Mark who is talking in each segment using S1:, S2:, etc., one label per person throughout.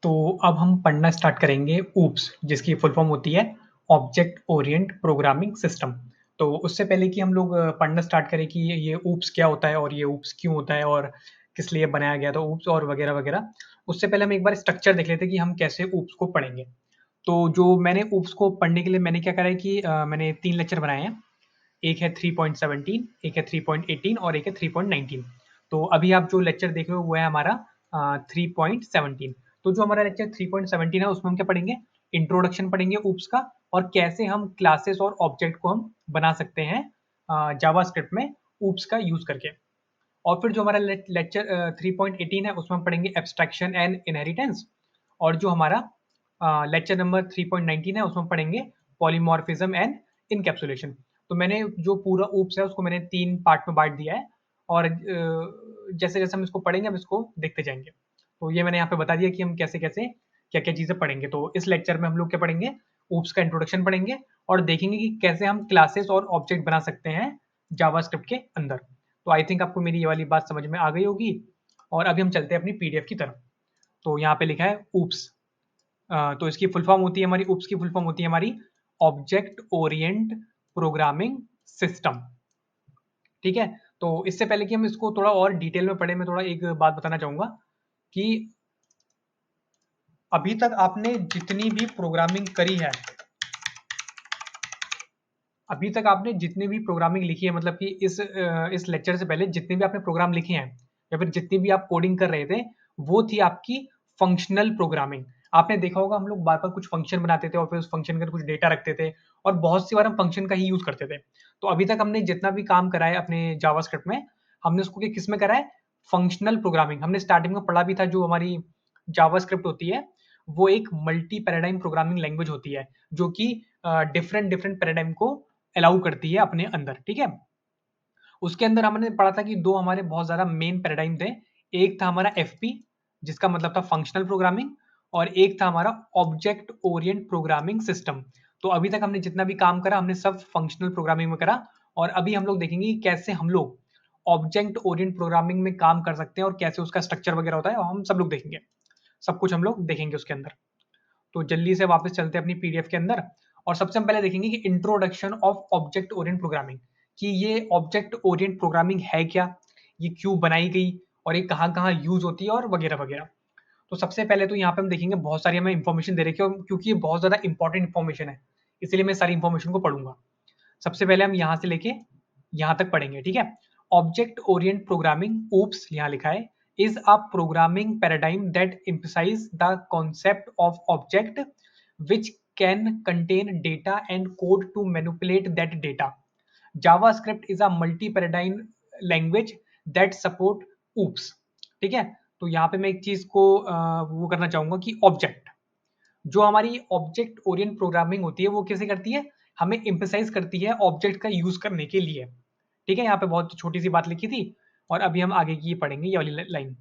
S1: तो अब हम पढ़ना स्टार्ट करेंगे ऊप्स, जिसकी फुल फॉर्म होती है ऑब्जेक्ट ओरिएंट प्रोग्रामिंग सिस्टम। तो उससे पहले कि हम लोग पढ़ना स्टार्ट करें कि ये ऊप्स क्या होता है और ये ऊप्स क्यों होता है और किस लिए बनाया गया था ऊप्स और वगैरह वगैरह, उससे पहले हम एक बार स्ट्रक्चर देख लेते हैं कि हम कैसे ऊप्स को पढ़ेंगे। तो जो मैंने ऊप्स को पढ़ने के लिए मैंने क्या करा है कि मैंने 3 लेक्चर बनाए हैं। एक है 3.17, एक है 3.18 और एक है 3.19। तो अभी आप जो लेक्चर देख रहे हो वो है हमारा 3.17। तो जो हमारा लेक्चर 3.17 है उसमें हम क्या पढ़ेंगे, इंट्रोडक्शन पढ़ेंगे ऊप्स का, और कैसे हम क्लासेस और ऑब्जेक्ट को हम बना सकते हैं जावास्क्रिप्ट में ऊप्स का यूज करके। और फिर जो हमारा लेक्चर 3.18 है उसमें हम पढ़ेंगे एब्स्ट्रैक्शन एंड इनहेरिटेंस। और जो हमारा लेक्चर नंबर 3.19 है उसमें पढ़ेंगे पॉलीमॉर्फिज्म एंड इनकैप्सुलेशन। तो मैंने जो पूरा ऊप्स है उसको मैंने 3 पार्ट में बांट दिया है, और जैसे जैसे हम इसको पढ़ेंगे हम इसको देखते जाएंगे। तो ये मैंने यहाँ पे बता दिया कि हम कैसे कैसे क्या क्या चीज़ें पढ़ेंगे। तो इस लेक्चर में हम लोग क्या पढ़ेंगे, ऊप्स का इंट्रोडक्शन पढ़ेंगे और देखेंगे कि कैसे हम क्लासेस और ऑब्जेक्ट बना सकते हैं जावास्क्रिप्ट के अंदर। तो आई थिंक आपको मेरी ये वाली बात समझ में आ गई होगी। और अभी हम चलते हैं अपनी पीडीएफ की तरफ। तो यहाँ पे लिखा है ऊप्स। तो इसकी फुल फॉर्म होती है हमारी, ऊप्स की फुल फॉर्म होती है हमारी ऑब्जेक्ट ओरिएंट प्रोग्रामिंग सिस्टम। ठीक है। तो इससे पहले कि हम इसको थोड़ा और डिटेल में पढ़े, मैं थोड़ा एक बात बताना चाहूंगा कि अभी तक आपने जितनी भी प्रोग्रामिंग करी है, अभी तक आपने जितनी भी प्रोग्रामिंग लिखी है, मतलब कि इस लेक्चर से पहले जितने भी आपने प्रोग्राम लिखे हैं या फिर जितनी भी आप कोडिंग कर रहे थे, वो थी आपकी फंक्शनल प्रोग्रामिंग। आपने देखा होगा हम लोग बार बार कुछ फंक्शन बनाते थे और फिर उस फंक्शन का कुछ डेटा रखते थे, और बहुत सी बार हम फंक्शन का ही यूज करते थे। तो अभी तक हमने जितना भी काम करा है अपने जावास्क्रिप्ट में, हमने उसको किस में करा है, फंक्शनल प्रोग्रामिंग। हमने स्टार्टिंग में पढ़ा भी था, जो हमारी जावास्क्रिप्ट होती है वो एक मल्टी पैराडाइम प्रोग्रामिंग लैंग्वेज होती है, जो कि डिफरेंट डिफरेंट पैराडाइम को अलाउ करती है अपने अंदर। ठीक है। उसके अंदर हमने पढ़ा था कि दो हमारे बहुत ज्यादा मेन पैराडाइम थे। एक था हमारा एफपी, जिसका मतलब था फंक्शनल प्रोग्रामिंग, और एक था हमारा ऑब्जेक्ट ओरिएंट प्रोग्रामिंग सिस्टम। तो अभी तक हमने जितना भी काम करा हमने सब फंक्शनल प्रोग्रामिंग में करा, और अभी हम लोग देखेंगे कि कैसे हम लोग ऑब्जेक्ट ओरिएंट प्रोग्रामिंग में काम कर सकते हैं और कैसे उसका स्ट्रक्चर वगैरह होता है, और हम सब लोग देखेंगे, सब कुछ हम लोग देखेंगे उसके अंदर। तो जल्दी से वापस चलते हैं अपनी पीडीएफ के अंदर, और सबसे हम पहले देखेंगे कि introduction of object Orient programming, कि ये ऑब्जेक्ट ओरिएंट प्रोग्रामिंग है क्या, ये क्यों बनाई गई, और ये कहाँ कहाँ यूज होती है, और वगैरह वगैरह। तो सबसे पहले तो यहाँ पे हम देखेंगे, बहुत सारी हमें इंफॉर्मेशन दे रखी है, क्योंकि ये बहुत ज्यादा इंपॉर्टेंट इंफॉर्मेशन है, इसलिए मैं सारी इंफॉर्मेशन को पढ़ूंगा। सबसे पहले हम यहाँ से लेके यहाँ तक पढ़ेंगे। ठीक है। ऑब्जेक्ट ओरिएंट प्रोग्रामिंग, ऊप्स यहाँ लिखा है, is a programming paradigm that emphasizes the concept of object which can contain data and code to manipulate that data. JavaScript is a multi-paradigm language that support OOPS. ठीक है। तो यहाँ पे मैं एक चीज को वो करना चाहूंगा कि ऑब्जेक्ट, जो हमारी ऑब्जेक्ट ओरिएंट प्रोग्रामिंग होती है वो कैसे करती है, हमें एम्फेसाइज करती है ऑब्जेक्ट का यूज करने के लिए। ठीक है। यहाँ पे बहुत छोटी सी बात लिखी थी, और अभी हम आगे की पढ़ेंगे ये वाली line.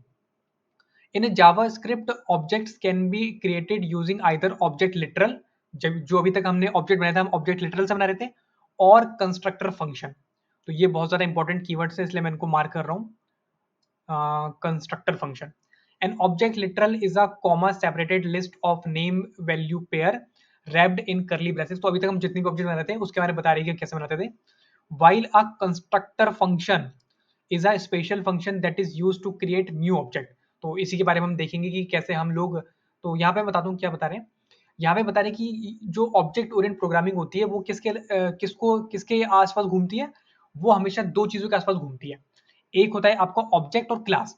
S1: In JavaScript objects can be created using either object literal, जब जो अभी तक हमने ऑब्जेक्ट बनाया था हम ऑब्जेक्ट लिटरल से बना रहे थे, और कंस्ट्रक्टर फंक्शन। तो ये बहुत ज्यादा इंपॉर्टेंट कीवर्ड्स है, इसलिए मैं इनको मार्क कर रहा हूँ। Constructor function, an object literal is a comma separated list of name value pair wrapped in करली ब्रेसेस। तो अभी तक हम जितनी भी ऑब्जेक्ट बना रहे थे उसके बारे में बता रही है कैसे बनाते थे। While a constructor function is a special function that is use to create new object. तो इसी के बारे में हम देखेंगे कि कैसे हम लोग, तो यहाँ पे बता दूं क्या बता रहे हैं। यहाँ पे बता रहे हैं कि जो ऑब्जेक्ट ओरिएंट प्रोग्रामिंग होती है वो किसके आसपास घूमती है, वो हमेशा दो चीजों के आसपास घूमती है। एक होता है आपका ऑब्जेक्ट और क्लास।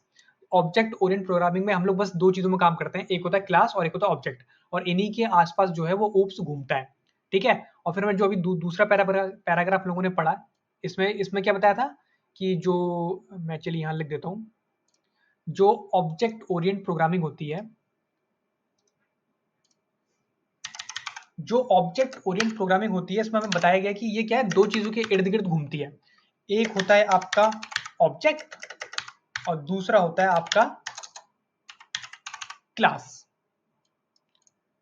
S1: ऑब्जेक्ट ओरिएंट प्रोग्रामिंग में हम लोग बस दो चीजों में काम करते हैं, एक होता है क्लास और एक होता है ऑब्जेक्ट, और इन्हीं के आसपास जो है वो ऊप्स घूमता है। ठीक है। और फिर मैं जो अभी दूसरा पैराग्राफ लोगों ने पढ़ा, इसमें इसमें क्या बताया था कि जो, मैं चलिए यहाँ लिख देता हूँ, जो ऑब्जेक्ट ओरिएंट प्रोग्रामिंग होती है, जो ऑब्जेक्ट ओरिएंट प्रोग्रामिंग होती है इसमें हमें बताया गया कि ये क्या है, दो चीजों के इर्द गिर्द घूमती है। एक होता है आपका ऑब्जेक्ट और दूसरा होता है आपका क्लास।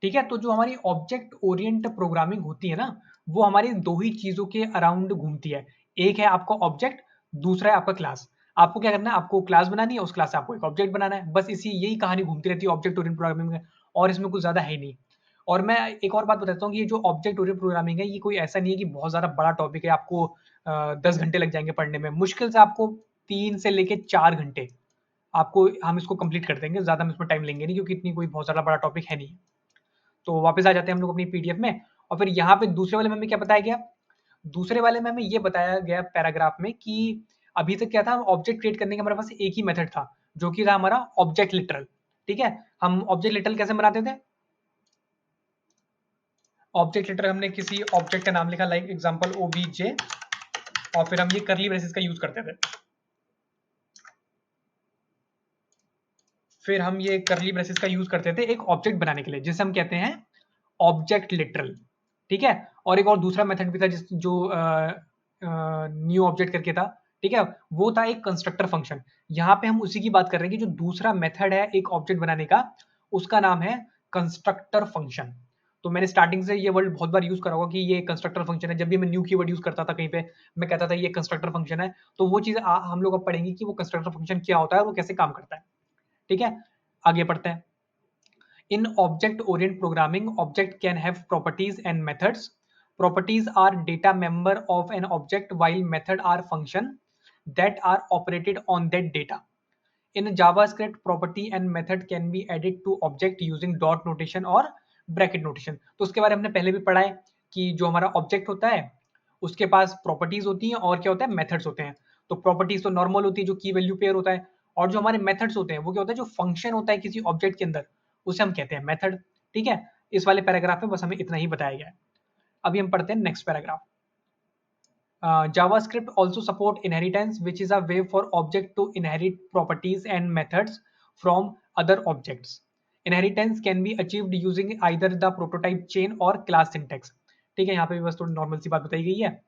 S1: ठीक है। तो जो हमारी ऑब्जेक्ट ओरिएंट प्रोग्रामिंग होती है ना, वो हमारी दो ही चीजों के अराउंड घूमती है। एक है आपका ऑब्जेक्ट, दूसरा है आपका क्लास। आपको क्या करना है, आपको क्लास बनानी है, उस क्लास से आपको एक ऑब्जेक्ट बनाना है, बस इसी यही कहानी घूमती रहती है ऑब्जेक्ट ओरिएंट प्रोग्रामिंग में। और इसमें कुछ ज़्यादा है नहीं। और मैं एक और बात बताता हूँ कि ये जो ऑब्जेक्ट ओरिएंटेड प्रोग्रामिंग है, ये कोई ऐसा नहीं है कि बहुत ज़्यादा बड़ा टॉपिक है, आपको 10 घंटे लग जाएँगे पढ़ने में। मुश्किल से आपको 3 से लेके 4 घंटे आपको हम इसको कंप्लीट कर देंगे, ज़्यादा हम इसमें टाइम लेंगे नहीं, क्योंकि इतनी कोई बहुत ज़्यादा बड़ा टॉपिक है नहीं। तो वापस आ जाते हैं हम लोग अपनी पीडीएफ में, और फिर यहाँ पे दूसरे वाले में हमें क्या बताया गया? दूसरे वाले में हमें ये बताया गया पैराग्राफ में कि अभी तक क्या था, ऑब्जेक्ट क्रिएट करने का हमारे पास एक ही मेथड था, जो कि था हमारा ऑब्जेक्ट लिटरल। ठीक है, हम ऑब्जेक्ट लिटरल कैसे बनाते थे? ऑब्जेक्ट लिटरल हमने किसी ऑब्जेक्ट का नाम लिखा, लाइक एग्जांपल ओबीजे, और फिर हम ये करली ब्रेसेस का यूज करते थे। फिर हम ये करली ब्रेसेस का यूज करते थे एक ऑब्जेक्ट बनाने के लिए, जिसे हम कहते हैं ऑब्जेक्ट लिटरल। ठीक है, और एक और दूसरा मेथड भी था जो न्यू ऑब्जेक्ट करके था। ठीक है, वो था एक कंस्ट्रक्टर फंक्शन। यहाँ पे हम उसी की बात कर रहे हैं कि जो दूसरा मेथड है एक ऑब्जेक्ट बनाने का, उसका नाम है कंस्ट्रक्टर फंक्शन। तो मैंने स्टार्टिंग से ये वर्ड बहुत बार यूज करा होगा कि ये कंस्ट्रक्टर फंक्शन है। जब भी मैं न्यू कीवर्ड यूज करता था कहीं पे, मैं कहता था ये कंस्ट्रक्टर फंक्शन है। तो वो चीज हम लोग अब पढ़ेंगे कि वो कंस्ट्रक्टर फंक्शन क्या होता है और वो कैसे काम करता है। ठीक है, आगे पढ़ते हैं। In object-oriented programming, object can have properties and methods. Properties are data member of an object, while method are function that are operated on that data. In JavaScript, property and method can be added to object using dot notation or bracket notation. तो उसके बारे में हमने पहले भी पढ़ा है कि जो हमारा ऑब्जेक्ट होता है उसके पास प्रॉपर्टीज होती हैं और क्या होता है, मेथड्स होते हैं। तो प्रॉपर्टीज तो नॉर्मल होती है, जो की वैल्यू पेयर होता है, और जो हमारे मेथड्स होते हैं वो क्या होता है, जो फंक्शन होता है किसी ऑब्जेक्ट के अंदर, उसे हम कहते हैं मेथड। ठीक है, इस वाले पैराग्राफ में बस हमें इतना ही बताया गया है। अभी हम पढ़ते हैं next paragraph. JavaScript also support inheritance, which is a way for object to inherit properties and methods from other objects. Inheritance can be achieved using either the prototype chain or class syntax. ठीक है, यहाँ पे भी बस थोड़ी normal सी बात बताई गई है,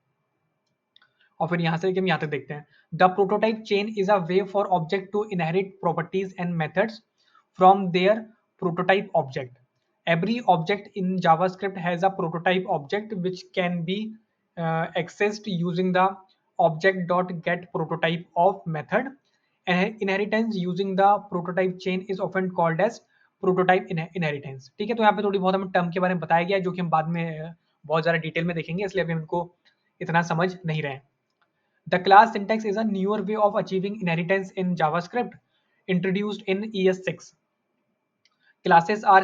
S1: और फिर यहाँ से हम यहाँ तक देखते हैं। The prototype chain is a way for object to inherit properties and methods from their prototype object. Every object in JavaScript has a prototype object which can be accessed using the object.getPrototype of method. Inheritance using the prototype chain is often called as prototype inheritance. ठीक है, तो यहाँ पे थोड़ी बहुत हमें term के बारे में बताया गया है, जो कि हम बाद में बहुत ज़्यादा डिटेल में देखेंगे, इसलिए अभी हम इनको इतना समझ नहीं रहे हैं। The class syntax is a newer way of achieving inheritance in JavaScript, introduced in ES6. Classes are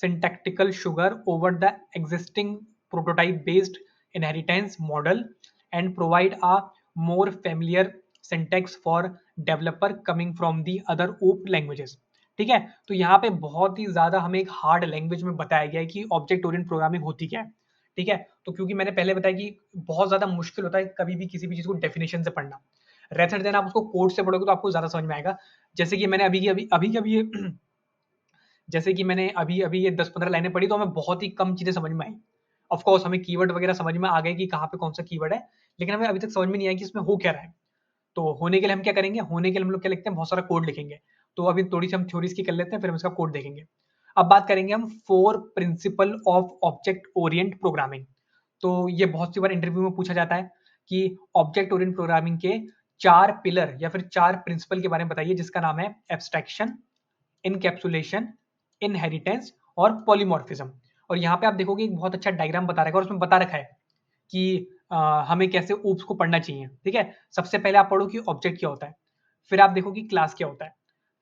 S1: syntactical sugar over the existing prototype-based inheritance model and provide a more familiar syntax for developer coming from the other OOP languages. ठीक है, तो यहाँ पे बहुत ही ज्यादा हमें एक hard language में बताया गया है कि ऑब्जेक्ट ओरिएंटेड प्रोग्रामिंग होती क्या है। ठीक है, तो क्योंकि मैंने पहले बताया कि बहुत ज्यादा मुश्किल होता है कभी भी किसी भी चीज को डेफिनेशन से पढ़ना, रेथर देन आप उसको कोड से पढ़ोगे तो आपको ज्यादा समझ में आएगा। जैसे कि मैंने अभी जैसे कि मैंने अभी अभी ये 10-15 लाइनें पढ़ी, तो हमें बहुत ही कम चीजें समझ में आई। ऑफ कोर्स हमें कीवर्ड वगैरह समझ में आ गए कि कहाँ पे कौन सा कीवर्ड है, लेकिन हमें अभी तक समझ में नहीं आया कि इसमें हो क्या रहा है। तो होने के लिए हम क्या करेंगे, होने के लिए हम लोग क्या लिखते हैं, बहुत सारा कोड लिखेंगे। तो अभी थोड़ी सी हम थ्योरीज की कर लेते हैं, फिर हम इसका कोड देखेंगे। अब बात करेंगे हम 4 principle of object Orient programming. तो ये बहुत सी बार इंटरव्यू में पूछा जाता है कि ऑब्जेक्ट ओरिएंट प्रोग्रामिंग के 4 पिलर या फिर 4 प्रिंसिपल के बारे में बताइए, जिसका नाम है एब्स्ट्रैक्शन, इनकैप्सुलेशन, इनहेरिटेंस और पॉलीमॉर्फिज्म। और यहाँ पे आप देखोगे एक बहुत अच्छा डायग्राम बता रखा है, और उसमें बता रखा है कि हमें कैसे ऊप्स को पढ़ना चाहिए। ठीक है, सबसे पहले आप पढ़ो कि ऑब्जेक्ट क्या होता है, फिर आप देखो कि क्लास क्या होता है,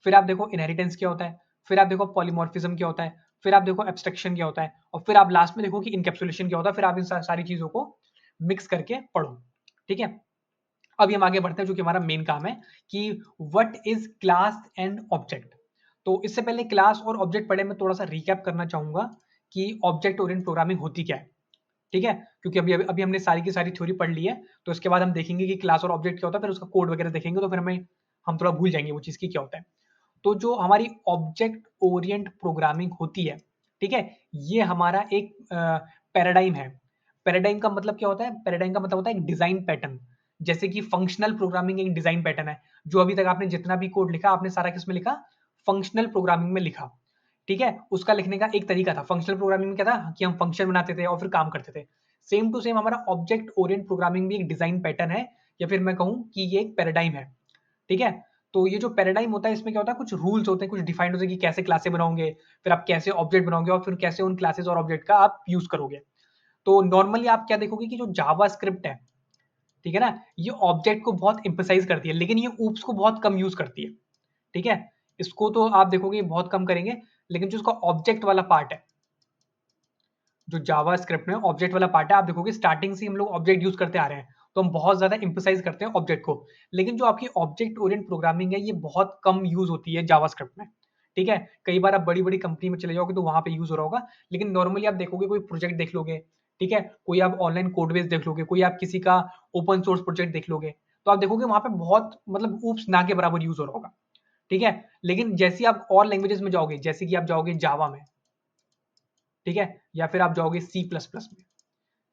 S1: फिर आप देखो इनहेरिटेंस क्या होता है, फिर आप देखो पॉलीमॉर्फिज्म क्या होता है, फिर आप देखो एब्स्ट्रैक्शन क्या होता है, और फिर आप लास्ट में देखो कि इनकैप्सुलेशन क्या होता है। फिर आप इन सारी चीजों को मिक्स करके पढ़ो। ठीक है, अभी हम आगे बढ़ते हैं, जो कि हमारा मेन काम है कि what is class and object. तो इससे पहले क्लास और ऑब्जेक्ट पढ़े, मैं थोड़ा सा रिकैप करना चाहूंगा कि ऑब्जेक्ट ओरिएंटेड प्रोग्रामिंग होती क्या है। ठीक है, क्योंकि अभी हमने सारी की सारी थ्योरी पढ़ ली है, तो इसके बाद हम देखेंगे कि क्लास और ऑब्जेक्ट क्या होता है, फिर उसका कोड वगैरह देखेंगे, तो फिर हम थोड़ा भूल जाएंगे वो चीज की क्या होता है। तो जो हमारी ऑब्जेक्ट ओरिएंट प्रोग्रामिंग होती है, ठीक है, ये हमारा एक पैराडाइम है। पैराडाइम का मतलब क्या होता है, पैराडाइम का मतलब होता है एक डिजाइन पैटर्न। जैसे कि फंक्शनल प्रोग्रामिंग एक डिजाइन पैटर्न है। जो अभी तक आपने जितना भी कोड लिखा, आपने सारा किस में लिखा, फंक्शनल प्रोग्रामिंग में लिखा। ठीक है, उसका लिखने का एक तरीका था। फंक्शनल प्रोग्रामिंग में क्या था कि हम फंक्शन बनाते थे और फिर काम करते थे। सेम टू सेम हमारा ऑब्जेक्ट ओरिएंट प्रोग्रामिंग भी एक डिजाइन पैटर्न है, या फिर मैं कहूं कि ये एक पैराडाइम है। ठीक है, तो ये जो पैराडाइम होता है इसमें क्या होता है, कुछ रूल्स होते हैं, कुछ डिफाइंड होते हैं कि कैसे क्लासें बनाओगे, फिर आप कैसे ऑब्जेक्ट बनाओगे और फिर कैसे उन क्लासेस और ऑब्जेक्ट का आप यूज करोगे। तो नॉर्मली आप क्या देखोगे कि जो जावा स्क्रिप्ट है, ठीक है ना, ये ऑब्जेक्ट को बहुत एम्फसाइज करती है, लेकिन ये ऊप्स को बहुत कम यूज करती है। ठीक है, इसको तो आप देखोगे बहुत कम करेंगे, लेकिन जो इसका ऑब्जेक्ट वाला पार्ट है, जो जावा स्क्रिप्ट में ऑब्जेक्ट वाला पार्ट है, आप देखोगे स्टार्टिंग से हम लोग ऑब्जेक्ट यूज करते आ रहे हैं, तो हम बहुत ज्यादा एम्फसाइज करते हैं ऑब्जेक्ट को। लेकिन जो आपकी ऑब्जेक्ट ओरिएंट प्रोग्रामिंग है, ये बहुत कम यूज होती है जावा स्क्रिप्ट में। ठीक है, कई बार आप बड़ी बड़ी कंपनी में चले जाओगे तो वहां पे यूज हो रहा होगा, लेकिन नॉर्मली आप देखोगे कोई प्रोजेक्ट देख लोगे, ठीक है, कोई आप ऑनलाइन कोडबेस देख लोगे, कोई आप किसी का ओपन सोर्स प्रोजेक्ट देख लोगे, तो आप देखोगे वहां पे बहुत मतलब ऊप्स ना के बराबर यूज हो रहा होगा। ठीक है, लेकिन जैसे आप और लैंग्वेजेस में जाओगे, जैसे कि आप जाओगे जावा में, ठीक है, या फिर आप जाओगे सी प्लस प्लस में,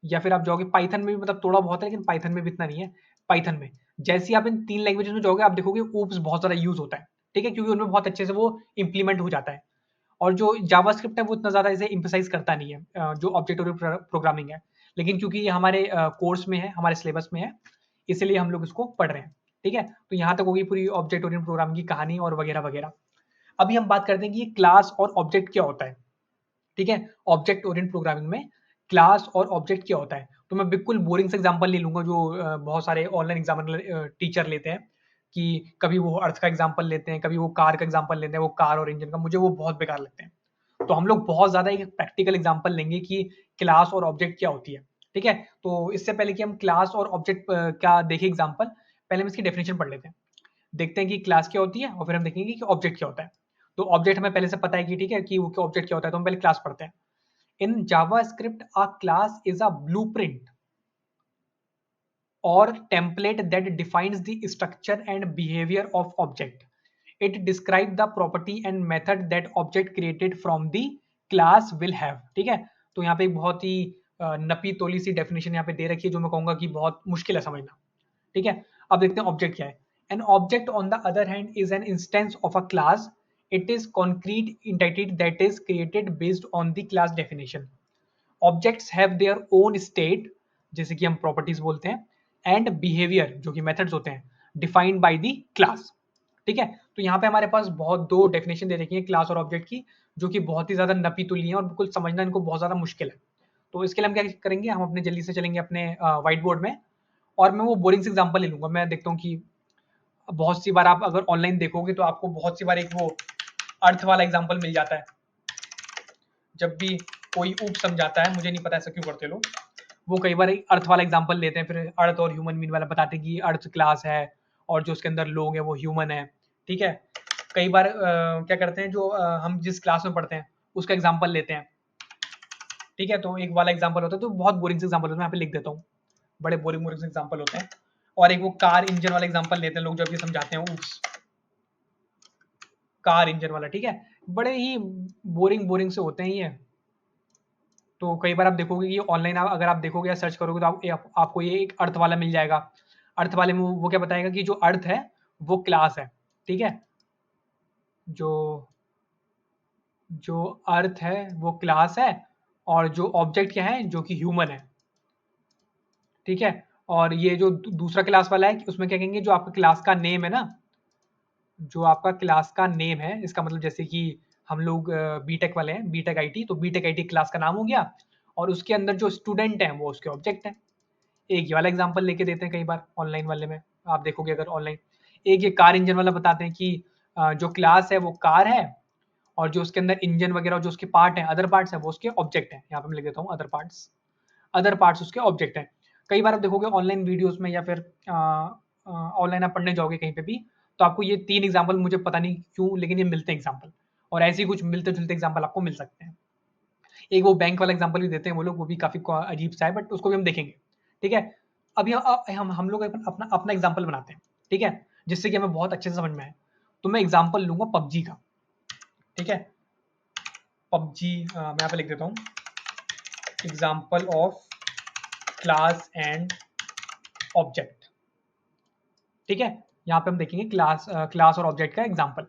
S1: या फिर आप जाओगे पाइथन में भी, मतलब थोड़ा बहुत है लेकिन पाइथन में भी इतना नहीं है। पाइथन में जैसे ही आप इन 3 लैंग्वेजेस में जाओगे, आप देखोगे ऊप्स बहुत ज़्यादा यूज़ होता है, ठीक है? क्योंकि उनमें बहुत अच्छे से वो इम्प्लीमेंट हो जाता है। और जो जावास्क्रिप्ट है वो इतना ज़्यादा इसे एम्फसाइज़ करता नहीं है, जो ऑब्जेक्ट ओरिएंटेड प्रोग्रामिंग है। लेकिन क्योंकि ये हमारे कोर्स में है, हमारे सिलेबस में है, इसीलिए हम लोग इसको पढ़ रहे हैं, ठीक है? तो यहाँ तक होगी पूरी ऑब्जेक्ट ओरिएंटेड प्रोग्रामिंग की कहानी और वगैरह-वगैरह। अभी हम बात करते हैं कि ये क्लास और ऑब्जेक्ट क्या होता है। ठीक है, ऑब्जेक्ट ओरिएंटेड प्रोग्रामिंग में क्लास और ऑब्जेक्ट क्या होता है। तो मैं बिल्कुल बोरिंग से एग्जांपल ले लूंगा जो बहुत सारे ऑनलाइन एग्जामिनर टीचर लेते हैं, कि कभी वो अर्थ का एग्जांपल लेते हैं, कभी वो कार का एग्जांपल लेते हैं, वो कार और इंजन का, मुझे वो बहुत बेकार लगते हैं। तो हम लोग बहुत ज्यादा एक प्रैक्टिकल एग्जांपल लेंगे कि क्लास और ऑब्जेक्ट क्या होती है। ठीक है, तो इससे पहले कि हम क्लास और ऑब्जेक्ट का देखें एग्जांपल, पहले हम इसकी डेफिनेशन पढ़ लेते हैं। देखते हैं कि क्लास क्या होती है और फिर हम देखेंगे कि ऑब्जेक्ट क्या होता है। तो ऑब्जेक्ट हमें पहले से पता है कि ठीक है कि वो ऑब्जेक्ट क्या होता है, तो हम पहले क्लास पढ़ते हैं। In JavaScript, a class is a blueprint or template that defines the structure and behavior of object. It describes the property and method that object created from the class will have. ठीक है, तो यहाँ पे एक बहुत ही नपी तोली सी definition यहाँ पे दे रखी है, जो मैं कहूंगा कि बहुत मुश्किल है समझना। ठीक है, अब देखते हैं ऑब्जेक्ट क्या है। An object on the other hand is an instance of a class. It is concrete entitled that is created based on the class definition. Objects have their own state, जैसे कि हम प्रॉपर्टीज बोलते हैं, and behaviour जो कि methods होते हैं, defined by the class. ठीक है, तो यहाँ पे हमारे पास बहुत दो डेफिनेशन दे रखी है क्लास और ऑब्जेक्ट की, जो कि बहुत ही ज्यादा नपी तुली है और बिल्कुल समझना इनको बहुत ज्यादा मुश्किल है। तो इसके लिए हम क्या करेंगे, हम अपने जल्दी से चलेंगे अपने व्हाइट बोर्ड में, और मैं वो बोरिंग से एग्जांपल ले लूंगा। मैं देखता हूँ कि बहुत सी बार आप अगर ऑनलाइन देखोगे तो आपको बहुत सी बार एक वो अर्थ वाला एग्जांपल मिल जाता है। जब भी कोई ऊप समझाता है, मुझे नहीं पता ऐसा क्यों करते लोग, वो कई बार एक अर्थ वाला एग्जांपल लेते हैं, फिर अर्थ और ह्यूमन मीन वाला बताते हैं कि अर्थ क्लास है और जो उसके अंदर लोग हैं वो ह्यूमन है। ठीक है, कई बार क्या करते हैं, जो हम जिस क्लास में पढ़ते हैं उसका एग्जांपल लेते हैं। ठीक है, तो एक वाला एग्जांपल होता है, तो बहुत बोरिंग से एग्जांपल होता है, मैं यहाँ पे लिख देता हूँ, बड़े बोरिंग बोरिंग से एग्जांपल होते हैं। और एक वो कार इंजन वाला एग्जांपल लेते हैं लोग जब ये समझाते हैं, उस कार इंजन वाला। ठीक है, बड़े ही बोरिंग बोरिंग से होते हैं ये। तो कई बार आप देखोगे कि ऑनलाइन अगर आप देखोगे या सर्च करोगे तो आपको ये एक अर्थ वाला मिल जाएगा। अर्थ वाले में वो क्या बताएगा कि जो अर्थ है वो क्लास है। ठीक है, जो जो अर्थ है वो क्लास है, और जो ऑब्जेक्ट क्या है जो कि ह्यूमन है। ठीक है, और ये जो दूसरा क्लास वाला है उसमें क्या कहेंगे, जो आपका क्लास का नेम है ना, जो आपका क्लास का नेम है, इसका मतलब जैसे कि हम लोग बीटेक वाले हैं, बीटेक आईटी, तो बीटेक आईटी क्लास का नाम हो गया, और उसके अंदर जो स्टूडेंट हैं वो उसके ऑब्जेक्ट हैं। एक ये वाला एग्जांपल लेके देते हैं कई बार ऑनलाइन वाले में, आप देखोगे अगर ऑनलाइन। एक ये कार इंजन वाला बताते हैं कि जो क्लास है वो कार है, और जो उसके अंदर इंजन वगैरह जो उसके पार्ट हैं, अदर पार्ट्स हैं, वो उसके ऑब्जेक्ट हैं। यहाँ पे मैं लिख देता हूँ अदर पार्ट्स, अदर पार्ट्स उसके ऑब्जेक्ट हैं। कई बार आप देखोगे ऑनलाइन वीडियोस में, या फिर ऑनलाइन आप पढ़ने जाओगे कहीं पे भी, तो आपको ये 3 एग्जांपल, मुझे पता नहीं क्यों लेकिन ये मिलते हैं एग्जांपल, और ऐसे ही कुछ मिलते-जुलते एग्जांपल आपको मिल सकते हैं। एक वो बैंक वाला एग्जांपल भी देते हैं वो लोग, वो भी काफ़ी अजीब सा है, बट उसको भी हम देखेंगे। ठीक है, अभी हम लोग अपना अपना एग्जांपल बनाते हैं, ठीक है, जिससे कि हमें बहुत अच्छे से समझ में आए। तो मैं एग्जांपल लूँगा पबजी का। ठीक है, पबजी मैं यहाँ पे लिख देता हूँ, example of class and object. ठीक है, यहाँ पे हम देखेंगे क्लास और ऑब्जेक्ट का एग्जांपल।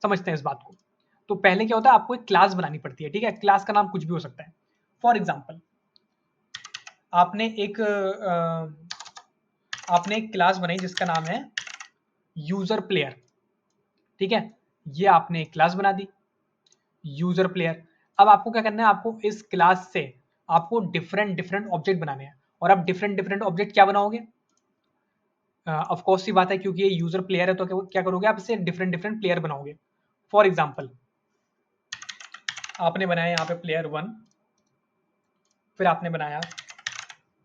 S1: समझते हैं इस बात को। तो पहले क्या होता है, आपको एक क्लास बनानी पड़ती है। ठीक है, क्लास का नाम कुछ भी हो सकता है। फॉर एग्जांपल आपने एक आपने एक क्लास बनाई जिसका नाम है यूजर प्लेयर। ठीक है, ये आपने एक क्लास बना दी यूजर प्लेयर। अब आपको क्या करना है, आपको इस क्लास से आपको डिफरेंट डिफरेंट ऑब्जेक्ट बनाने हैं। और आप डिफरेंट डिफरेंट ऑब्जेक्ट क्या बनाओगे, ऑफ कोर्स सी बात है, क्योंकि ये यूजर प्लेयर है तो क्या करोगे आप, इससे डिफरेंट डिफरेंट प्लेयर बनाओगे। फॉर एग्जाम्पल आपने बनाया यहाँ पे प्लेयर 1, फिर आपने बनाया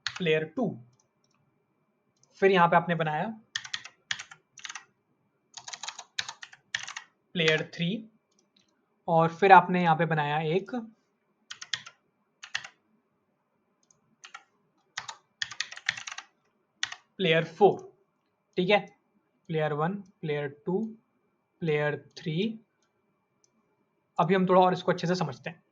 S1: प्लेयर 2, फिर यहाँ पे आपने बनाया प्लेयर 3, और फिर आपने यहाँ पे बनाया एक प्लेयर 4। ठीक है, प्लेयर 1, प्लेयर 2, प्लेयर 3। अभी हम थोड़ा और इसको अच्छे से समझते हैं।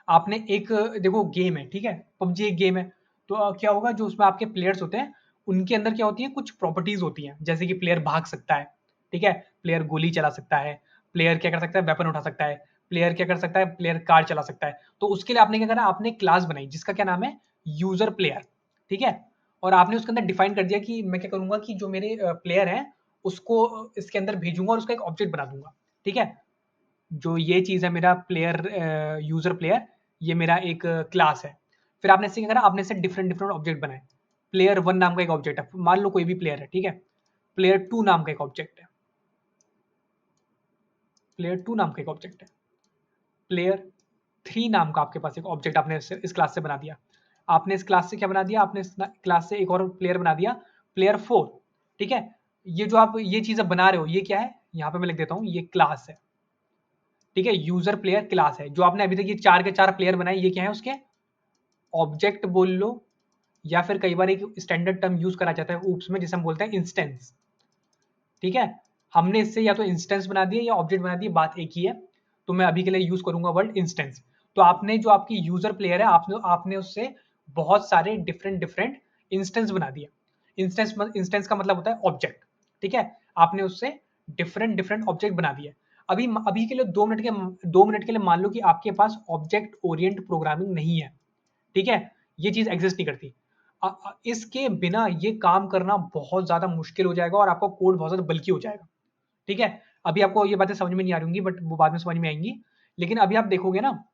S1: आपने एक देखो गेम है, ठीक है, पबजी एक गेम है। तो क्या होगा, जो उसमें आपके प्लेयर्स होते हैं उनके अंदर क्या होती है, कुछ प्रॉपर्टीज होती हैं, जैसे कि प्लेयर भाग सकता है, ठीक है, प्लेयर गोली चला सकता है, प्लेयर क्या कर सकता है, वेपन उठा सकता है, प्लेयर क्या कर सकता है, प्लेयर कार चला सकता है। तो उसके लिए आपने क्या करा, आपने क्लास बनाई जिसका क्या नाम है, यूजर प्लेयर। ठीक है, और आपने उसके अंदर डिफाइन कर दिया कि मैं क्या करूंगा कि जो मेरे प्लेयर हैं उसको इसके अंदर भेजूंगा और उसका एक ऑब्जेक्ट बना दूंगा। ठीक है, जो ये चीज़ है मेरा प्लेयर, यूजर प्लेयर, ये मेरा एक क्लास है। फिर आपने इससे क्या करा, आपने इससे डिफरेंट डिफरेंट ऑब्जेक्ट बनाए। प्लेयर 1 नाम का एक ऑब्जेक्ट है, मान लो कोई भी प्लेयर है, ठीक है। प्लेयर 2 नाम का एक ऑब्जेक्ट है, प्लेयर 2 नाम का एक ऑब्जेक्ट है। प्लेयर 3 नाम का आपके पास एक ऑब्जेक्ट आपने इस क्लास से बना दिया। आपने इस क्लास से क्या बना दिया, आपने इस क्लास से एक और प्लेयर बना दिया, प्लेयर 4। ठीक है, ये जो आप ये चीज़ बना रहे हो ये क्या है, यहाँ पे मैं लिख देता हूँ, ये क्लास है। ठीक है, यूजर प्लेयर क्लास है। जो आपने अभी तक ये 4 के 4 प्लेयर बनाए, ये क्या है, उसके ऑब्जेक्ट बोल लो, या फिर कई बार एक स्टैंडर्ड टर्म यूज करा जाता है ऊप्स में, जिसे हम बोलते हैं इंस्टेंस। ठीक है, हमने इससे या तो इंस्टेंस बना दिया या ऑब्जेक्ट बना दिया, बात एक ही है। तो मैं अभी के लिए यूज करूंगा वर्ड इंस्टेंस। तो आपने जो आपकी यूजर प्लेयर है, आपने आपने उससे बहुत सारे डिफरेंट डिफरेंट इंस्टेंस बना दिया। इंस्टेंस का मतलब होता है ऑब्जेक्ट। ठीक है, आपने उससे डिफरेंट डिफरेंट ऑब्जेक्ट बना दिया। अभी अभी के लिए 2 मिनट के लिए मान लो कि आपके पास ऑब्जेक्ट ओरिएंट प्रोग्रामिंग नहीं है। ठीक है, ये चीज एग्जिस्ट नहीं करती। इसके बिना ये काम करना बहुत ज्यादा मुश्किल हो जाएगा और आपका कोड बहुत ज्यादा बल्कि हो जाएगा। ठीक है, अभी आपको ये बातें समझ में नहीं आ रही होंगी, बट वो बाद में समझ में आएंगी। लेकिन अभी आप देखोगे ना,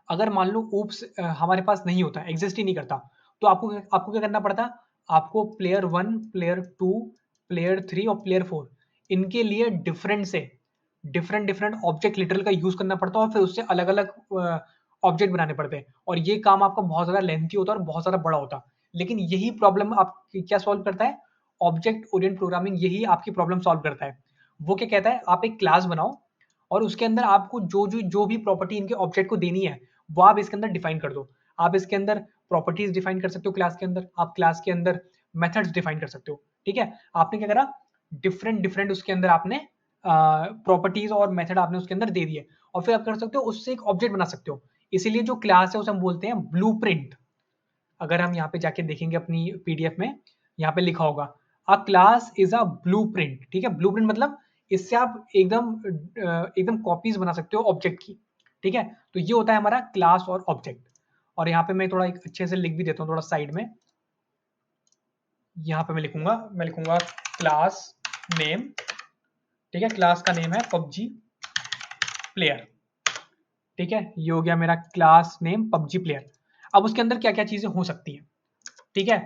S1: अगर मान लो ऊप्स हमारे पास नहीं होता, एग्जिस्ट ही नहीं करता, तो आपको आपको क्या करना पड़ता, आपको प्लेयर 1, प्लेयर 2, प्लेयर 3 और प्लेयर 4, इनके लिए डिफरेंट से डिफरेंट डिफरेंट ऑब्जेक्ट लिटरल का यूज करना पड़ता है, और फिर उससे अलग अलग ऑब्जेक्ट बनाने पड़ते हैं। और ये काम आपका बहुत ज्यादा लेंथी होता है और बहुत ज्यादा बड़ा होता है। लेकिन यही प्रॉब्लम आप क्या सॉल्व करता है, ऑब्जेक्ट ओरिएंट प्रोग्रामिंग यही आपकी प्रॉब्लम सॉल्व करता है। वो क्या कहता है, आप एक क्लास बनाओ और उसके अंदर आपको जो भी प्रॉपर्टी इनके ऑब्जेक्ट को देनी है वो आप इसके अंदर डिफाइन कर दो। आप इसके अंदर प्रॉपर्टीज डिफाइन कर सकते हो क्लास के अंदर, आप क्लास के अंदर मेथड्स डिफाइन कर सकते हो। ठीक है, आपने क्या करा, डिफरेंट डिफरेंट उसके अंदर आपने प्रॉपर्टीज और मेथड आपने उसके अंदर दे दिए, और फिर आप कर सकते हो उससे एक ऑब्जेक्ट बना सकते हो। इसीलिए जो क्लास है उसे हम बोलते हैं ब्लूप्रिंट। अगर हम यहाँ पे जाके देखेंगे अपनी पीडीएफ में, यहाँ पे लिखा होगा अ क्लास इज अ ब्लूप्रिंट। ठीक है, ब्लूप्रिंट मतलब इससे आप एकदम कॉपीज बना सकते हो ऑब्जेक्ट की। ठीक है, तो ये होता है हमारा क्लास और ऑब्जेक्ट। और यहाँ पे मैं थोड़ा एक अच्छे से लिख भी देता हूँ थोड़ा साइड में। यहाँ पे मैं लिखूंगा क्लास नेम। ठीक है, क्लास का नेम है पबजी प्लेयर। ठीक है, ये हो गया मेरा क्लास नेम पबजी प्लेयर। अब उसके अंदर क्या क्या चीजें हो सकती हैं। ठीक है,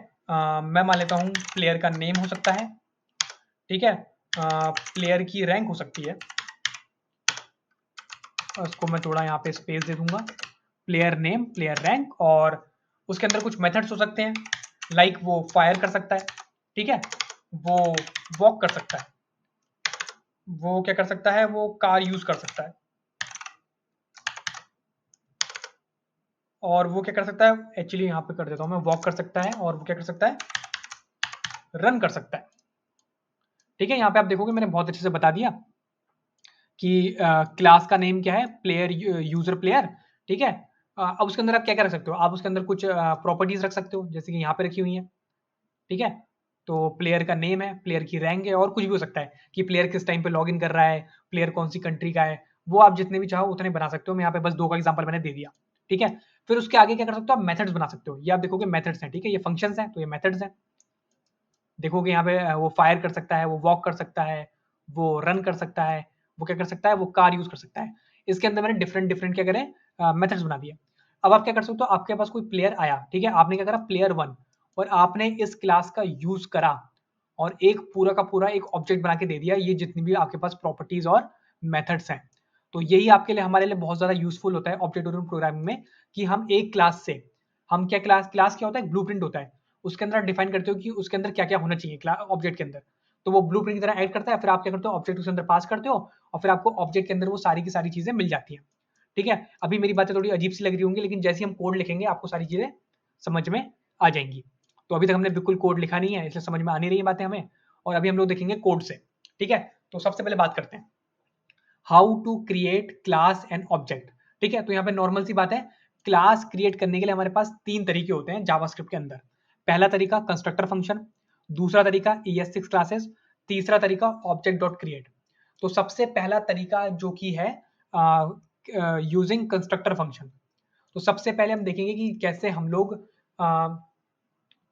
S1: मैं मान लेता हूँ प्लेयर का नेम हो सकता है। ठीक है, प्लेयर की रैंक हो सकती है, उसको मैं थोड़ा यहाँ पे स्पेस दे दूंगा। प्लेयर नेम, प्लेयर रैंक, और उसके अंदर कुछ मेथड्स हो सकते हैं, लाइक वो फायर कर सकता है। ठीक है, वो वॉक कर सकता है, वो क्या कर सकता है, वो कार यूज कर सकता है, और वो क्या कर सकता है, एक्चुअली यहाँ पे कर देता हूँ मैं, वॉक कर सकता है, और वो क्या कर सकता है, रन कर सकता है। ठीक है, यहाँ पे आप देखोगे मैंने बहुत अच्छे से बता दिया कि क्लास का नेम क्या है, प्लेयर यूजर प्लेयर। ठीक है, अब उसके अंदर आप क्या क्या रख सकते हो, आप उसके अंदर कुछ प्रॉपर्टीज रख सकते हो जैसे कि यहाँ पे रखी हुई है। ठीक है, तो प्लेयर का नेम है, प्लेयर की रैंक है, और कुछ भी हो सकता है कि प्लेयर किस टाइम पे लॉग इन कर रहा है, प्लेयर कौन सी कंट्री का है, वो आप जितने भी चाहो उतने बना सकते हो। मैं यहाँ पे बस 2 का एग्जांपल मैंने दे दिया। ठीक है, फिर उसके आगे क्या कर सकते हो, आप मेथड्स बना सकते हो। ये आप देखोगे मेथड्स हैं। ठीक है, ये फंक्शंस हैं तो ये मेथड्स हैं। देखोगे यहाँ पे वो फायर कर सकता है, वो वॉक कर सकता है, वो रन कर सकता है, वो क्या कर सकता है, वो कार यूज कर सकता है। इसके अंदर मैंने डिफरेंट डिफरेंट क्या करें मेथड्स बना दिए। अब आप क्या कर सकते हो, आपके पास कोई प्लेयर आया, ठीक है, आपने क्या करा प्लेयर 1 और आपने इस क्लास का यूज करा और एक पूरा का पूरा एक ऑब्जेक्ट बना के दे दिया, ये जितनी भी आपके पास प्रॉपर्टीज और मेथड्स हैं। तो यही आपके लिए हमारे लिए बहुत ज्यादा यूजफुल होता है ऑब्जेक्ट ओरिएंटेड प्रोग्रामिंग में, कि हम एक क्लास से हम क्या क्लास क्या होता है, ब्लूप्रिंट होता है, उसके अंदर डिफाइन करते हो कि उसके अंदर क्या क्या होना चाहिए ऑब्जेक्ट के अंदर। तो वो ब्लूप्रिंट की तरह ऐड करता है, फिर आप क्या करते हो ऑब्जेक्ट उसके अंदर पास करते हो और फिर आपको ऑब्जेक्ट के अंदर वो सारी की सारी चीजें मिल जाती हैं। ठीक है, अभी मेरी बातें थोड़ी अजीब सी लग रही होंगी, लेकिन जैसे हम कोड लिखेंगे आपको सारी चीजें समझ में आ जाएंगी। तो अभी तक हमने बिल्कुल कोड लिखा नहीं है, इसलिए समझ में आ नहीं रही बातें हमें, और अभी हम लोग देखेंगे कोड से। ठीक है, तो सबसे पहले बात करते हैं how to create class and object. ठीक है, तो यहाँ पे नॉर्मल सी बात है, क्लास क्रिएट करने के लिए हमारे पास 3 तरीके होते हैं जावास्क्रिप्ट के अंदर। पहला तरीका कंस्ट्रक्टर फंक्शन, दूसरा तरीका ES6 क्लासेस, तीसरा तरीका ऑब्जेक्ट डॉट क्रिएट। तो सबसे पहला तरीका जो कि है यूजिंग कंस्ट्रक्टर फंक्शन। तो सबसे पहले हम देखेंगे कि कैसे हम लोग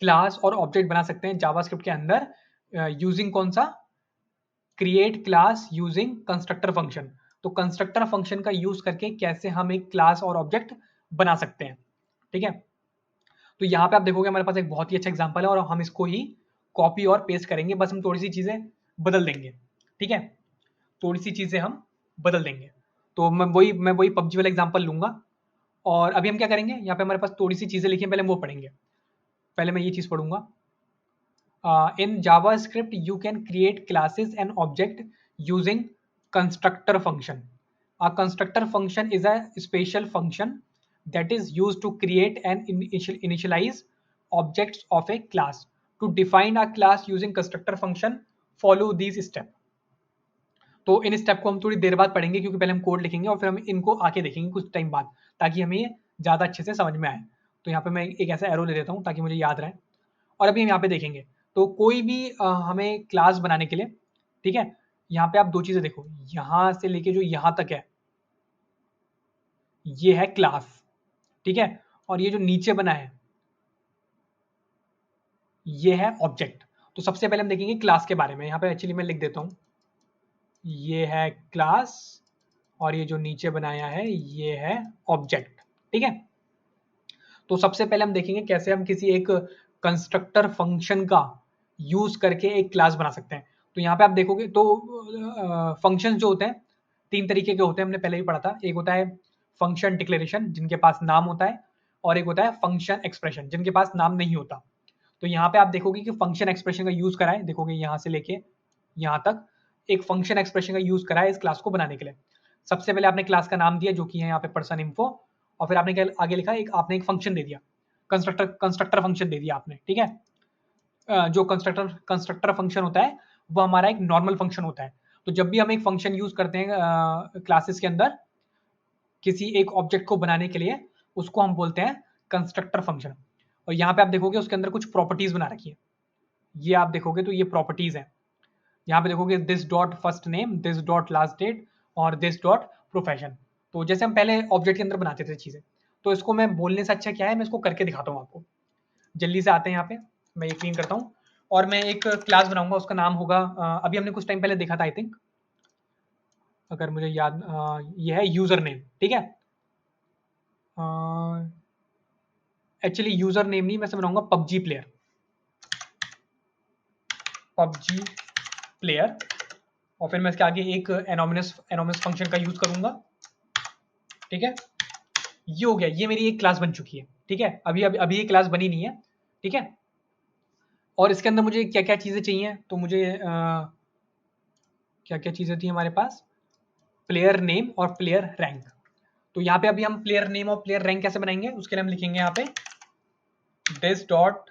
S1: क्लास और ऑब्जेक्ट बना सकते हैं जावास्क्रिप्ट के अंदर यूजिंग कौन सा, create class using constructor function. तो कंस्ट्रक्टर फंक्शन का यूज करके कैसे हम एक क्लास और ऑब्जेक्ट बना सकते हैं। ठीक है, तो यहाँ पे आप देखोगे हमारे पास एक बहुत ही अच्छा एग्जांपल है और हम इसको ही कॉपी और पेस्ट करेंगे, बस हम थोड़ी सी चीजें बदल देंगे। ठीक है, थोड़ी सी चीजें हम बदल देंगे। तो मैं वही पबजी वाला एग्जांपल लूंगा और अभी हम क्या करेंगे, यहाँ पे हमारे पास थोड़ी सी चीजें लिखी हैं, पहले हम वो पढ़ेंगे। पहले मैं ये चीज पढ़ूंगा। In JavaScript, you can create classes and object using constructor function. A constructor function is a special function that is used to create and initialize objects of a class. To define a class using constructor function, follow these steps. तो in step को हम थोड़ी देर बाद पढ़ेंगे, क्योंकि पहले हम code लिखेंगे और फिर हम इनको आके देखेंगे कुछ टाइम बाद, ताकि हमें ये ज़्यादा अच्छे से समझ में आए। तो यहाँ पे मैं एक ऐसा एरो ले लेता हूँ ताकि मुझे याद रहे। और अभी हम यहाँ पे देखेंगे, तो कोई भी हमें क्लास बनाने के लिए, ठीक है, यहाँ पे आप 2 चीज़ें देखो, यहाँ से लेके जो यहाँ तक है, ये है क्लास, ठीक है, और ये जो नीचे बना है, ये है ऑब्जेक्ट। तो सबसे पहले हम देखेंगे क्लास के बारे में। यहाँ पे एक्चुअली मैं लिख देता हूँ, ये है क्लास और ये जो नीचे बनाया है ये है ऑब्जेक्ट। ठीक है, तो सबसे पहले हम देखेंगे कैसे हम किसी एक कंस्ट्रक्टर फंक्शन का यूज करके एक क्लास बना सकते हैं। तो यहाँ पे आप देखोगे तो फंक्शंस जो होते हैं 3 तरीके के होते हैं, हमने पहले भी पढ़ा था। एक होता है फंक्शन डिक्लेरेशन जिनके पास नाम होता है, और एक होता है फंक्शन एक्सप्रेशन जिनके पास नाम नहीं होता। तो यहाँ पे आप देखोगे कि फंक्शन एक्सप्रेशन का यूज करा है, देखोगे यहाँ से लेके यहाँ तक एक फंक्शन एक्सप्रेशन का यूज करा है इस क्लास को बनाने के लिए। सबसे पहले आपने क्लास का नाम दिया जो कि है यहाँ पे पर्सन इन्फो, और फिर आपने क्या आगे लिखा, एक आपने एक फंक्शन दे दिया, कंस्ट्रक्टर फंक्शन दे दिया आपने। ठीक है, जो कंस्ट्रक्टर फंक्शन होता है वो हमारा एक नॉर्मल फंक्शन होता है। तो जब भी हम एक फंक्शन यूज करते हैं क्लासेस के अंदर किसी एक ऑब्जेक्ट को बनाने के लिए, उसको हम बोलते हैं कंस्ट्रक्टर फंक्शन। और यहाँ पे आप देखोगे उसके अंदर कुछ प्रॉपर्टीज बना रखी है, ये आप देखोगे तो ये प्रॉपर्टीज है। यहाँ पे देखोगे this dot first name, this dot last date और दिस डॉट प्रोफेशन। तो जैसे हम पहले ऑब्जेक्ट के अंदर बनाते थे चीजें, तो इसको मैं बोलने से अच्छा क्या है, मैं इसको करके दिखाता हूँ आपको। जल्दी से आते हैं यहाँ पे, मैं ये क्लीन करता हूँ और मैं एक क्लास बनाऊंगा, उसका नाम होगा अभी हमने कुछ टाइम पहले देखा था आई थिंक, अगर मुझे याद, ये है यूजर नेम। ठीक है, एक्चुअली यूजर नेम नहीं, मैं बनाऊंगा पबजी प्लेयर, पबजी प्लेयर, और फिर मैं इसके आगे एक एनोमिनस फंक्शन का यूज करूंगा। ठीक है, ये हो गया, ये मेरी एक क्लास बन चुकी है। ठीक है, अभी अभी अभी ये क्लास बनी नहीं है। ठीक है, और इसके अंदर मुझे क्या क्या चीजें चाहिए, तो मुझे क्या क्या चीजें थी हमारे पास, प्लेयर नेम और प्लेयर रैंक। तो यहाँ पे अभी हम प्लेयर नेम और प्लेयर रैंक कैसे बनाएंगे, उसके लिए हम लिखेंगे यहाँ पे दिस डॉट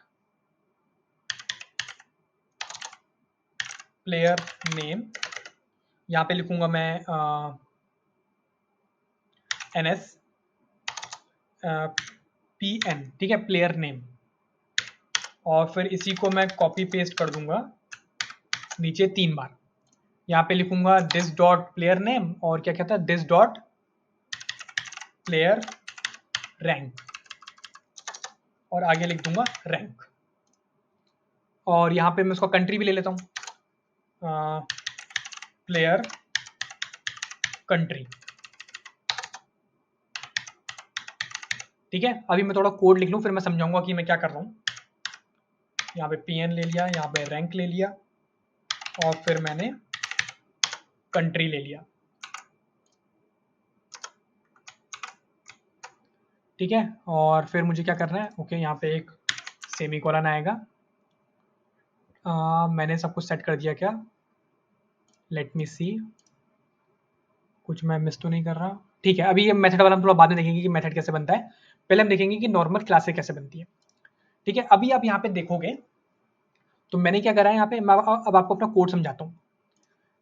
S1: प्लेयर नेम, यहाँ पे लिखूंगा मैं NS PN। ठीक है, प्लेयर नेम, और फिर इसी को मैं कॉपी पेस्ट कर दूंगा नीचे 3 बार। यहाँ पे लिखूंगा दिस डॉट प्लेयर नेम और क्या कहता है दिस डॉट प्लेयर रैंक, और आगे लिख दूंगा रैंक। और यहाँ पे मैं उसका कंट्री भी ले लेता हूँ, प्लेयर कंट्री। ठीक है, अभी मैं थोड़ा कोड लिख लूं, फिर मैं समझाऊंगा कि मैं क्या कर रहा हूं। यहाँ पे पीएन ले लिया, यहाँ पे रैंक ले लिया, और फिर मैंने कंट्री ले लिया। ठीक है, और फिर मुझे क्या करना है, ओके यहाँ पे एक सेमी कोलन आएगा। मैंने सब कुछ सेट कर दिया क्या, लेट मी सी, कुछ मैं मिस तो नहीं कर रहा। ठीक है, अभी ये मेथड वाला हम थोड़ा बाद में देखेंगे कि मेथड कैसे बनता है, पहले हम देखेंगे कि नॉर्मल क्लासेस कैसे बनती है। ठीक है, अभी आप यहाँ पे देखोगे तो मैंने क्या करा है यहाँ पे, मैं अब आपको अपना कोड समझाता हूँ।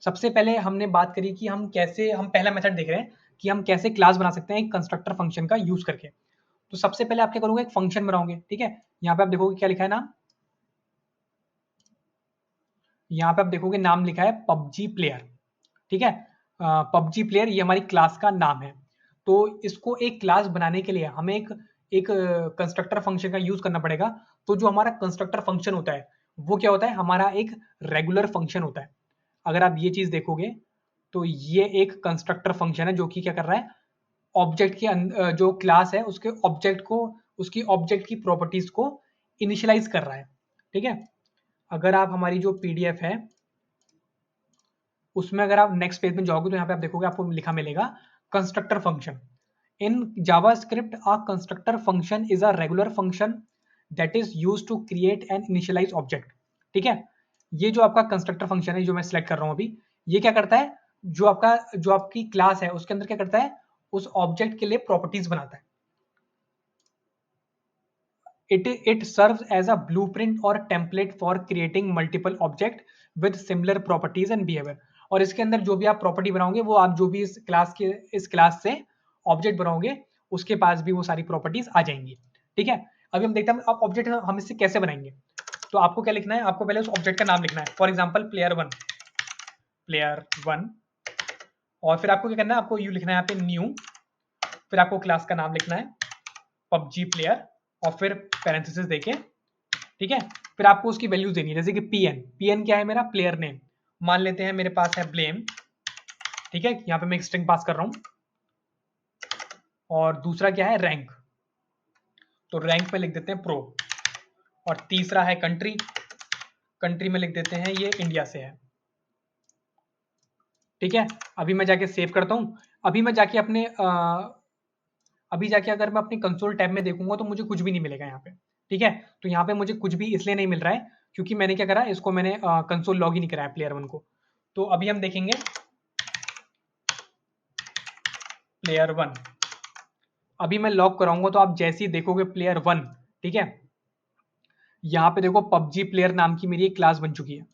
S1: सबसे पहले हमने बात करी कि हम कैसे, हम पहला मेथड देख रहे हैं कि हम कैसे क्लास बना सकते हैं एक कंस्ट्रक्टर फंक्शन का यूज करके। तो सबसे पहले आप क्या करोगे, एक फंक्शन बनाओगे। ठीक है, यहाँ पे आप देखोगे क्या लिखा है नाम, यहाँ पे आप देखोगे नाम लिखा है पबजी प्लेयर। ठीक है, पबजी प्लेयर ये हमारी क्लास का नाम है। तो इसको एक क्लास बनाने के लिए हमें एक एक कंस्ट्रक्टर फंक्शन का यूज करना पड़ेगा। तो जो हमारा कंस्ट्रक्टर फंक्शन होता है वो क्या होता है, हमारा एक रेगुलर फंक्शन होता है। अगर आप ये चीज देखोगे तो ये एक कंस्ट्रक्टर फंक्शन है जो कि क्या कर रहा है, ऑब्जेक्ट के जो क्लास है उसके ऑब्जेक्ट को, उसकी ऑब्जेक्ट की प्रॉपर्टीज को इनिशियलाइज कर रहा है। ठीक है, अगर आप हमारी जो पीडीएफ है उसमें अगर आप नेक्स्ट पेज में जाओगे तो यहाँ पे आप देखोगे आपको लिखा मिलेगा constructor function. In JavaScript a constructor function is a regular function that is used to create and initialize object. ठीक है, ये जो आपका कंस्ट्रक्टर फंक्शन है जो मैं सिलेक्ट कर रहा हूँ अभी, ये क्या करता है, जो आपकी क्लास है उसके अंदर क्या करता है, उस ऑब्जेक्ट के लिए प्रॉपर्टीज बनाता है। It serves as a blueprint or template for creating multiple object with similar properties and behavior। और इसके अंदर जो भी आप प्रॉपर्टी बनाओगे वो आप जो भी इस क्लास से ऑब्जेक्ट बनाओगे उसके पास भी वो सारी प्रॉपर्टीज आ जाएंगी। ठीक है, अभी हम देखते हैं अब ऑब्जेक्ट हम इससे कैसे बनाएंगे। तो आपको क्या लिखना है, आपको पहले उस ऑब्जेक्ट का नाम लिखना है, फॉर एग्जाम्पल प्लेयर वन। और फिर आपको क्या करना है, आपको यू लिखना है यहाँ पे न्यू, फिर आपको क्लास का नाम लिखना है पबजी प्लेयर, और फिर पैरेंथेसिस देके, ठीक है, फिर आपको उसकी वैल्यूज देनी है, जैसे कि पीएन क्या है, मेरा प्लेयर नेम। मान लेते हैं मेरे पास है ब्लेम। ठीक है, यहाँ पे मैं एक स्ट्रिंग पास कर रहा हूं। और दूसरा क्या है, रैंक। तो रैंक में लिख देते हैं प्रो। और तीसरा है कंट्री, कंट्री में लिख देते हैं ये इंडिया से है। ठीक है, अभी मैं जाके सेव करता हूं। अभी मैं जाके अपने अभी जाके अगर मैं अपनी कंसोल टैब में देखूंगा तो मुझे कुछ भी नहीं मिलेगा यहाँ पे। ठीक है, तो यहाँ पे मुझे कुछ भी इसलिए नहीं मिल रहा है क्योंकि मैंने क्या करा, इसको मैंने कंसोल लॉग ही नहीं कराया प्लेयर वन को। तो अभी हम देखेंगे प्लेयर वन, अभी मैं लॉग कराऊंगा तो आप जैसे ही देखोगे प्लेयर वन, ठीक है, यहाँ पे देखो पबजी प्लेयर नाम की मेरी एक क्लास बन चुकी है।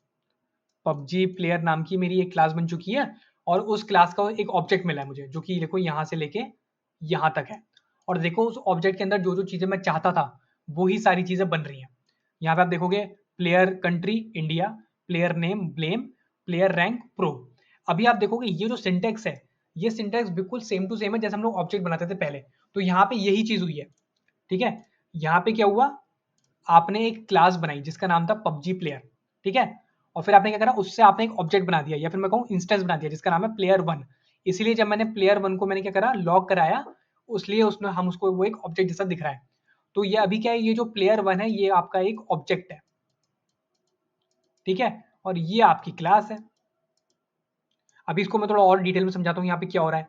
S1: पबजी प्लेयर नाम की मेरी एक क्लास बन चुकी है, और उस क्लास का एक ऑब्जेक्ट मिला है मुझे जो कि देखो यहाँ से लेके यहाँ तक है। और देखो उस ऑब्जेक्ट के अंदर जो जो चीजें मैं चाहता था वो ही सारी चीजें बन रही हैं। यहाँ पे आप देखोगे player country India, player name blame, player rank pro. अभी आप देखोगे ये जो सिंटेक्स है, ये सिंटेक्स बिल्कुल सेम टू सेम है जैसे हम लोग ऑब्जेक्ट बनाते थे पहले। तो यहाँ पे यही चीज हुई है। ठीक है, यहाँ पे क्या हुआ, आपने एक क्लास बनाई जिसका नाम था पबजी प्लेयर। ठीक है, और फिर आपने क्या करा, उससे आपने एक ऑब्जेक्ट बना दिया, या फिर मैं कहूँ इंस्टेंस बना दिया जिसका नाम है प्लेयर वन। इसीलिए जब मैंने प्लेयर वन को मैंने क्या करा, लॉग कराया, उसलिए उसमें हम उसको वो एक ऑब्जेक्ट जैसा दिख रहा है। तो ये अभी क्या है, ये जो प्लेयर वन है ये आपका एक ऑब्जेक्ट है। ठीक है, और ये आपकी क्लास है। अभी इसको मैं थोड़ा और डिटेल में समझाता हूँ यहाँ पे क्या हो रहा है।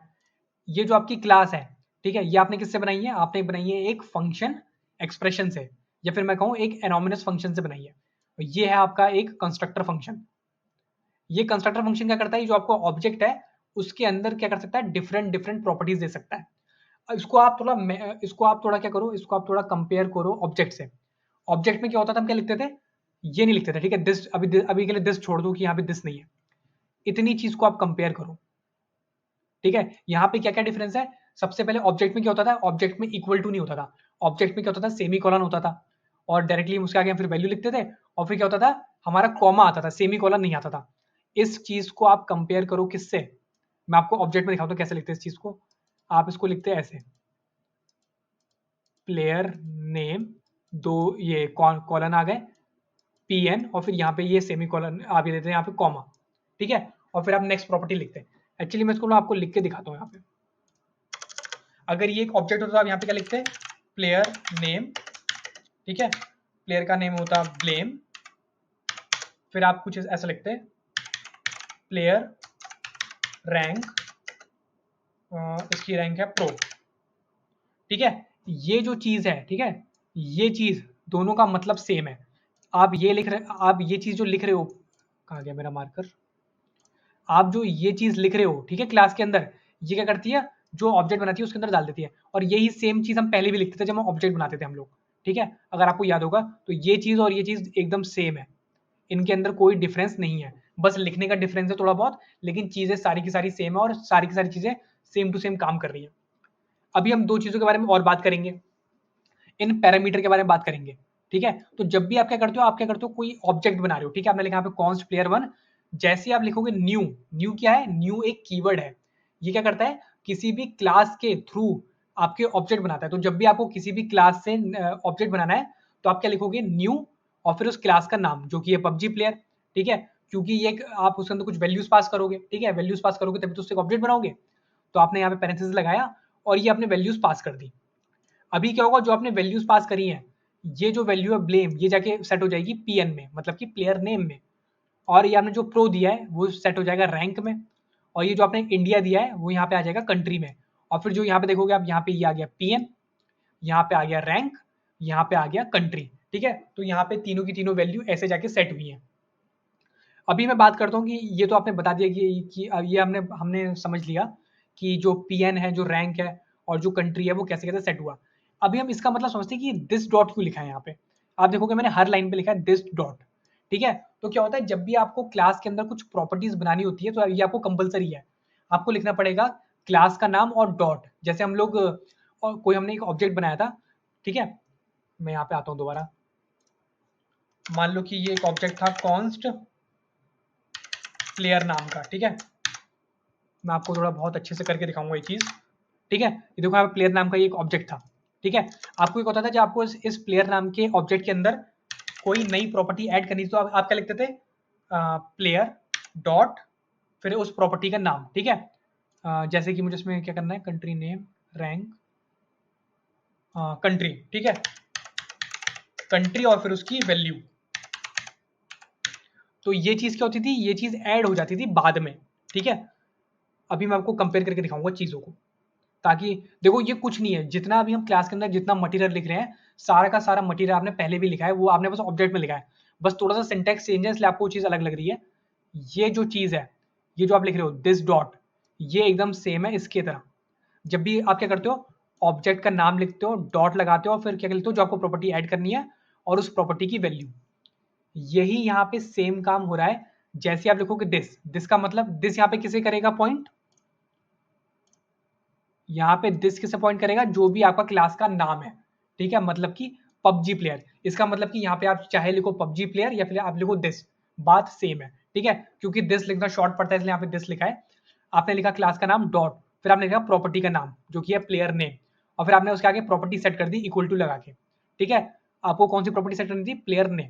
S1: ये जो आपकी क्लास है, ठीक है, ये आपने किससे बनाई है, आपने बनाई है एक फंक्शन एक्सप्रेशन से, या फिर मैं कहूँ एक एनोमिनस फंक्शन से बनाई है। ये है आपका एक कंस्ट्रक्टर फंक्शन। ये कंस्ट्रक्टर फंक्शन क्या करता है, जो आपको ऑब्जेक्ट है उसके अंदर क्या कर सकता है, डिफरेंट डिफरेंट प्रॉपर्टीज दे सकता है। इसको आप थोड़ा क्या करो, इसको आप थोड़ा कंपेयर करो ऑब्जेक्ट से। ऑब्जेक्ट में क्या होता था, हम क्या लिखते थे, ये नहीं लिखते थे। ठीक है, दिस अभी के लिए दिस छोड़ दो कि यहाँ पे दिस नहीं है, इतनी चीज को आप कंपेयर करो। ठीक है, यहाँ पे क्या क्या डिफरेंस है, सबसे पहले ऑब्जेक्ट में क्या होता था, ऑब्जेक्ट में इक्वल टू नहीं होता था। ऑब्जेक्ट में क्या होता था, सेमी कॉलन होता था, और डायरेक्टली उसके आगे हम फिर वैल्यू लिखते थे, और फिर क्या होता था, हमारा कॉमा आता था, सेमी कॉलन नहीं आता था। इस चीज को आप कंपेयर करो किससे, मैं आपको ऑब्जेक्ट में दिखाता हूँ कैसे लिखते हैं इस चीज को। आप इसको लिखते हैं ऐसे, प्लेयर नेम, दो ये कॉलन आ गए, पीएन, और फिर यहाँ पे ये सेमी कॉलन आप ये देते हैं यहाँ पे कॉमा। ठीक है, और फिर आप नेक्स्ट प्रॉपर्टी लिखते हैं। एक्चुअली मैं इसको ना आपको लिख के दिखाता हूँ यहाँ पे। अगर ये एक ऑब्जेक्ट होता तो आप यहाँ पे क्या लिखते हैं, प्लेयर नेम, ठीक है, प्लेयर का नेम होता ब्लेम, फिर आप कुछ ऐसा लिखते हैं प्लेयर रैंक, इसकी रैंक है प्रो, ठीक है। ये जो चीज है, ठीक है, ये चीज दोनों का मतलब सेम है। आप ये लिख रहे, आप ये चीज जो लिख रहे हो, कहाँ गया मेरा मार्कर, आप जो ये चीज लिख रहे हो, ठीक है, क्लास के अंदर, ये क्या करती है, जो ऑब्जेक्ट बनाती है उसके अंदर डाल देती है। और यही सेम चीज हम पहले भी लिखते थे जब हम ऑब्जेक्ट बनाते थे हम लोग, ठीक है, अगर आपको याद होगा तो ये चीज और ये चीज एकदम सेम है, इनके अंदर कोई डिफरेंस नहीं है, बस लिखने का डिफरेंस है थोड़ा बहुत, लेकिन चीजें सारी की सारी सेम है और सारी की सारी चीजें सेम टू सेम काम कर रही है। अभी हम दो चीजों के बारे में और बात करेंगे, इन पैरामीटर के बारे में बात करेंगे, ठीक है। तो जब भी आप क्या करते हो, आप क्या करते हो, कोई ऑब्जेक्ट बना रहे हो, ठीक है, आपने लिखा यहाँ पे कॉन्स्ट प्लेयर वन, जैसे ही आप लिखोगे न्यू, न्यू क्या है, न्यू एक कीवर्ड है, ये क्या करता है, किसी भी क्लास के थ्रू आपके ऑब्जेक्ट बनाता है। तो जब भी आपको किसी भी क्लास से ऑब्जेक्ट बनाना है तो आप क्या लिखोगे, न्यू, और फिर उस क्लास का नाम जो कि है पबजी प्लेयर, ठीक है, क्योंकि ये आप उसके अंदर कुछ वैल्यूज पास करोगे, ठीक है, वैल्यूज पास करोगे तभी तो उससे ऑब्जेक्ट बनाओगे। तो आपने यहाँ पे पैरेंथेसिस लगाया और ये आपने वैल्यूज पास कर दी। अभी क्या होगा, जो आपने वैल्यूज पास करी हैं, ये जो वैल्यू है ब्लेम, ये जाके सेट हो जाएगी पीएन में, मतलब कि प्लेयर नेम में, और ये आपने जो प्रो दिया है वो सेट हो जाएगा रैंक में, और ये जो आपने इंडिया दिया है वो यहाँ पे आ जाएगा कंट्री में। और फिर जो यहाँ पे देखोगे आप, यहाँ पे ये आ गया पीएन, यहाँ पे आ गया रैंक, यहाँ पे आ गया कंट्री, ठीक है। तो यहाँ पे तीनों की तीनों वैल्यू ऐसे जाके सेट हुई है। अभी मैं बात करता हूँ कि ये तो आपने बता दिया कि अब ये हमने हमने समझ लिया कि जो पीएन है, जो रैंक है और जो कंट्री है वो कैसे कैसे सेट हुआ। अभी हम इसका मतलब समझते हैं कि दिस डॉट क्यों लिखा है यहाँ पे। आप देखोगे मैंने हर लाइन पे लिखा है दिस डॉट, ठीक है। तो क्या होता है, जब भी आपको क्लास के अंदर कुछ प्रॉपर्टीज बनानी होती है तो ये आपको कंपलसरी है, आपको लिखना पड़ेगा क्लास का नाम और डॉट। जैसे हम लोग और कोई हमने एक ऑब्जेक्ट बनाया था, ठीक है, मैं यहाँ पे आता हूँ दोबारा, मान लो कि ये एक ऑब्जेक्ट था कॉन्स्ट प्लेयर नाम का, ठीक है, मैं आपको थोड़ा बहुत अच्छे से करके दिखाऊंगा ये चीज, ठीक है। ये देखो यहाँ पे प्लेयर नाम का ये एक ऑब्जेक्ट था, ठीक है। आपको एक होता था जब आपको इस प्लेयर नाम के ऑब्जेक्ट के अंदर कोई नई प्रॉपर्टी ऐड करनी थी तो आप क्या लिखते थे, प्लेयर डॉट फिर उस प्रॉपर्टी का नाम, ठीक है। जैसे कि मुझे इसमें क्या करना है, कंट्री नेम, रैंक, कंट्री, ठीक है, कंट्री और फिर उसकी वैल्यू। तो ये चीज क्या होती थी, ये चीज ऐड हो जाती थी बाद में, ठीक है। अभी मैं आपको कंपेयर करके दिखाऊंगा चीजों को, ताकि देखो ये कुछ नहीं है, जितना अभी हम क्लास के अंदर जितना मटेरियल लिख रहे हैं, सारा का सारा मटेरियल आपने पहले भी लिखा है, वो आपने बस ऑब्जेक्ट में लिखा है, बस थोड़ा सा सिंटैक्स चेंज है इसलिए आपको वो चीज अलग लग रही है। ये जो चीज है, ये जो आप लिख रहे हो दिस डॉट, ये एकदम सेम है इसके तरह। जब भी आप क्या करते हो, ऑब्जेक्ट का नाम लिखते हो, डॉट लगाते हो, फिर क्या लिखते हो, जो आपको प्रॉपर्टी ऐड करनी है और उस प्रॉपर्टी की वैल्यू, यही यहाँ पे सेम काम हो रहा है। जैसे आप लिखोगे दिस, दिस का मतलब दिस यहाँ पे किसे करेगा पॉइंट, यहाँ पे दिस किसे पॉइंट करेगा, जो भी आपका क्लास का नाम है, ठीक है, मतलब कि पबजी प्लेयर। इसका मतलब कि यहाँ पे आप चाहे लिखो पबजी प्लेयर या फिर आप लिखो दिस, बात सेम है, ठीक है। क्योंकि दिस लिखना शॉर्ट पड़ता है इसलिए यहाँ पे दिस लिखा है। आपने लिखा क्लास का नाम डॉट, फिर आपने लिखा प्रॉपर्टी का नाम जो कि है प्लेयर नेम, और फिर आपने उसके आगे प्रॉपर्टी सेट कर दी इक्वल टू लगा के, ठीक है। आपको कौन सी प्रॉपर्टी सेट करनी थी, प्लेयर नेम,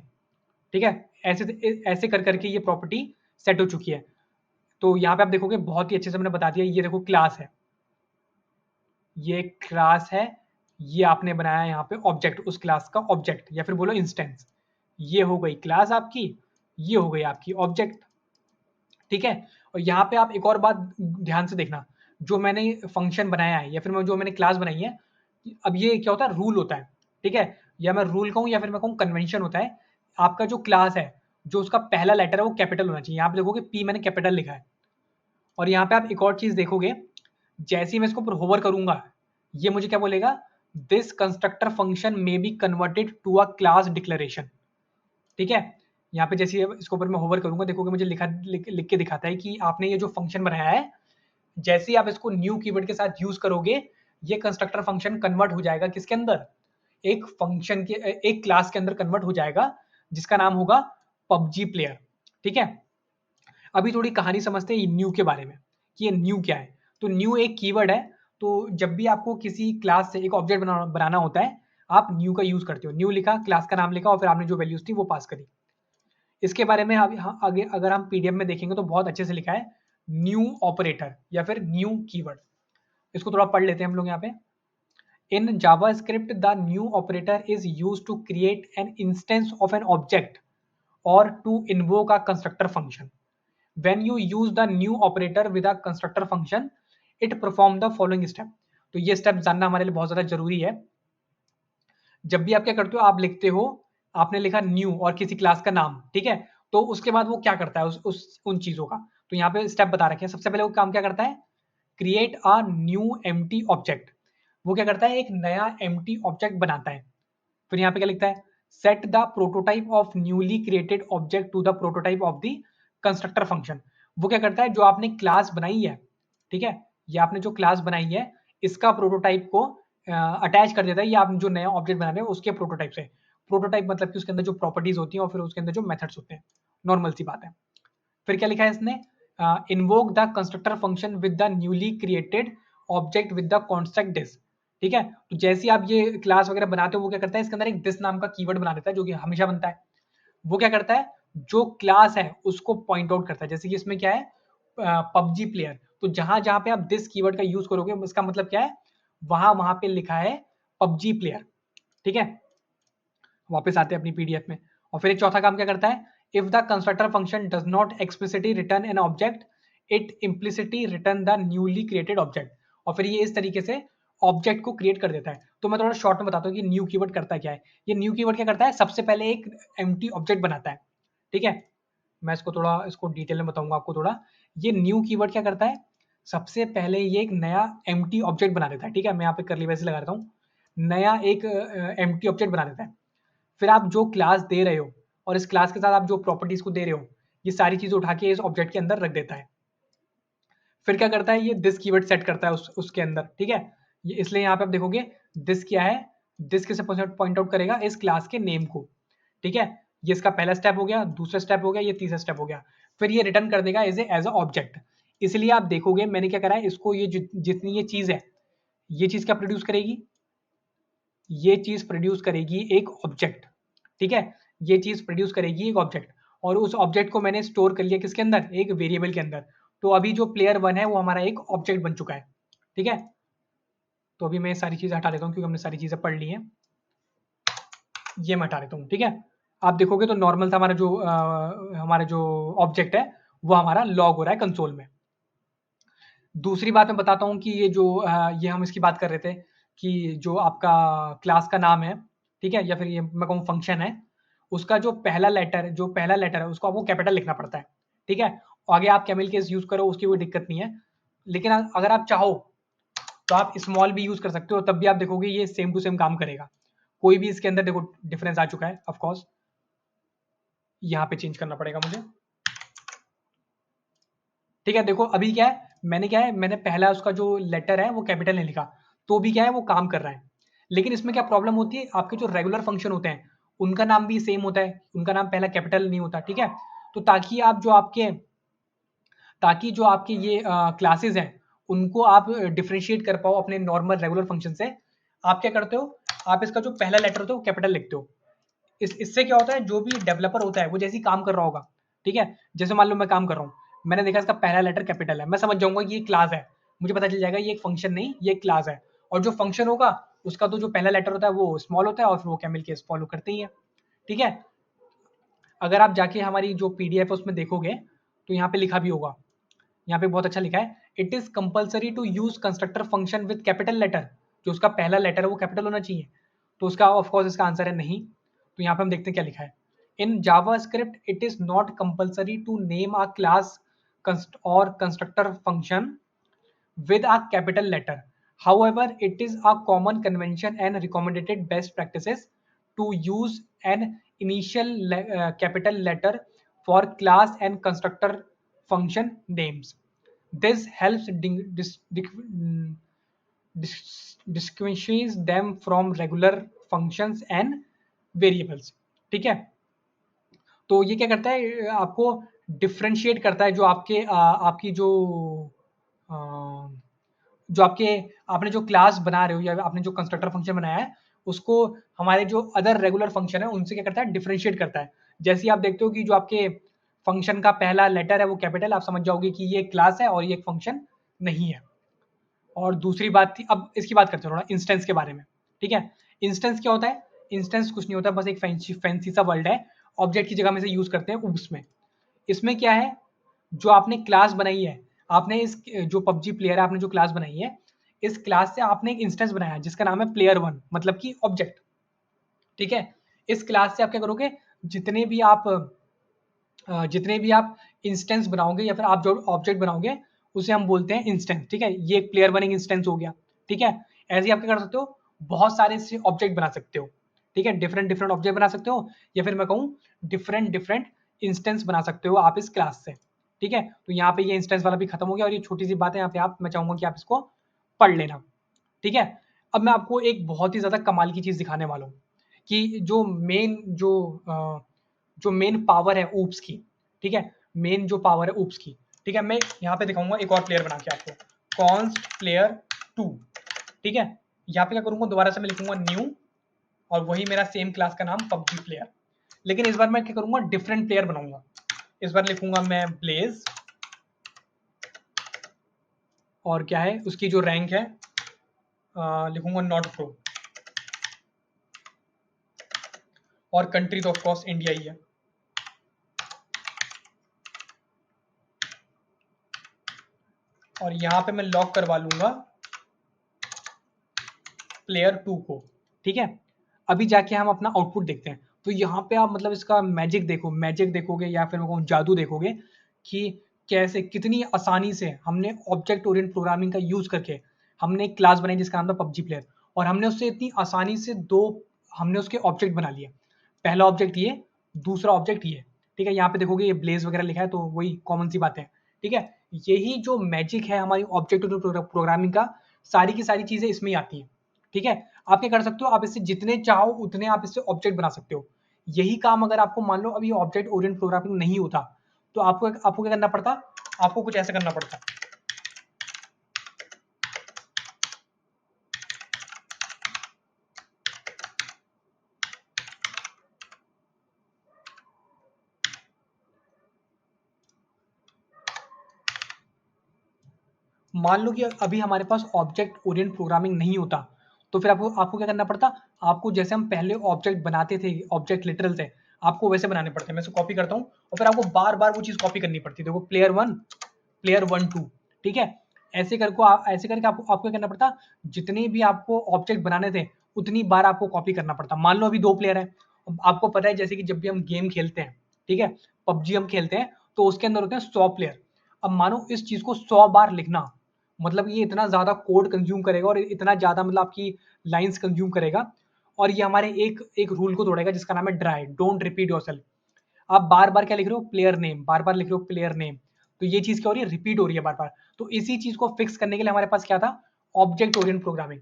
S1: ठीक है। ऐसे ऐसे कर करके ये प्रॉपर्टी सेट हो चुकी है। तो यहाँ पे आप देखोगे बहुत ही अच्छे से मैंने बता दिया, ये देखो क्लास है, ये क्लास है, ये आपने बनाया यहाँ पे ऑब्जेक्ट, उस क्लास का ऑब्जेक्ट या फिर बोलो इंस्टेंस, ये हो गई क्लास आपकी, ये हो गई आपकी ऑब्जेक्ट, ठीक है। और यहाँ पे आप एक और बात ध्यान से देखना, जो मैंने फंक्शन बनाया है या फिर जो मैंने क्लास बनाई है, अब ये क्या होता है, रूल होता है, ठीक है, या मैं रूल कहूँ या फिर मैं कहूँ कन्वेंशन होता है। आपका जो क्लास है, जो उसका पहला लेटर है वो कैपिटल होना चाहिए। यहाँ पे देखोगे पी मैंने कैपिटल लिखा है। और यहाँ पे आप एक और चीज देखोगे, जैसे ही मैं इसको ऊपर होवर करूंगा, ये मुझे क्या बोलेगा, this constructor function may be converted to a class declaration, ठीक है। यहाँ पे जैसे इसके ऊपर मैं होवर करूंगा, देखोगे मुझे लिख के दिखाता है कि आपने ये जो फंक्शन बनाया है, जैसे ही आप इसको न्यू कीवर्ड के साथ यूज करोगे, ये कंस्ट्रक्टर फंक्शन कन्वर्ट हो जाएगा किसके अंदर, एक फंक्शन के, एक क्लास के अंदर कन्वर्ट हो जाएगा जिसका नाम होगा पबजी प्लेयर, ठीक है। अभी थोड़ी कहानी समझते हैं न्यू के बारे में कि ये न्यू क्या है। तो न्यू एक कीवर्ड है, तो जब भी आपको किसी क्लास से एक ऑब्जेक्ट बनाना होता है, आप न्यू का यूज करते हो। न्यू लिखा, क्लास का नाम लिखा और फिर आपने जो वैल्यूज थी वो पास करी। इसके बारे में अभी आगे अगर हम पीडीएफ में देखेंगे तो बहुत अच्छे से लिखा है। न्यू ऑपरेटर या फिर न्यू कीवर्ड। इसको थोड़ा पढ़ लेते हैं हम लोग यहाँ पे। In JavaScript the new operator is used to create an instance of an object or to invoke a constructor function. When you use the new operator with a constructor function, it perform the following step. तो ये step जानना हमारे लिए बहुत ज्यादा जरूरी है। जब भी आप क्या करते हो, आप लिखते हो, आपने लिखा न्यू और किसी क्लास का नाम, ठीक है, तो उसके बाद वो क्या करता है उस उन चीजों का, तो यहाँ पे स्टेप बता रखे हैं। सबसे पहले वो काम क्या करता है, create a new empty object. वो क्या करता है, एक नया एम्प्टी ऑब्जेक्ट बनाता है। फिर यहाँ पे क्या लिखता है, set the prototype of newly created object to the prototype of the constructor function. वो क्या करता है, जो आपने क्लास बनाई है, ठीक है, ये आपने जो क्लास बनाई है इसका प्रोटोटाइप को अटैच कर देता है, ये आप जो नया ऑब्जेक्ट बना रहे हो उसके प्रोटोटाइप से। प्रोटोटाइप मतलब कि उसके अंदर जो प्रॉपर्टीज होती हैं और फिर उसके अंदर जो मेथड्स होते हैं, नॉर्मल सी बात है। फिर क्या लिखा है इसने, invoke the constructor function with the newly created object with the constant this. ठीक है, तो जैसे आप ये क्लास वगैरह बनाते हो, वो क्या करता है, इसके अंदर एक दिस नाम का कीवर्ड बना देता है जो कि हमेशा बनता है। वो क्या करता है, जो क्लास है उसको पॉइंट आउट करता है। जैसे कि इसमें क्या है, पबजी प्लेयर, तो जहां जहां पे आप दिस कीवर्ड का यूज करोगे उसका मतलब क्या है, वहां वहां पे लिखा है पबजी प्लेयर। ठीक है, वापस आते हैं अपनी पीडीएफ में। और फिर एक चौथा काम क्या करता है, if the constructor function does not explicitly return an object, it implicitly return the newly created object. और फिर ये इस तरीके से ऑब्जेक्ट को क्रिएट कर देता है। तो मैं थोड़ा शॉर्ट में बताता हूँ कि न्यू कीवर्ड करता क्या है। ये न्यू कीवर्ड क्या करता है, सबसे पहले एक एम्प्टी ऑब्जेक्ट बनाता है। ठीक है, मैं इसको डिटेल में बताऊंगा आपको थोड़ा। ये न्यू कीवर्ड क्या करता है, सबसे पहले ये एक नया एम्प्टी ऑब्जेक्ट बना देता है। ठीक है, मैं यहाँ पे करली वैसे लगा देता हूँ, नया एक एम्प्टी ऑब्जेक्ट बना देता है। फिर आप जो क्लास दे रहे हो और इस क्लास के साथ आप जो प्रॉपर्टीज को दे रहे हो, ये सारी चीजें उठा के इस ऑब्जेक्ट के अंदर रख देता है। फिर क्या करता है, ये दिस कीवर्ड सेट करता है उसके अंदर। ठीक है, ये इसलिए यहाँ पे आप देखोगे दिस क्या है, दिस किसे पॉइंट आउट करेगा, इस क्लास के नेम को। ठीक है, ये इसका पहला स्टेप हो गया, दूसरा स्टेप हो गया, ये तीसरा स्टेप हो गया। फिर ये रिटर्न कर देगा एज अ ऑब्जेक्ट। इसलिए आप देखोगे मैंने क्या करा है, इसको ये जितनी ये चीज है, ये चीज क्या प्रोड्यूस करेगी, ये चीज प्रोड्यूस करेगी एक ऑब्जेक्ट। ठीक है, ये चीज प्रोड्यूस करेगी एक ऑब्जेक्ट, और उस ऑब्जेक्ट को मैंने स्टोर कर लिया किसके अंदर, एक वेरिएबल के अंदर। तो अभी जो प्लेयर 1 है वो हमारा एक ऑब्जेक्ट बन चुका है। ठीक है, तो अभी मैं सारी चीजें हटा देता हूँ क्योंकि हमने सारी चीजें पढ़ ली हैं। ये मैं हटा देता हूँ। ठीक है, आप देखोगे तो नॉर्मल था हमारा जो ऑब्जेक्ट है वो हमारा लॉग हो रहा है कंसोल में। दूसरी बात मैं बताता हूँ कि ये हम इसकी बात कर रहे थे कि जो आपका क्लास का नाम है, ठीक है, या फिर ये मैं कहूँ फंक्शन है, उसका जो पहला लेटर है उसको आपको कैपिटल लिखना पड़ता है। ठीक है, आगे आप कैमिल केस यूज करो उसकी कोई दिक्कत नहीं है, लेकिन अगर आप चाहो तो आप स्मॉल भी यूज कर सकते हो, तब भी आप देखोगे ये सेम टू सेम काम करेगा। कोई भी इसके अंदर देखो डिफरेंस आ चुका है, ऑफकोर्स यहाँ पे चेंज करना पड़ेगा मुझे। ठीक है, देखो अभी क्या है, मैंने पहला उसका जो लेटर है वो कैपिटल नहीं लिखा, तो भी क्या है वो काम कर रहा है। लेकिन इसमें क्या प्रॉब्लम होती है, आपके जो रेगुलर फंक्शन होते हैं उनका नाम भी सेम होता है, उनका नाम पहला कैपिटल नहीं होता। ठीक है, तो ताकि जो आपके ये क्लासेस हैं उनको आप डिफ्रेंशिएट कर पाओ अपने नॉर्मल रेगुलर फंक्शन से, आप क्या करते हो, आप इसका जो पहला लेटर होता है वो कैपिटल लिखते हो। इससे क्या होता है, जो भी डेवलपर होता है वो जैसे ही काम कर रहा होगा, ठीक है, जैसे मान लो मैं काम कर रहा हूँ, मैंने देखा इसका पहला लेटर कैपिटल है, मैं समझ जाऊंगा कि ये क्लास है, मुझे पता चल जाएगा ये एक फंक्शन नहीं, ये एक क्लास है। और जो फंक्शन होगा उसका तो जो पहला लेटर होता है वो स्मॉल होता है और फिर वो कैमिल केस फॉलो करते ही है। ठीक है, अगर आप जाके हमारी जो पीडीएफ है उसमें देखोगे तो यहाँ पे लिखा भी होगा, यहाँ पे बहुत अच्छा लिखा है, it is compulsory to use constructor function with capital letter. जो उसका पहला लेटर है वो कैपिटल होना चाहिए, तो उसका ऑफकोर्स इसका आंसर है नहीं। तो यहाँ पे हम देखते हैं क्या लिखा है, in JavaScript it is not compulsory to name a class और constructor function with a capital letter. However, it is a common convention and recommended best practices to use an initial capital letter for class and constructor function names. This helps distinguishes them from regular functions and variables. ठीक है, तो ये क्या करता है, आपको differentiate करता है, जो आपकी अ, जो आपने जो क्लास बना रहे हो या आपने जो कंस्ट्रक्टर फंक्शन बनाया है उसको हमारे जो अदर रेगुलर फंक्शन है उनसे क्या करता है, डिफरेंशिएट करता है। जैसे आप देखते हो कि जो आपके फंक्शन का पहला लेटर है वो कैपिटल, आप समझ जाओगे कि ये क्लास है और ये एक फंक्शन नहीं है। और दूसरी बात थी, अब इसकी बात करते हैं थोड़ा इंस्टेंस के बारे में, ठीक है। इंस्टेंस क्या होता है? इंस्टेंस कुछ नहीं होता, बस एक फैंसी सा वर्ड है, ऑब्जेक्ट की जगह में से यूज करते हैं ऊप्स में। इसमें क्या है, जो आपने क्लास बनाई है, आपने इस जो पबजी प्लेयर है, आपने जो क्लास बनाई है, इस क्लास से आपने एक इंस्टेंस बनाया जिसका नाम है प्लेयर वन, मतलब कि ऑब्जेक्ट, ठीक है। इस क्लास से आप क्या करोगे, जितने भी आप इंस्टेंस बनाओगे या फिर आप जो ऑब्जेक्ट बनाओगे उसे हम बोलते हैं इंस्टेंस, ठीक है। ये एक प्लेयर वन इंस्टेंस हो गया, ठीक है। ऐसे ही आप क्या कर सकते हो, बहुत सारे ऑब्जेक्ट बना सकते हो, ठीक है। डिफरेंट डिफरेंट ऑब्जेक्ट बना सकते हो, या फिर मैं कहूँ डिफरेंट डिफरेंट इंस्टेंस बना सकते हो आप इस क्लास से, ठीक है। तो यहाँ पे ये इंस्टेंस वाला भी खत्म हो गया, और ये छोटी सी बात है यहाँ पे, आप मैं चाहूंगा कि आप इसको पढ़ लेना, ठीक है। अब मैं आपको एक बहुत ही ज्यादा कमाल की चीज दिखाने वाला हूँ कि जो मेन पावर है ऊप्स की, ठीक है, मेन जो पावर है ऊप्स की, ठीक है। मैं यहाँ पे दिखाऊंगा एक और प्लेयर बना के आपको, कॉन्स्ट प्लेयर 2, ठीक है। यहाँ पे क्या करूंगा, दोबारा से मैं लिखूंगा न्यू, और वही मेरा सेम क्लास का नाम पबजी प्लेयर, लेकिन इस बार मैं क्या करूंगा, डिफरेंट प्लेयर बनाऊंगा। इस बार लिखूंगा मैं ब्लेज, और क्या है उसकी जो रैंक है, लिखूंगा नॉट प्रो, और कंट्री तो ऑफ कोर्स इंडिया ही है। और यहाँ पे मैं लॉक करवा लूंगा प्लेयर 2 को, ठीक है। अभी जाके हम अपना आउटपुट देखते हैं। तो यहाँ पे आप मतलब इसका मैजिक देखोगे, या फिर मैं कहूँ जादू देखोगे कि कैसे कितनी आसानी से हमने ऑब्जेक्ट ओरिएंट प्रोग्रामिंग का यूज करके हमने एक क्लास बनाई जिसका नाम था पबजी प्लेयर, और हमने उससे इतनी आसानी से हमने उसके ऑब्जेक्ट बना लिए। पहला ऑब्जेक्ट ये, दूसरा ऑब्जेक्ट ये, ठीक है। यहाँ पे देखोगे ये ब्लेज वगैरह लिखा है, तो वही कॉमन सी बात है, ठीक है। यही जो मैजिक है हमारी ऑब्जेक्ट ओरिएंटेड प्रोग्रामिंग का, सारी की सारी चीजें इसमें ही आती हैं, ठीक है। आप क्या कर सकते हो, आप इससे जितने चाहो उतने आप इससे ऑब्जेक्ट बना सकते हो। यही काम अगर आपको मान लो अभी ऑब्जेक्ट ओरिएंटेड प्रोग्रामिंग नहीं होता, तो आपको आपको क्या करना पड़ता, आपको कुछ ऐसा करना पड़ता। मान लो कि अभी हमारे पास ऑब्जेक्ट ओरिएंटेड प्रोग्रामिंग नहीं होता, तो फिर आपको आपको क्या करना पड़ता, आपको जैसे हम पहले ऑब्जेक्ट बनाते थे, ऑब्जेक्ट लिटरल थे, आपको वैसे बनाने पड़ते। मैं इसे कॉपी करता हूँ, और फिर आपको बार बार वो चीज कॉपी करनी पड़ती। देखो player one, player one two, ठीक है। ऐसे करके आपको आपको क्या करना पड़ता, जितने भी आपको ऑब्जेक्ट बनाने थे उतनी बार आपको कॉपी करना पड़ता। मान लो अभी 2 प्लेयर हैं, अब आपको पता है जैसे कि जब भी हम गेम खेलते हैं, ठीक है, पबजी हम खेलते हैं, तो उसके अंदर होते हैं 100 प्लेयर। अब मानो इस चीज को 100 बार लिखना, मतलब ये इतना ज्यादा कोड कंज्यूम करेगा, और इतना ज्यादा मतलब आपकी लाइंस कंज्यूम करेगा, और ये हमारे एक एक रूल को तोड़ेगा जिसका नाम है ड्राई, डोंट रिपीट योरसेल्फ। आप बार बार क्या लिख रहे हो, प्लेयर नेम, बार बार लिख रहे हो प्लेयर नेम, तो ये चीज क्या हो रही है, रिपीट हो रही है बार बार। तो इसी चीज को फिक्स करने के लिए हमारे पास क्या था, object Orient programming.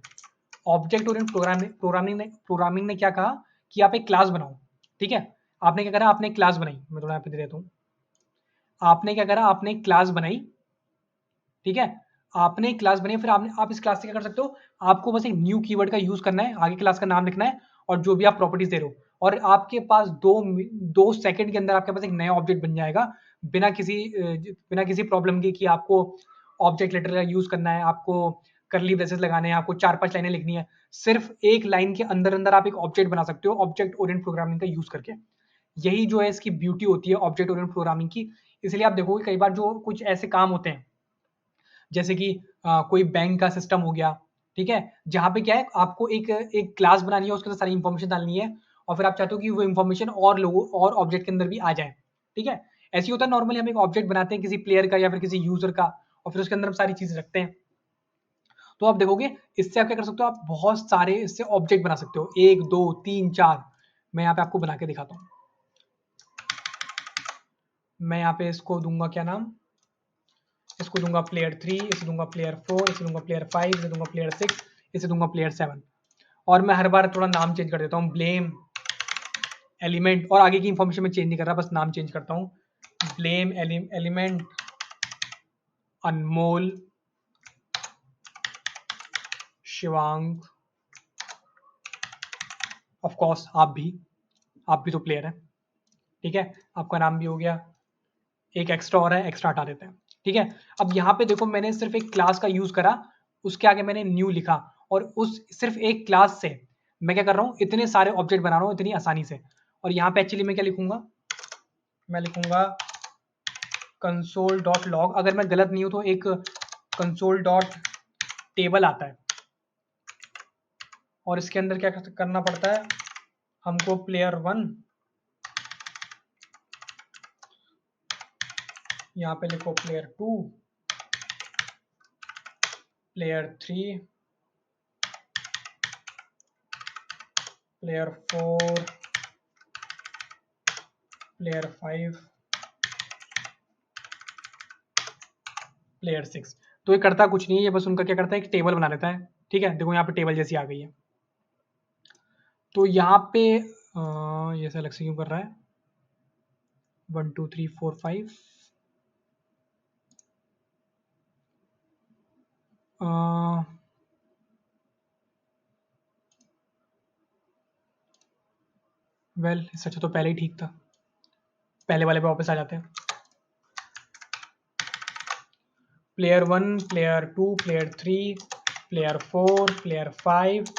S1: Object Orient programming ने क्या कहा कि आप एक क्लास बनाओ, ठीक है। आपने क्या करा, आपने एक क्लास बनाई, मैं थोड़ा यहाँ पे दे देता हूँ। आपने क्या करा, आपने एक क्लास बनाई, ठीक है। आपने एक क्लास बनाई, फिर आपने आप इस क्लास से क्या कर सकते हो, आपको बस एक न्यू कीवर्ड का यूज करना है, आगे क्लास का नाम लिखना है, और जो भी आप प्रॉपर्टीज दे रहे हो, और आपके पास 2 सेकंड के अंदर आपके पास एक नया ऑब्जेक्ट बन जाएगा, बिना किसी प्रॉब्लम के कि आपको ऑब्जेक्ट लेटर का यूज करना है, आपको करली ब्रेसेस लगाने हैं, आपको 4-5 लाइनें लिखनी है। सिर्फ एक लाइन के अंदर अंदर आप एक ऑब्जेक्ट बना सकते हो ऑब्जेक्ट ओरिएंट प्रोग्रामिंग का यूज करके। यही जो है इसकी ब्यूटी होती है ऑब्जेक्ट ओरिएंट प्रोग्रामिंग की। इसलिए आप देखोगे कई बार जो कुछ ऐसे काम होते हैं, जैसे कि कोई बैंक का सिस्टम हो गया, ठीक है, जहाँ पे क्या है, आपको एक एक क्लास बनानी है, उसके अंदर सारी इंफॉर्मेशन डालनी है, और फिर आप चाहते हो कि वो इंफॉर्मेशन और लोगों और ऑब्जेक्ट के अंदर भी आ जाए, ठीक है। ऐसे ही होता है, नॉर्मली हम एक ऑब्जेक्ट बनाते हैं किसी प्लेयर का या फिर किसी यूजर का, और फिर उसके अंदर हम सारी चीजें रखते हैं। तो आप देखोगे इससे आप क्या कर सकते हो, आप बहुत सारे इससे ऑब्जेक्ट बना सकते हो, 1 2 3 4। मैं यहाँ पे आपको बना के दिखाता हूँ। मैं यहाँ पे इसको दूंगा क्या नाम, इसको दूंगा प्लेयर 3, इसे दूंगा प्लेयर 4, इसे दूंगा प्लेयर 5, इसे दूंगा प्लेयर 6, इसे दूंगा प्लेयर 7। और मैं हर बार थोड़ा नाम चेंज कर देता हूँ, ब्लेम एलिमेंट, और आगे की इंफॉर्मेशन में चेंज नहीं कर रहा, बस नाम चेंज करता हूँ, blame element, Anmol, Shivang, of course आप भी तो प्लेयर है, ठीक है। आपका नाम भी हो गया, एक एक्स्ट्रा और है, एक्स्ट्रा हटा देते हैं। ठीक है, अब यहाँ पे देखो मैंने सिर्फ एक क्लास का यूज करा, उसके आगे मैंने न्यू लिखा, और उस सिर्फ एक क्लास से मैं क्या कर रहा हूँ, इतने सारे ऑब्जेक्ट बना रहा हूँ इतनी आसानी से। और यहाँ पे एक्चुअली मैं क्या लिखूंगा, मैं लिखूंगा console.log, अगर मैं गलत नहीं हूं तो एक console.table आता है, और इसके अंदर क्या करना पड़ता है हमको, player1, यहाँ पे लिखो player2, player3, player4, player5, player6। तो ये करता कुछ नहीं है, ये बस उनका क्या करता है, एक टेबल बना लेता है। ठीक है, देखो यहाँ पे टेबल जैसी आ गई है। तो यहाँ पे ये ऐसा अलग से क्यों कर रहा है, 1 2 3 4 5, वेल इससे अच्छा तो पहले ही ठीक था, पहले वाले पे वापस आ जाते हैं। player1, player2, player3, player4, player5,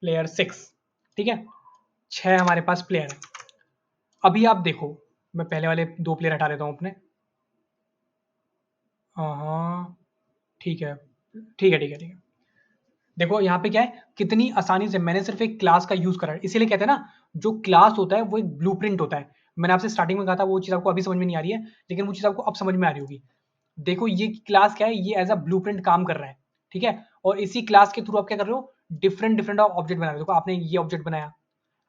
S1: player6। ठीक है, 6 हमारे पास प्लेयर है। अभी आप देखो, मैं पहले वाले 2 प्लेयर हटा देता हूँ अपने। हाँ ठीक है, ठीक है, ठीक है, ठीक है। देखो यहाँ पे क्या है, कितनी आसानी से मैंने सिर्फ एक क्लास का यूज करा है। इसीलिए कहते हैं ना, जो क्लास होता है वो एक ब्लूप्रिंट होता है। मैंने आपसे स्टार्टिंग में कहा था, वो चीज़ आपको अभी समझ में नहीं आ रही है, लेकिन वो चीज़ आपको अब समझ में आ रही होगी। देखो ये क्लास क्या है, ये एज अ ब्लूप्रिंट काम कर रहा है। ठीक है, और इसी क्लास के थ्रू आप क्या कर रहे हो, डिफरेंट डिफरेंट ऑब्जेक्ट बना रहे हो। देखो आपने ये ऑब्जेक्ट बनाया,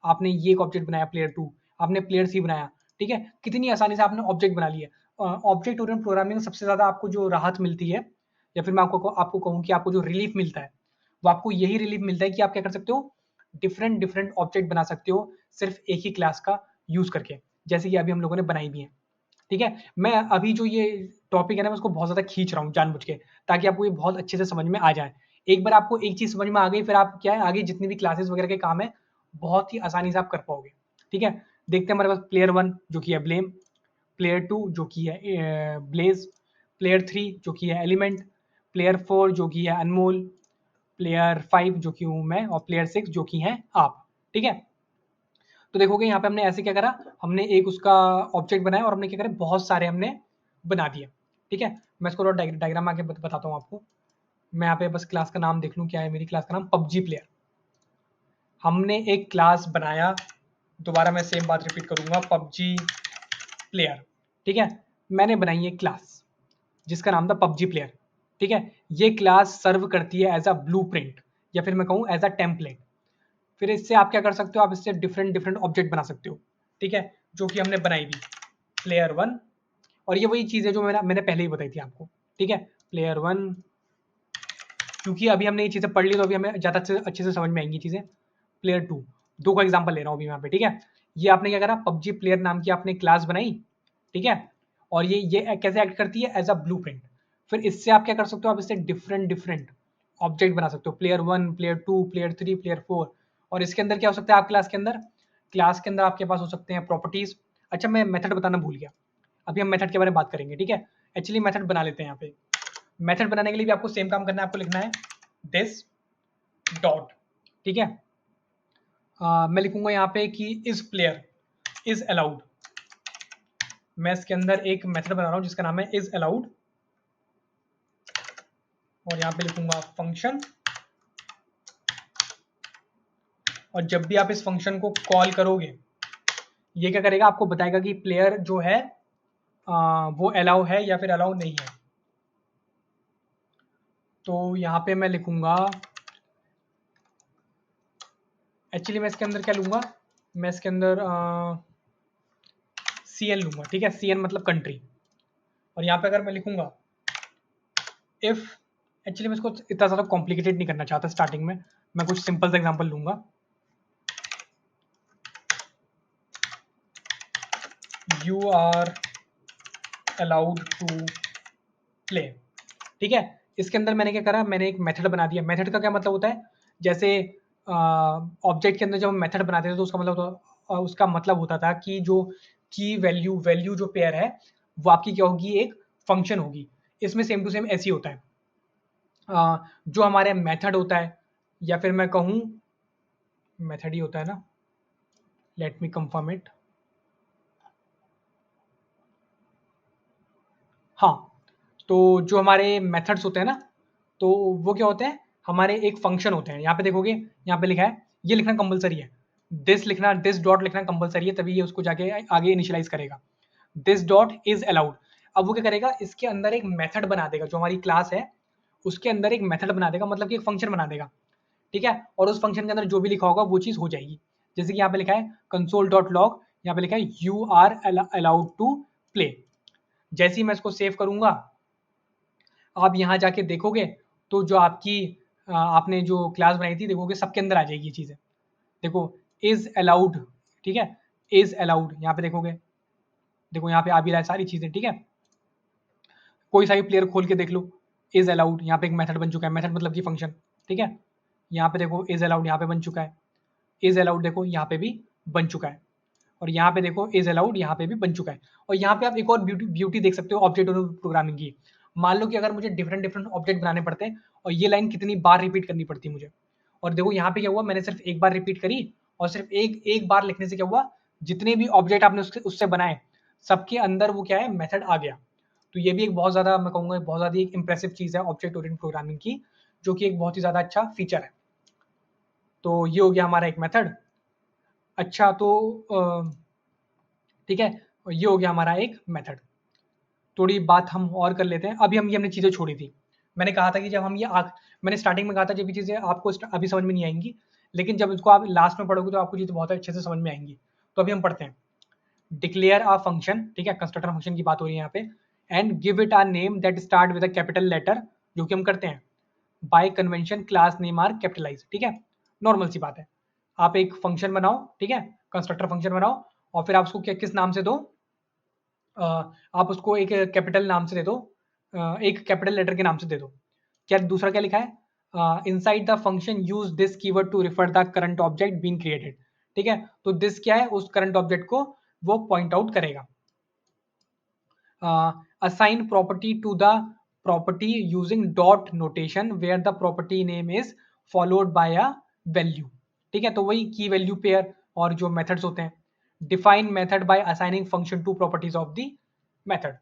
S1: आपने ये एक ऑब्जेक्ट बनाया player2, आपने player3 बनाया। ठीक है, कितनी आसानी से आपने ऑब्जेक्ट बना लिए। ऑब्जेक्ट ओरिएंटेड प्रोग्रामिंग में सबसे ज़्यादा आपको जो राहत मिलती है, या फिर मैं आपको कहूँ कि आपको जो रिलीफ मिलता है, वो आपको यही रिलीफ मिलता है कि आप क्या कर सकते हो, डिफरेंट डिफरेंट ऑब्जेक्ट बना सकते हो सिर्फ एक ही क्लास का यूज करके, जैसे कि अभी हम लोगों ने बनाई भी है। ठीक है, मैं अभी जो ये टॉपिक है ना, मैं उसको बहुत ज़्यादा खींच रहा हूँ जानबूझ के, ताकि आपको ये बहुत अच्छे से समझ में आ जाए। एक बार आपको एक चीज़ समझ में आ गई, फिर आप क्या है, आगे जितनी भी क्लासेस वगैरह के काम है, बहुत ही आसानी से आप कर पाओगे। ठीक है, देखते हैं हमारे पास player1 जो कि है ब्लेम, player2 जो कि है ब्लेज, player3 जो कि है एलिमेंट, player4 जो कि है अनमोल, player5 जो कि हूँ मैं, और player6 जो कि हैं आप। ठीक है, तो देखोगे यहाँ पे हमने ऐसे क्या करा, हमने एक उसका ऑब्जेक्ट बनाया, और हमने क्या करा, बहुत सारे हमने बना दिए। ठीक है, मैं इसको डायग्राम आके बताता हूँ आपको। मैं यहाँ पे बस क्लास का नाम देख लूँ, क्या है मेरी क्लास का नाम, पबजी प्लेयर। हमने एक क्लास बनाया, दोबारा मैं सेम बात रिपीट करूंगा, पबजी प्लेयर। ठीक है, मैंने बनाई एक क्लास जिसका नाम था पबजी प्लेयर। ठीक है, ये क्लास सर्व करती है एज अ ब्लूप्रिंट, या फिर मैं कहूँ एज अ टेम्पलेट। फिर इससे आप क्या कर सकते हो, आप इससे डिफरेंट डिफरेंट ऑब्जेक्ट बना सकते हो। ठीक है, जो कि हमने बनाई भी player1, और ये वही चीज़ है जो मैंने पहले ही बताई थी आपको। ठीक है, player1, क्योंकि अभी हमने ये चीज़ें पढ़ ली, तो अभी हमें ज़्यादा अच्छे से समझ में आएंगी चीज़ें। player2, दो का एग्जाम्पल ले रहा हूँ अभी यहाँ पे। ठीक है, ये आपने क्या करा, पबजी प्लेयर नाम की आपने क्लास बनाई। ठीक है, और ये कैसे एक्ट करती है, एज अ ब्लूप्रिंट। फिर इससे आप क्या कर सकते हो, आप इससे डिफरेंट डिफरेंट ऑब्जेक्ट बना सकते हो, player1, player2, player3, player4। और इसके अंदर क्या हो सकता है, आप क्लास के अंदर आपके पास हो सकते हैं प्रॉपर्टीज। अच्छा, मैं मेथड बताना भूल गया, अभी हम मेथड के बारे में बात करेंगे। ठीक है, एक्चुअली मेथड बना लेते हैं यहाँ पे। मेथड बनाने के लिए भी आपको सेम काम करना है, आपको लिखना है दिस डॉट। ठीक है, मैं लिखूंगा यहाँ पे कि इज प्लेयर इज अलाउड। मैं इसके अंदर एक मेथड बना रहा हूँ जिसका नाम है इज अलाउड, और यहाँ पे लिखूंगा फंक्शन। और जब भी आप इस फंक्शन को कॉल करोगे, ये क्या करेगा, आपको बताएगा कि प्लेयर जो है वो अलाउ है या फिर अलाउ नहीं है। तो यहाँ पे मैं लिखूंगा, एक्चुअली मैं इसके अंदर क्या लूंगा, मैं इसके अंदर CN लूंगा। ठीक है, CN मतलब कंट्री। और यहाँ पे अगर मैं लिखूंगा इफ, एक्चुअली मैं इसको इतना ज़्यादा कॉम्प्लिकेटेड नहीं करना चाहता स्टार्टिंग में, मैं कुछ सिंपल सा एग्जांपल लूंगा। You are allowed to play. ठीक है, इसके अंदर मैंने क्या करा, मैंने एक मेथड बना दिया। मेथड का क्या मतलब होता है, जैसे ऑब्जेक्ट के अंदर जब हम मेथड बनाते थे, तो उसका मतलब होता था कि जो की वैल्यू जो पेयर है, वो आपकी क्या होगी, एक फंक्शन होगी। इसमें सेम टू सेम ऐसे ही होता है। जो हमारे मेथड होता है, या फिर मैं कहूँ मेथड ही होता है ना, लेट मी कंफर्म इट। हाँ, तो जो हमारे मेथड्स होते हैं ना, तो वो क्या होते हैं, हमारे एक फंक्शन होते हैं। यहाँ पे देखोगे, यहाँ पे लिखा है, ये लिखना कंपलसरी है, दिस लिखना, दिस डॉट लिखना कंपलसरी है, तभी ये उसको जाके आगे इनिशियलाइज करेगा। This dot is allowed. अब वो क्या करेगा, इसके अंदर एक मेथड बना देगा, जो हमारी क्लास है उसके अंदर एक मेथड बना देगा, मतलब कि एक फंक्शन बना देगा, ठीक है। और उस फंक्शन के अंदर जो भी लिखा होगा वो चीज़ हो जाएगी। जैसे कि यहाँ पे लिखा है कंसोल डॉट लॉग, यहाँ पे लिखा है you are allowed to play. जैसे ही मैं इसको सेव करूंगा, आप यहाँ जाके देखोगे तो जो आपकी आपने जो क्लास बनाई थी, देखोगे सबके अंदर आ जाएगी ये चीज़ें। देखो, इज अलाउड, ठीक है, इज अलाउड, यहाँ पे देखोगे, देखो यहाँ पे आ भी रहा है सारी चीज़ें, ठीक है। कोई सा भी प्लेयर खोल के देख लो, इज अलाउड, यहाँ पे एक मेथड बन चुका है, मेथड मतलब कि फंक्शन, ठीक है। यहाँ पे देखो इज अलाउड यहाँ पे बन चुका है, इज अलाउड देखो यहाँ पे भी बन चुका है, और यहाँ पे देखो इज अलाउड यहाँ पे भी बन चुका है। और यहाँ पे आप एक और ब्यूटी देख सकते हो ऑब्जेक्ट ओरिएंटेड प्रोग्रामिंग की। मान लो कि अगर मुझे डिफरेंट डिफरेंट ऑब्जेक्ट बनाने पड़ते हैं, और ये लाइन कितनी बार रिपीट करनी पड़ती है मुझे, और देखो यहाँ पे क्या हुआ, मैंने सिर्फ एक बार रिपीट करी, और सिर्फ एक एक बार लिखने से क्या हुआ, जितने भी ऑब्जेक्ट आपने उससे बनाए, सबके अंदर वो क्या है, मेथड आ गया। तो ये भी एक बहुत ज़्यादा, मैं कहूँगा बहुत ज़्यादा एक इंप्रेसिव चीज़ है ऑब्जेक्ट ओरिएंटेड प्रोग्रामिंग की, जो कि एक बहुत ही ज़्यादा अच्छा फीचर है। तो ये हो गया हमारा एक मेथड। अच्छा, तो ठीक है, और ये हो गया हमारा एक मेथड। थोड़ी बात हम और कर लेते हैं। अभी हम ये हमने चीज़ें छोड़ी थी। मैंने कहा था कि जब हम ये मैंने स्टार्टिंग में कहा था जब ये चीज़ें आपको अभी समझ में नहीं आएंगी, लेकिन जब इसको आप लास्ट में पढ़ोगे तो आपको चीज़ें बहुत अच्छे से समझ में आएंगी। तो अभी हम पढ़ते हैं। डिक्लेयर अ फंक्शन, ठीक है, कंस्ट्रक्टर फंक्शन की बात हो रही है यहाँ पे। And give it a name that start with a capital letter, जो कि हम करते हैं। By convention class name are capitalize, ठीक है, नॉर्मल सी बात है। आप एक फंक्शन बनाओ, ठीक है, कंस्ट्रक्टर फंक्शन बनाओ, और फिर आप उसको क्या किस नाम से दो, आप उसको एक कैपिटल नाम से दे दो, एक कैपिटल लेटर के नाम से दे दो। क्या दूसरा क्या लिखा है, inside the function use this keyword to refer the current object being created, ठीक है। तो दिस क्या है, उस करंट ऑब्जेक्ट को वो पॉइंट आउट करेगा। assign property to the property using dot notation where the property name is followed by a value, ठीक है। तो वही की वैल्यू पेयर और जो मेथड्स होते हैं। Define method by assigning function to properties of the method.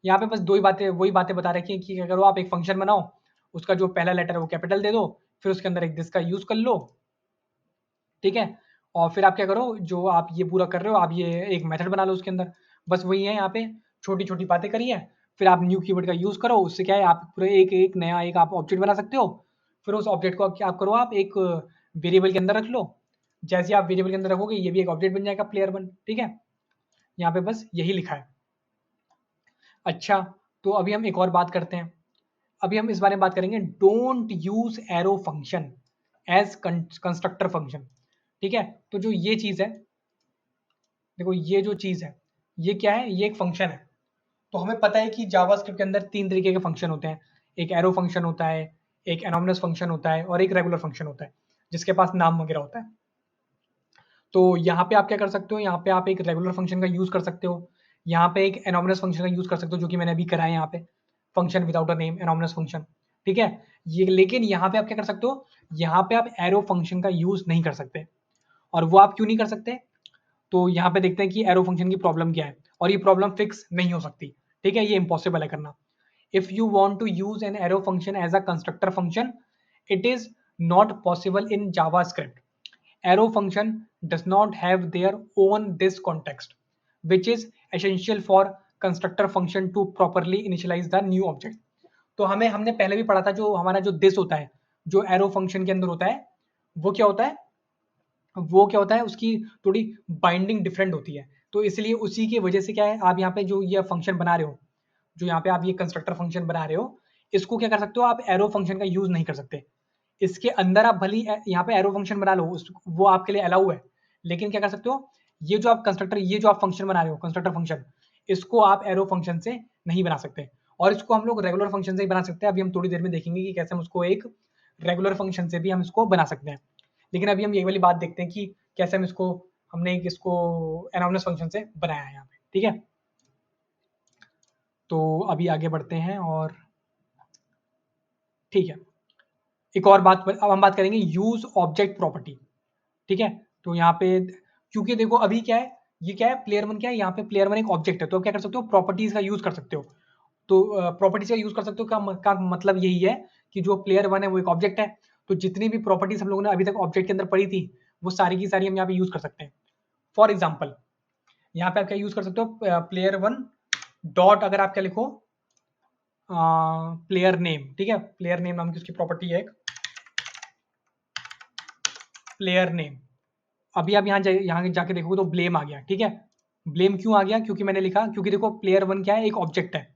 S1: यहाँ पे बस दो ही बातें, वही बातें बता रखी हैं कि अगर आप एक फंक्शन बनाओ, उसका जो पहला लेटर है वो कैपिटल दे दो, फिर उसके अंदर एक दिस का यूज कर लो, ठीक है। और फिर आप क्या करो, जो आप ये पूरा कर रहे हो, आप ये एक मेथड बना लो उसके अंदर। बस वही है, यहाँ पे छोटी छोटी बातें करी है। फिर आप न्यू कीवर्ड का यूज करो, उससे क्या है, आप पूरे एक एक नया एक आप ऑब्जेक्ट बना सकते हो। फिर उस ऑब्जेक्ट को आप क्या आप करो, आप एक वेरिएबल के अंदर रख लो। जैसे आप वेरिएबल के अंदर रखोगे, ये भी एक ऑब्जेक्ट बन जाएगा प्लेयर वन, ठीक है। यहाँ पे बस यही लिखा है। अच्छा, तो अभी हम एक और बात करते हैं। अभी हम इस बारे में बात करेंगे, don't use arrow function as constructor function, ठीक है। तो जो ये चीज है, देखो ये जो चीज़ है, ये क्या है, ये एक फंक्शन है। तो हमें पता है कि जावास्क्रिप्ट के अंदर 3 तरीके के फंक्शन होते हैं। एक एरो फंक्शन होता है, एक एनोनिमस फंक्शन होता है, और एक रेगुलर फंक्शन होता है, जिसके पास नाम वगैरह होता है। तो यहाँ पे आप क्या कर सकते हो, यहाँ पे आप एक रेगुलर फंक्शन का यूज़ कर सकते हो, यहाँ पे एक एनोनिमस फंक्शन का यूज़ कर सकते हो, जो कि मैंने अभी करा है यहाँ पे, function without a name, anonymous function, ठीक है। ये लेकिन यहाँ पे आप क्या कर सकते हो, यहाँ पे आप एरो फंक्शन का यूज़ नहीं कर सकते। और वो आप क्यों नहीं कर सकते, तो यहाँ पे देखते हैं कि एरो फंक्शन की प्रॉब्लम क्या है, और ये प्रॉब्लम फिक्स नहीं हो सकती, ठीक है, ये इम्पॉसिबल है करना। If you want to use an arrow function as a constructor function, it is not possible in JavaScript. Arrow function does not have their own this context, which is essential for constructor function to properly initialize the new object. तो हमने पहले भी पढ़ा था, जो हमारा जो this होता है, जो एरो फंक्शन के अंदर होता है, वो क्या होता है, वो क्या होता है, उसकी थोड़ी बाइंडिंग डिफरेंट होती है। तो इसलिए उसी की वजह से क्या है, आप यहाँ पे जो ये फंक्शन बना रहे हो, जो यहाँ पे आप ये कंस्ट्रक्टर फंक्शन बना रहे हो, इसको क्या कर सकते हो, आप एरो फंक्शन का यूज नहीं कर सकते। इसके अंदर आप भली यहाँ पे एरो फंक्शन बना लो, वो आपके लिए अलाउ है, लेकिन क्या कर सकते हो, ये जो आप कंस्ट्रक्टर, ये जो आप फंक्शन बना रहे हो कंस्ट्रक्टर फंक्शन, इसको आप एरो फंक्शन से नहीं बना सकते। और इसको हम लोग रेगुलर फंक्शन से ही बना सकते हैं। अभी हम थोड़ी देर में देखेंगे कि कैसे हम उसको एक रेगुलर फंक्शन से भी हम इसको बना सकते हैं। लेकिन अभी हम ये वाली बात देखते हैं कि कैसे हम हमने एक इसको एनोनिमस फंक्शन से बनाया है यहाँ पे, ठीक है। तो अभी आगे बढ़ते हैं और ठीक है, एक और बात अब हम बात करेंगे यूज ऑब्जेक्ट प्रॉपर्टी। ठीक है, तो यहाँ पे क्योंकि देखो अभी क्या है, ये क्या है, प्लेयर वन क्या है, यहाँ पे प्लेयर वन एक ऑब्जेक्ट है, तो आप क्या कर सकते हो, प्रॉपर्टीज का यूज कर सकते हो। तो प्रॉपर्टीज का यूज कर सकते हो का मतलब यही है कि जो प्लेयर वन है वो एक ऑब्जेक्ट है, तो जितनी भी प्रॉपर्टीज हम लोगों ने अभी तक ऑब्जेक्ट के अंदर पढ़ी थी वो सारी की सारी हम यहाँ पे यूज कर सकते हैं। फॉर एग्जाम्पल यहाँ पे आप क्या यूज कर सकते हो, प्लेयर वन डॉट, अगर आप क्या लिखो, प्लेयर नेम। ठीक है, प्लेयर नेम नाम की उसकी प्रॉपर्टी है एक, प्लेयर नेम। अभी आप यहाँ जाके देखोगे तो ब्लेम आ गया। ठीक है, ब्लेम क्यों आ गया, क्योंकि मैंने लिखा, क्योंकि देखो प्लेयर वन क्या है, एक ऑब्जेक्ट है,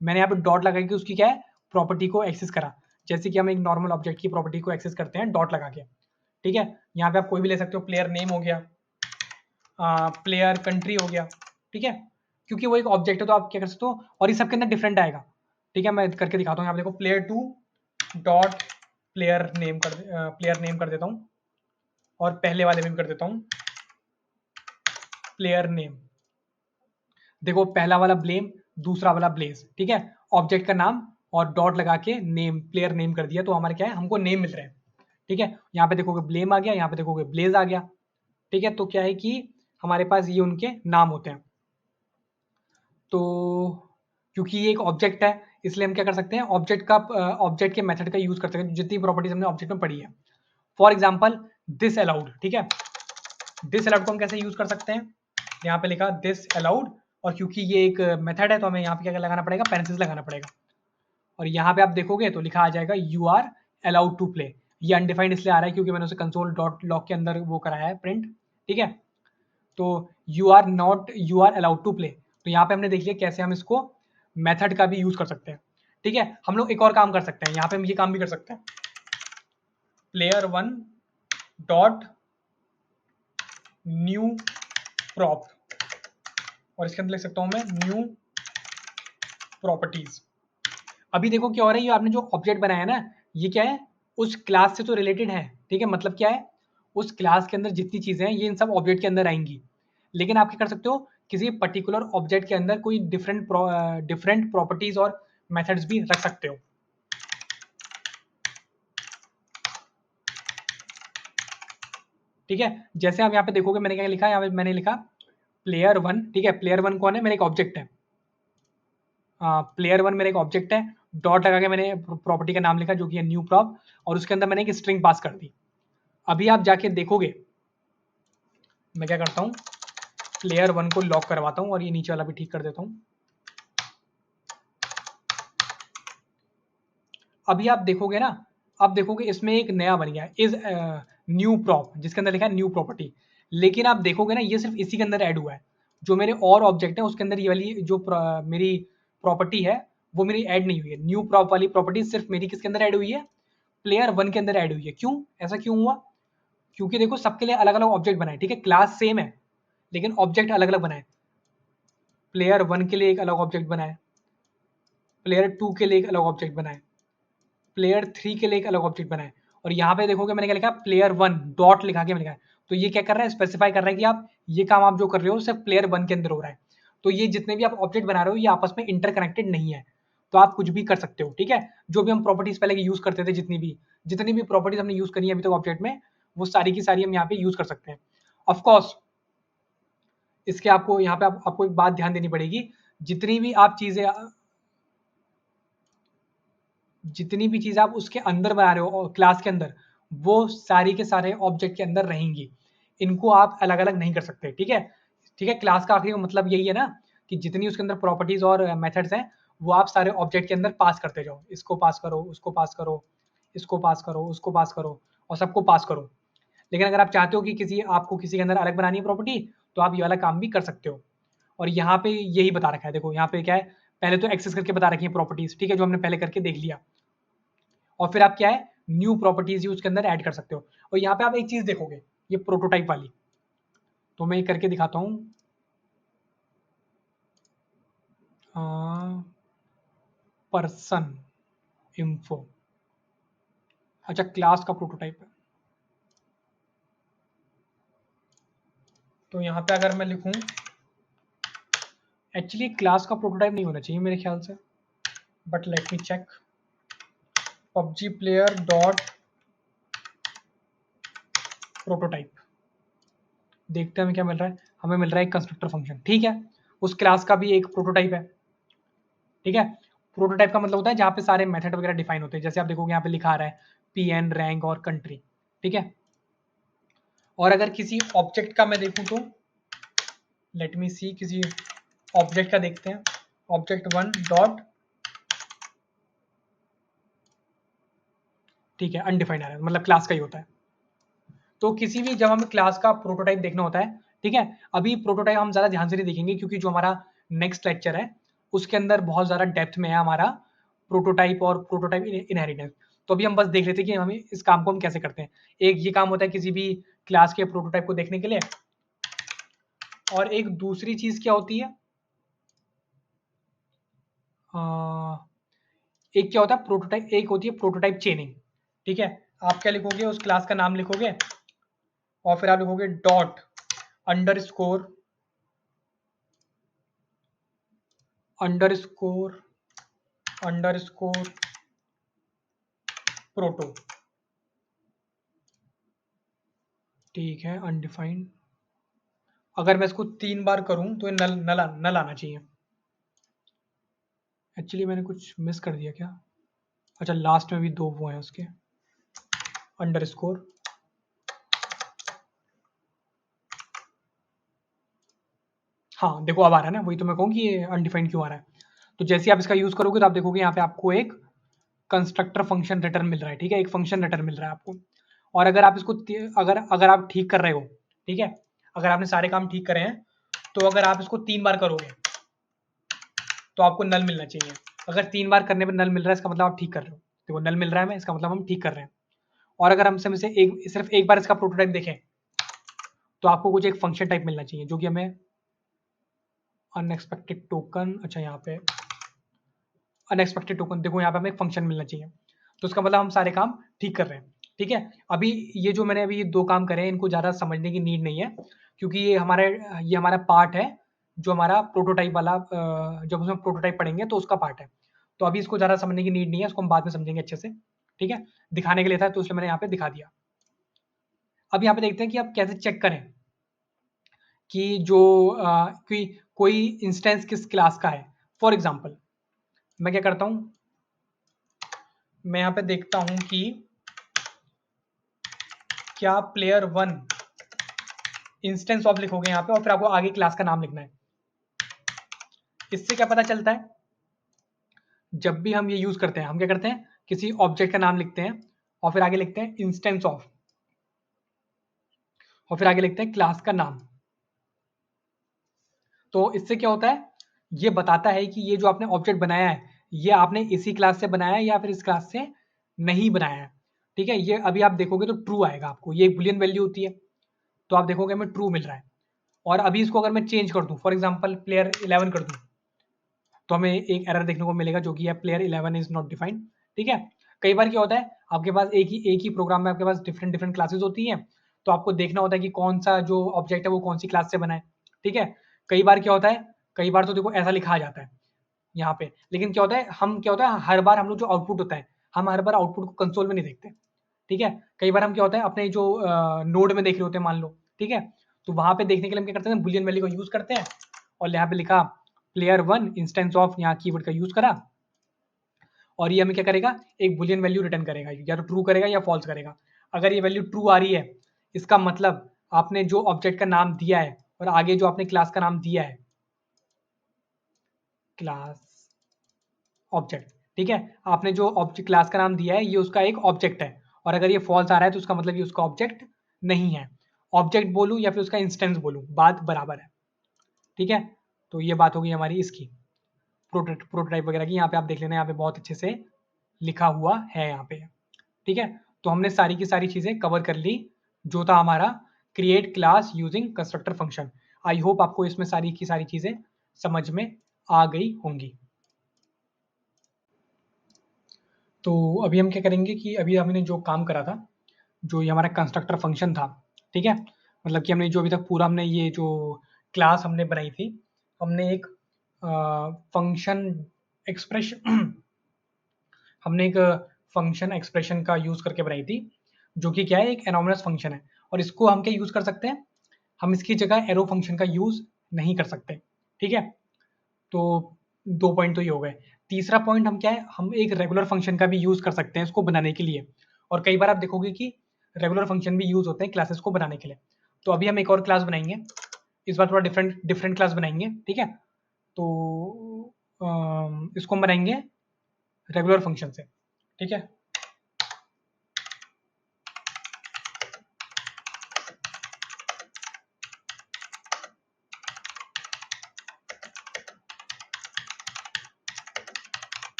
S1: मैंने यहाँ पे डॉट लगा के उसकी क्या है, प्रॉपर्टी को एक्सेस करा, जैसे कि हम एक नॉर्मल ऑब्जेक्ट की प्रॉपर्टी को एक्सेस करते हैं डॉट लगा के। ठीक है, यहाँ पे आप कोई भी ले सकते हो, प्लेयर नेम हो गया, प्लेयर कंट्री हो गया। ठीक है, क्योंकि वो एक ऑब्जेक्ट है तो आप क्या कर सकते हो, और इस सबके अंदर डिफरेंट आएगा। ठीक है, मैं करके दिखाता हूँ, यहाँ पे देखो player to dot player name कर देता हूँ, और पहले वाले में भी कर देता हूँ प्लेयर नेम। देखो पहला वाला ब्लेम, दूसरा वाला ब्लेज। ठीक है, ऑब्जेक्ट का नाम और डॉट लगा के नेम, प्लेयर नेम कर दिया, तो हमारे क्या है, हमको नेम मिल रहे हैं। ठीक है, यहाँ पे देखोगे ब्लेम आ गया, यहाँ पे देखोगे ब्लेज आ गया। ठीक है, तो क्या है कि हमारे पास ये उनके नाम होते हैं। तो क्योंकि ये एक ऑब्जेक्ट है इसलिए हम क्या कर सकते हैं, ऑब्जेक्ट के मेथड का यूज कर सकते हैं, जितनी प्रॉपर्टीज हमने ऑब्जेक्ट में पढ़ी है। For example this allowed. ठीक है, दिस अलाउड को हम कैसे यूज कर सकते हैं, यहाँ पे लिखा दिस अलाउड, और क्योंकि ये एक मेथड है तो हमें यहाँ पे क्या लगाना पड़ेगा, पेरेंथेसिस लगाना पड़ेगा, और यहाँ पे आप देखोगे तो लिखा आ जाएगा you are allowed to play. ये अनडिफाइंड इसलिए आ रहा है क्योंकि मैंने उसे कंसोल डॉट लॉग के अंदर वो कराया है प्रिंट। ठीक है, तो you are allowed to play, तो यहाँ पे हमने देख लिया कैसे हम इसको मेथड का भी यूज कर सकते हैं। ठीक है, हम लोग एक और काम कर सकते हैं, यहाँ पे हम ये काम भी कर सकते हैं, player one dot new prop, और इसके अंदर लिख सकता हूं मैं न्यू प्रॉपर्टीज। अभी देखो क्या हो रहा है, ये आपने जो ऑब्जेक्ट बनाया है ना, ये क्या है, उस क्लास से तो रिलेटेड है। ठीक है, मतलब क्या है, उस क्लास के अंदर जितनी चीजें हैं ये इन सब ऑब्जेक्ट के अंदर आएंगी, लेकिन आप क्या कर सकते हो, किसी पर्टिकुलर ऑब्जेक्ट के अंदर कोई डिफरेंट प्रॉपर्टीज और मेथड्स भी रख सकते हो। ठीक है, जैसे आप यहाँ पे देखोगे मैंने क्या लिखा है, यहाँ पे मैंने लिखा प्लेयर वन। ठीक है, प्लेयर वन कौन है, मेरा एक ऑब्जेक्ट है, प्लेयर वन मेरा एक ऑब्जेक्ट है, डॉट लगा के मैंने प्रॉपर्टी का नाम लिखा जो कि है न्यू प्रॉप, और उसके अंदर मैंने एक स्ट्रिंग पास कर दी। अभी आप जाके देखोगे, मैं क्या करता हूँ, प्लेयर वन को लॉक करवाता हूँ और ये नीचे वाला भी ठीक कर देता हूँ। अभी आप देखोगे ना, अब देखोगे इसमें एक नया बन गया इज न्यू प्रॉप, जिसके अंदर लिखा है न्यू प्रॉपर्टी, लेकिन आप देखोगे ना ये सिर्फ इसी के अंदर ऐड हुआ है, जो मेरे और ऑब्जेक्ट है उसके अंदर ये वाली जो मेरी प्रॉपर्टी है वो मेरी ऐड नहीं हुई है। न्यू प्रॉप वाली प्रॉपर्टी सिर्फ मेरी किसके अंदर ऐड हुई है, प्लेयर वन के अंदर ऐड हुई है। क्यों, ऐसा क्यों हुआ, क्योंकि देखो सबके लिए अलग अलग ऑब्जेक्ट बनाए। ठीक है, क्लास सेम है लेकिन ऑब्जेक्ट अलग अलग बनाए, प्लेयर वन के लिए एक अलग ऑब्जेक्ट बनाए, प्लेयर टू के लिए एक अलग ऑब्जेक्ट बनाए, प्लेयर थ्री के लिए एक अलग ऑब्जेक्ट बनाए, और यहाँ पे देखोगे मैंने क्या लिखा, प्लेयर वन डॉट लिखा के लिखा है। तो ये क्या कर रहा है, स्पेसिफाई कर रहा है कि आप ये काम आप जो कर रहे हो सिर्फ प्लेयर वन के अंदर हो रहा है। तो ये जितने भी आप ऑब्जेक्ट बना रहे हो ये आपस में इंटरकनेक्टेड नहीं है, तो आप कुछ भी कर सकते हो। ठीक है, जो भी हम प्रॉपर्टीज पहले यूज करते थे, जितनी भी प्रॉपर्टीज हमने यूज करी है अभी तक ऑब्जेक्ट में, वो सारी की सारी हम यहाँ पे यूज कर सकते हैं। ऑफकोर्स इसके आपको यहाँ पे आपको एक बात ध्यान देनी पड़ेगी, जितनी भी आप चीजें जितनी भी चीज आप उसके अंदर बना रहे हो क्लास के अंदर, वो सारी के सारे ऑब्जेक्ट के अंदर रहेंगी, इनको आप अलग अलग नहीं कर सकते। ठीक है, ठीक है, क्लास का आखिरी मतलब यही है ना कि जितनी उसके अंदर प्रॉपर्टीज और मेथड्स हैं वो आप सारे ऑब्जेक्ट के अंदर पास करते जाओ, इसको पास करो, उसको पास करो, इसको पास करो, उसको पास करो, और सबको पास करो। लेकिन अगर आप चाहते हो कि आपको किसी के अंदर अलग बनानी है प्रॉपर्टी, तो आप ये वाला काम भी कर सकते हो। और यहाँ पे यही बता रखा है, देखो यहाँ पे क्या है, पहले तो एक्सेस करके बता रखी है प्रॉपर्टीज। ठीक है, जो हमने पहले करके देख लिया, और फिर आप क्या है, न्यू प्रॉपर्टीज उसके अंदर ऐड कर सकते हो। और यहाँ पे आप एक चीज देखोगे, ये प्रोटोटाइप वाली, तो मैं ये करके दिखाता हूँ, पर्सन इन्फो, अच्छा क्लास का प्रोटोटाइप है। तो यहाँ पे अगर मैं लिखूं एक्चुअली क्लास का प्रोटोटाइप नहीं होना चाहिए मेरे ख्याल से, but let me check. PUBG player dot prototype, देखते हैं हमें क्या मिल रहा है। हमें मिल रहा है एक कंस्ट्रक्टर फंक्शन, ठीक है। उस क्लास का भी एक प्रोटोटाइप है, ठीक है। प्रोटोटाइप का मतलब होता है जहाँ पे सारे मेथड वगैरह डिफाइन होते हैं, जैसे आप देखोगे यहाँ पे लिखा आ रहा है पीएन, रैंक और कंट्री, ठीक है। और अगर किसी ऑब्जेक्ट का मैं देखूं तो लेट मी सी, किसी ऑब्जेक्ट का देखते हैं। ऑब्जेक्ट वन डॉट, ठीक है, अनडिफाइंड आ रहा है, मतलब क्लास का ही होता है। तो किसी भी जब हमें क्लास का प्रोटोटाइप देखना होता है, ठीक है। अभी प्रोटोटाइप हम ज़्यादा ध्यान से नहीं देखेंगे क्योंकि जो हमारा नेक्स्ट लेक्चर है उसके अंदर बहुत ज़्यादा डेप्थ में है हमारा प्रोटोटाइप और प्रोटोटाइप इनहेरिटेंस। तो अभी हम बस देख लेते हैं कि हमें इस काम को हम कैसे करते हैं। एक ये काम होता है किसी भी क्लास के प्रोटोटाइप को देखने के लिए, और एक दूसरी चीज़ क्या होती है, एक क्या होता है प्रोटोटाइप, एक होती है प्रोटोटाइप चेनिंग, ठीक है। आप क्या लिखोगे, उस क्लास का नाम लिखोगे और फिर आप लिखोगे dot underscore underscore underscore proto, ठीक है, अनडिफाइंड। अगर मैं इसको 3 बार करूं तो ये नल नल नल आना चाहिए। एक्चुअली मैंने कुछ मिस कर दिया क्या? अच्छा, लास्ट में भी 2 वो हैं उसके, अंडरस्कोर। हाँ देखो अब आ रहा है ना, वही तो मैं कहूँ कि ये अनडिफाइंड क्यों आ रहा है। तो जैसे आप इसका यूज़ करोगे तो आप देखोगे यहाँ पे आपको एक कंस्ट्रक्टर फंक्शन रिटर्न मिल रहा है, ठीक है, एक फंक्शन रिटर्न मिल रहा है आपको। और अगर आप इसको अगर अगर आप ठीक कर रहे हो, ठीक है, अगर आपने सारे काम ठीक करे हैं, तो अगर आप इसको 3 बार करोगे तो आपको नल मिलना चाहिए। अगर 3 बार करने पर नल मिल रहा है इसका मतलब आप ठीक कर रहे हो। देखो नल मिल रहा है हमें, इसका मतलब हम ठीक कर रहे हैं। और अगर हम से एक सिर्फ एक बार इसका प्रोटोटाइप देखें तो आपको कुछ एक फंक्शन टाइप मिलना चाहिए जो कि हमें अनएक्सपेक्टेड टोकन, अच्छा यहाँ पे अनएक्सपेक्टेड टोकन, देखो यहाँ पे हमें एक फंक्शन मिलना चाहिए। तो उसका मतलब हम सारे काम ठीक कर रहे हैं, ठीक है। अभी ये जो मैंने अभी 2 काम करे हैं इनको ज़्यादा समझने की नीड नहीं है, क्योंकि ये हमारा पार्ट है जो हमारा प्रोटोटाइप वाला, जब उसमें प्रोटोटाइप पढ़ेंगे तो उसका पार्ट है। तो अभी इसको ज़्यादा समझने की नीड नहीं है, उसको हम बाद में समझेंगे अच्छे से, ठीक है। दिखाने के लिए था तो इसलिए मैंने यहाँ पे दिखा दिया। अब यहाँ पे देखते हैं कि आप कैसे चेक करें कि जो कि कोई इंस्टेंस किस क्लास का है। फॉर एग्जाम्पल मैं क्या करता हूँ, मैं यहाँ पे देखता हूँ कि क्या प्लेयर वन इंस्टेंस ऑफ लिखोगे यहाँ पे और फिर आपको आगे क्लास का नाम लिखना है। इससे क्या पता चलता है, जब भी हम ये यूज करते हैं हम क्या करते हैं, किसी ऑब्जेक्ट का नाम लिखते हैं और फिर आगे लिखते हैं इंस्टेंस ऑफ और फिर आगे लिखते हैं क्लास का नाम। तो इससे क्या होता है, ये बताता है कि ये जो आपने ऑब्जेक्ट बनाया है ये आपने इसी क्लास से बनाया है या फिर इस क्लास से नहीं बनाया है, ठीक है। ये अभी आप देखोगे तो ट्रू आएगा आपको, ये एक बुलियन वैल्यू होती है, तो आप देखोगे हमें ट्रू मिल रहा है। और अभी इसको अगर मैं चेंज कर दूं, फॉर एग्जाम्पल प्लेयर 11 कर दूं, तो हमें एक एरर देखने को मिलेगा जो कि है प्लेयर 11 इज नॉट डिफाइंड, ठीक है। कई बार क्या होता है आपके पास एक ही प्रोग्राम में आपके पास डिफरेंट डिफरेंट क्लासेस होती हैं, तो आपको देखना होता है कि कौन सा जो ऑब्जेक्ट है वो कौन सी क्लास से बना है, ठीक है। कई बार क्या होता है, कई बार तो देखो ऐसा लिखा आ जाता है यहाँ पे, लेकिन क्या होता है, हम क्या होता है हर बार हम लोग जो आउटपुट होता है हम हर बार आउटपुट को कंसोल में नहीं देखते, ठीक है। कई बार हम क्या होता है अपने जो नोड में देख रहे होते हैं मान लो, ठीक है, तो वहां पे देखने के लिए हम क्या करते हैं, बुलियन वैल्यू का यूज करते हैं और यहाँ पे लिखा प्लेयर वन इंस्टेंस ऑफ, यहाँ कीवर्ड का यूज करा और ये हमें क्या करेगा, एक बुलियन वैल्यू रिटर्न करेगा, या तो ट्रू करेगा या फॉल्स करेगा। अगर ये वैल्यू ट्रू आ रही है इसका मतलब आपने जो ऑब्जेक्ट का नाम दिया है और आगे जो आपने क्लास का नाम दिया है, क्लास ऑब्जेक्ट, ठीक है, आपने जो ऑब्जेक्ट क्लास का नाम दिया है ये उसका एक ऑब्जेक्ट है। और अगर ये फॉल्स आ रहा है तो उसका मतलब ये उसका ऑब्जेक्ट नहीं है। ऑब्जेक्ट बोलूं या फिर उसका इंस्टेंस बोलूं बात बराबर है, ठीक है। तो ये बात होगी हमारी इसकी प्रोटोटाइप वगैरह की। यहाँ पे आप देख लेना, यहाँ पे बहुत अच्छे से लिखा हुआ है यहाँ पे, ठीक है। तो हमने सारी की सारी चीजें कवर कर ली, जो था हमारा create class using constructor function. I hope आपको इसमें सारी की सारी चीजें समझ में आ गई होंगी। तो अभी हम क्या करेंगे कि अभी हमने जो काम करा था, जो ये हमारा कंस्ट्रक्टर फंक्शन था, ठीक है, मतलब कि हमने जो अभी तक पूरा हमने ये जो क्लास हमने बनाई थी, हमने एक फंक्शन एक्सप्रेशन हमने एक फंक्शन एक्सप्रेशन का यूज करके बनाई थी, जो कि क्या है, एक एनोमलस फंक्शन है। और इसको हम क्या यूज कर सकते हैं, हम इसकी जगह एरो फंक्शन का यूज नहीं कर सकते। ठीक है, तो 2 पॉइंट तो ये हो गए। तीसरा पॉइंट हम क्या है, हम एक रेगुलर फंक्शन का भी यूज कर सकते हैं इसको बनाने के लिए। और कई बार आप देखोगे कि रेगुलर फंक्शन भी यूज होते हैं क्लासेस को बनाने के लिए। तो अभी हम एक और क्लास बनाएंगे, इस बार थोड़ा डिफरेंट क्लास बनाएंगे। ठीक है, तो इसको हम बनाएंगे रेगुलर फंक्शन से। ठीक है,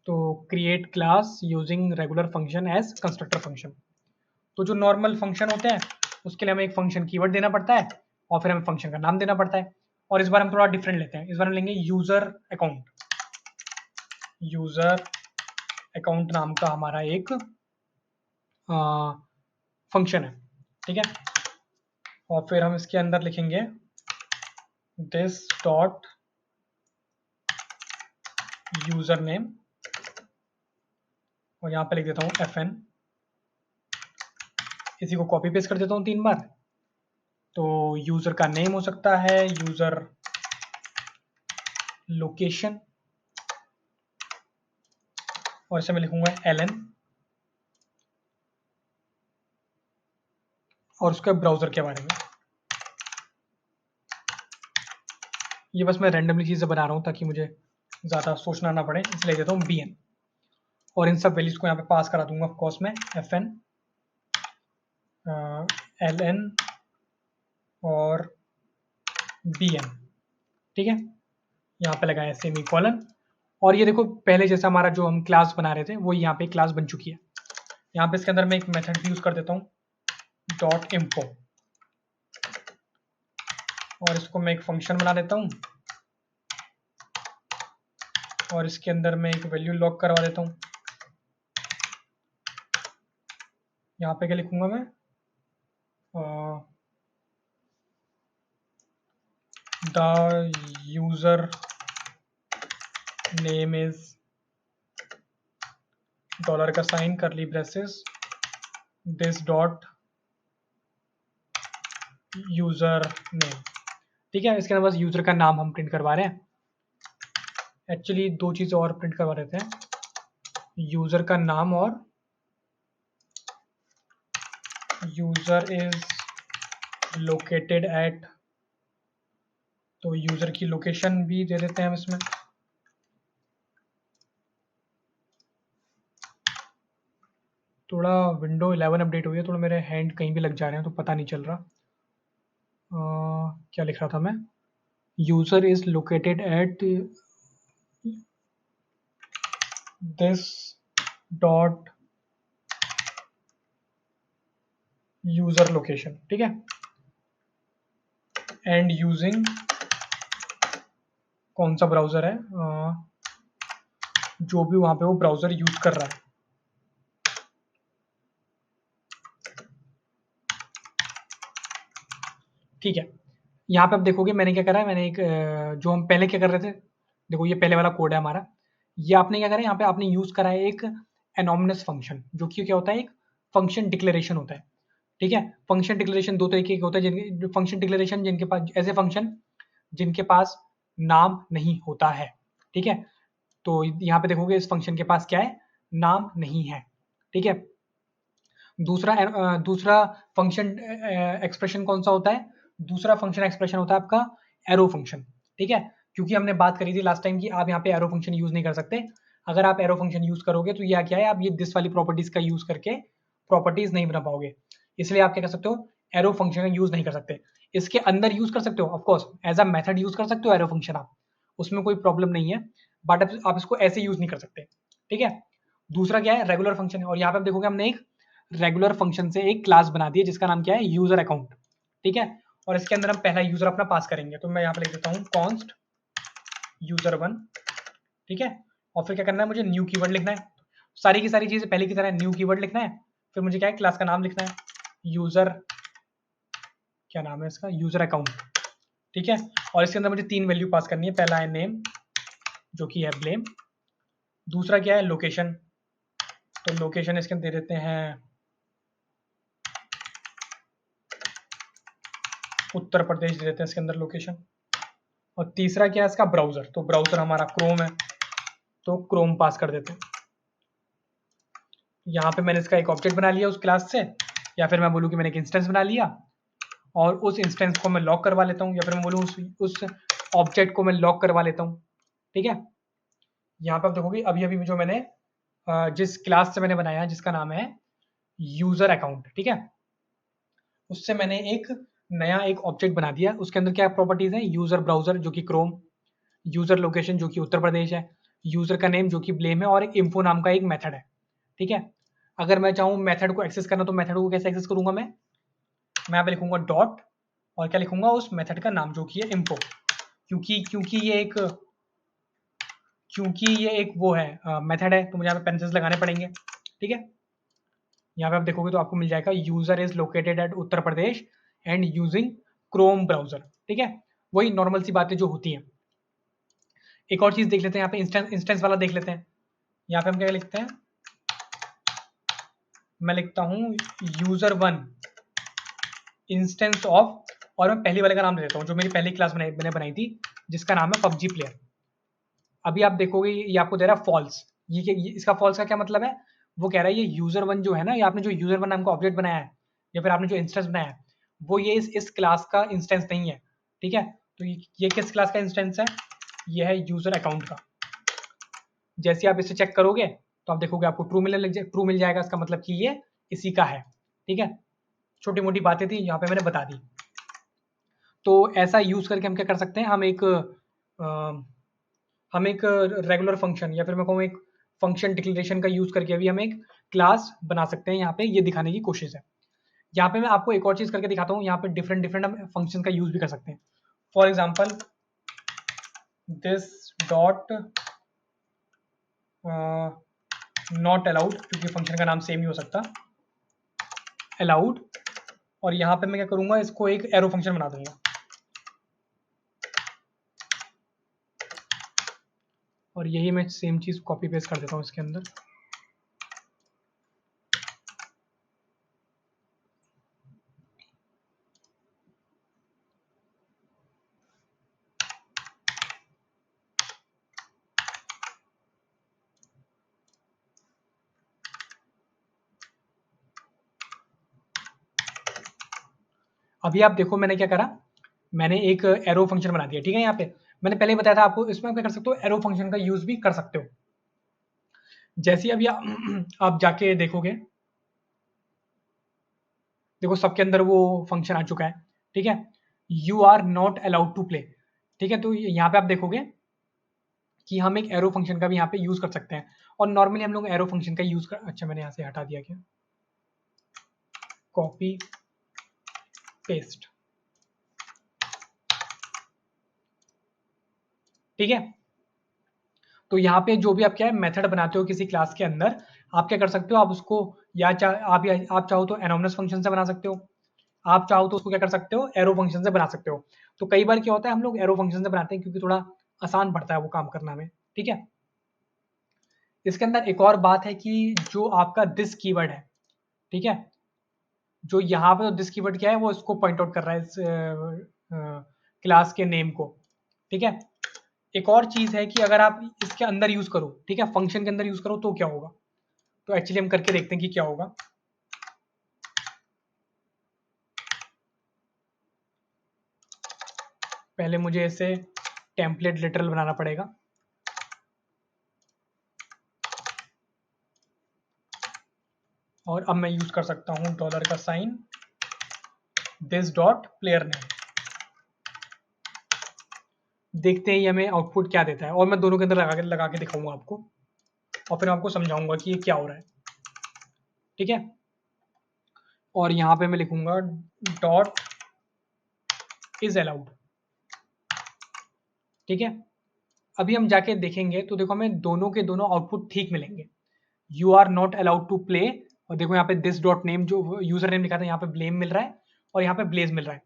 S1: तो create class using regular function as constructor function. तो जो नॉर्मल फंक्शन होते हैं उसके लिए हमें एक फंक्शन कीवर्ड देना पड़ता है और फिर हमें फंक्शन का नाम देना पड़ता है। और इस बार हम थोड़ा डिफरेंट लेते हैं, इस बार हम लेंगे यूजर अकाउंट। यूजर अकाउंट नाम का हमारा एक फंक्शन है। ठीक है, और फिर हम इसके अंदर लिखेंगे दिस डॉट यूजर नेम, और यहाँ पे लिख देता हूँ fn। इसी को कॉपी पेस्ट कर देता हूँ 3 बार। तो यूजर का नेम हो सकता है यूजर लोकेशन, और इसे मैं लिखूंगा ln, और उसके ब्राउजर के बारे में। ये बस मैं रैंडमली चीजें बना रहा हूँ ताकि मुझे ज़्यादा सोचना ना पड़े, इसलिए देता हूँ bn। और इन सब वैल्यूज को यहाँ पे पास करा दूंगा ऑफकोर्स मैं fn ln और bn। ठीक है, यहाँ पे लगाया सेमी कॉलन। और ये देखो पहले जैसा हमारा जो हम क्लास बना रहे थे वो यहाँ पे क्लास बन चुकी है। यहाँ पे इसके अंदर मैं एक मेथड भी यूज कर देता हूँ डॉट इम्पो, और इसको मैं एक फंक्शन बना देता हूँ, और इसके अंदर मैं एक वैल्यू लॉक करवा देता हूँ। यहाँ पे क्या लिखूंगा मैं, the user name is dollar का sign curly braces this dot user name. ठीक है, इसके अंदर बस यूजर का नाम हम प्रिंट करवा रहे हैं। एक्चुअली 2 चीज़ें और प्रिंट करवा देते हैं, यूजर का नाम और यूजर इज लोकेटेड एट, तो यूजर की लोकेशन भी दे देते हैं हम इसमें। थोड़ा विंडो 11 अपडेट हुई है, थोड़ा मेरे हैंड कहीं भी लग जा रहे हैं तो पता नहीं चल रहा। क्या लिख रहा था मैं, user is located at this dot user location. ठीक है, एंड यूजिंग कौन सा ब्राउजर है, जो भी वहां पे वो ब्राउजर यूज कर रहा है। ठीक है, यहाँ पे आप देखोगे मैंने क्या करा है, मैंने एक जो हम पहले क्या कर रहे थे, देखो ये पहले वाला कोड है हमारा। ये आपने क्या करा है, यहाँ पे आपने यूज करा है एक एनोमनस फंक्शन, जो कि क्या होता है, एक फंक्शन डिक्लेरेशन होता है। ठीक है, फंक्शन डिक्लेरेशन 2 तरीके के होते हैं, जिनके फंक्शन डिक्लेरेशन जिनके पास ऐसे फंक्शन जिनके पास नाम नहीं होता है। ठीक है, तो यहाँ पे देखोगे इस फंक्शन के पास क्या है, नाम नहीं है। ठीक है, दूसरा फंक्शन एक्सप्रेशन कौन सा होता है, दूसरा फंक्शन एक्सप्रेशन होता है आपका एरो फंक्शन। ठीक है, क्योंकि हमने बात करी थी लास्ट टाइम कि आप यहाँ पे एरो फंक्शन यूज नहीं कर सकते। अगर आप एरो फंक्शन यूज करोगे तो यह क्या है, आप ये दिस वाली प्रॉपर्टीज का यूज करके प्रॉपर्टीज नहीं बना पाओगे। इसलिए आप क्या कर सकते हो, एरो फंक्शन का यूज नहीं कर सकते। इसके अंदर यूज कर सकते हो of course, as a method use कर सकते हो एरो फंक्शन आप, उसमें कोई प्रॉब्लम नहीं है, बट आप इसको ऐसे यूज नहीं कर सकते। ठीक है, दूसरा क्या है, रेगुलर फंक्शन है। और यहाँ पे आप देखोगे हमने एक रेगुलर फंक्शन से एक क्लास बना दी है जिसका नाम क्या है, यूजर अकाउंट। ठीक है, और इसके अंदर हम पहला यूजर अपना पास करेंगे, तो मैं यहाँ पे लिख देता हूँ कॉन्स्ट यूजर 1। ठीक है, और फिर क्या करना है, मुझे न्यू कीवर्ड लिखना है। सारी की सारी चीजें पहले की तरह न्यू कीवर्ड लिखना है। फिर मुझे क्या है, क्लास का नाम लिखना है, यूजर, क्या नाम है इसका, यूजर अकाउंट। ठीक है। और इसके अंदर मुझे 3 वैल्यू पास करनी है। पहला है नेम जो कि है ब्लेम, दूसरा क्या है लोकेशन, तो लोकेशन इसके अंदर दे देते हैं उत्तर प्रदेश, दे देते हैं इसके अंदर लोकेशन। और तीसरा क्या है इसका ब्राउजर, तो ब्राउजर हमारा क्रोम है तो क्रोम पास कर देते हैं। यहाँ पे मैंने इसका एक ऑब्जेक्ट बना लिया उस क्लास से, या फिर मैं बोलूँ कि मैंने एक इंस्टेंस बना लिया और उस इंस्टेंस को मैं लॉक करवा लेता हूँ, या फिर मैं बोलूँ उस ऑब्जेक्ट को मैं लॉक करवा लेता हूँ। ठीक है। यहाँ पर आप देखोगे अभी अभी जो मैंने जिस क्लास से मैंने बनाया जिसका नाम है यूजर अकाउंट, ठीक है, उससे मैंने एक नया एक ऑब्जेक्ट बना दिया। उसके अंदर क्या प्रॉपर्टीज है, यूजर ब्राउजर जो कि क्रोम, यूजर लोकेशन जो कि उत्तर प्रदेश है, यूजर का नेम जो कि ब्लेम है, और एक इन्फो नाम का एक मेथड है। ठीक है। अगर मैं चाहूँ मेथड को एक्सेस करना तो मेथड को कैसे एक्सेस करूंगा, मैं यहाँ पे लिखूंगा डॉट और क्या लिखूंगा उस मेथड का नाम जो कि है इन्फो, क्योंकि ये एक वो है मेथड है, तो मुझे यहाँ पे पेंसिल्स लगाने पड़ेंगे। ठीक है। यहाँ पे आप देखोगे तो आपको मिल जाएगा user is located at Uttar Pradesh and using Chrome browser. ठीक है। वही नॉर्मल सी बातें जो होती हैं। एक और चीज देख लेते हैं, यहाँ पे इंस्टेंस वाला देख लेते हैं। यहाँ पे हम क्या लिखते हैं, मैं लिखता हूँ यूजर वन इंस्टेंस ऑफ, और मैं पहली वाले का नाम दे देता हूँ जो मेरी पहली क्लास मैंने बनाई थी जिसका नाम है पबजी प्लेयर। अभी आप देखोगे ये आपको दे रहा है फॉल्स, ये इसका फॉल्स का क्या मतलब है, वो कह रहा है ये यूजर वन जो है ना, ये आपने जो यूजर वन नाम का ऑब्जेक्ट बनाया है या फिर आपने जो इंस्टेंस बनाया है वो ये इस क्लास का इंस्टेंस नहीं है। ठीक है। तो ये किस क्लास का इंस्टेंस है, ये है यूजर अकाउंट का। जैसे आप इसे चेक करोगे तो आप देखोगे आपको ट्रू मिल जाएगा, इसका मतलब कि ये इसी का है। ठीक है। छोटी मोटी बातें थी यहाँ पे मैंने बता दी। तो ऐसा यूज करके हम क्या कर सकते हैं, हम एक रेगुलर फंक्शन या फिर मैं कहूँ एक फंक्शन डिक्लेरेशन का यूज करके भी हम एक क्लास बना सकते हैं। यहाँ पे ये दिखाने की कोशिश है। यहाँ पे मैं आपको एक और चीज करके दिखाता हूँ, यहाँ पे डिफरेंट डिफरेंट हम फंक्शन का यूज भी कर सकते हैं। For example this dot not allowed, क्योंकि फंक्शन का नाम सेम ही हो सकता, अलाउड, और यहाँ पे मैं क्या करूंगा इसको एक एरो फंक्शन बना दूंगा और यही मैं सेम चीज कॉपी पेस्ट कर देता हूँ इसके अंदर। अभी आप देखो मैंने क्या करा, मैंने एक एरो फंक्शन बना दिया। ठीक है। यहाँ पे मैंने पहले बताया था आपको, इसमें आप क्या कर सकते हो, एरो फंक्शन का यूज भी कर सकते हो। जैसे अभी आप जाके देखोगे, देखो सबके अंदर वो फंक्शन आ चुका है। ठीक है। You are not allowed to play. ठीक है। तो यहाँ पे आप देखोगे कि हम एक एरो फंक्शन का भी यहाँ पे यूज कर सकते हैं। और नॉर्मली हम लोग एरो फंक्शन का यूज कर, अच्छा मैंने यहाँ से हटा दिया क्या, कॉपी पेस्ट। ठीक है। तो यहाँ पे जो भी आप क्या है मेथड बनाते हो किसी क्लास के अंदर, आप क्या कर सकते हो, आप उसको आप चाहो तो एनोमनस फंक्शन से बना सकते हो, आप चाहो तो उसको क्या कर सकते हो एरो फंक्शन से बना सकते हो। तो कई बार क्या होता है हम लोग एरो फंक्शन से बनाते हैं क्योंकि थोड़ा आसान पड़ता है वो काम करना में। ठीक है। इसके अंदर एक और बात है कि जो आपका दिस कीवर्ड है, ठीक है, जो यहाँ पे दिस कीवर्ड क्या है वो इसको पॉइंट आउट कर रहा है इस क्लास के नेम को। ठीक है। एक और चीज है कि अगर आप इसके अंदर यूज करो, ठीक है, फंक्शन के अंदर यूज करो तो क्या होगा, तो एक्चुअली हम करके देखते हैं कि क्या होगा। पहले मुझे इसे टेम्पलेट लिटरल बनाना पड़ेगा। और अब मैं यूज कर सकता हूं डॉलर का sign, this dot player name. देखते हैं ये हमें आउटपुट क्या देता है, और मैं दोनों के अंदर लगा के दिखाऊंगा आपको और फिर आपको समझाऊंगा कि ये क्या हो रहा है। ठीक है। और यहाँ पे मैं लिखूंगा डॉट इज अलाउड। ठीक है। अभी हम जाके देखेंगे तो देखो हमें दोनों के दोनों आउटपुट ठीक मिलेंगे। You are not allowed to play, और देखो यहाँ पे दिस डॉट नेम जो यूजर नेम लिखा था यहाँ पे ब्लेम मिल रहा है और यहाँ पे ब्लेज मिल रहा है।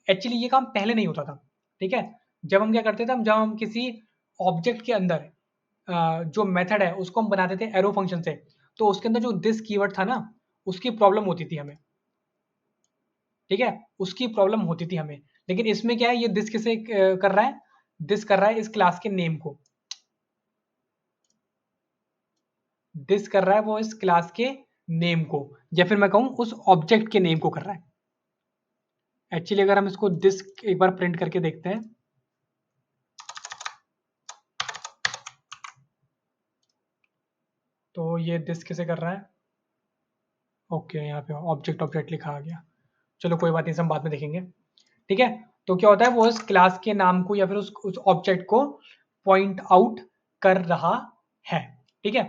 S1: एक्चुअली ये काम पहले नहीं होता था, ठीक है। जब हम क्या करते थे, जब हम किसी ऑब्जेक्ट के अंदर जो मेथड है उसको हम बनाते थे एरो फंक्शन से, तो उसके अंदर जो दिस कीवर्ड था ना, उसकी प्रॉब्लम होती थी हमें, ठीक है, उसकी प्रॉब्लम होती थी हमें। लेकिन इसमें क्या है, ये दिस किसे कर रहा है, दिस कर रहा है इस क्लास के नेम को, दिस कर रहा है वो इस क्लास के नेम को, या फिर मैं कहूं उस ऑब्जेक्ट के नेम को कर रहा है। एक्चुअली अगर हम इसको दिस एक बार प्रिंट करके देखते हैं, तो ये दिस किसे कर रहा है, ओके यहाँ पे ऑब्जेक्ट ऑब्जेक्ट लिखा आ गया, चलो कोई बात नहीं, हम बाद में देखेंगे, ठीक है। तो क्या होता है, वो इस क्लास के नाम को या फिर उस ऑब्जेक्ट को पॉइंट आउट कर रहा है, ठीक है।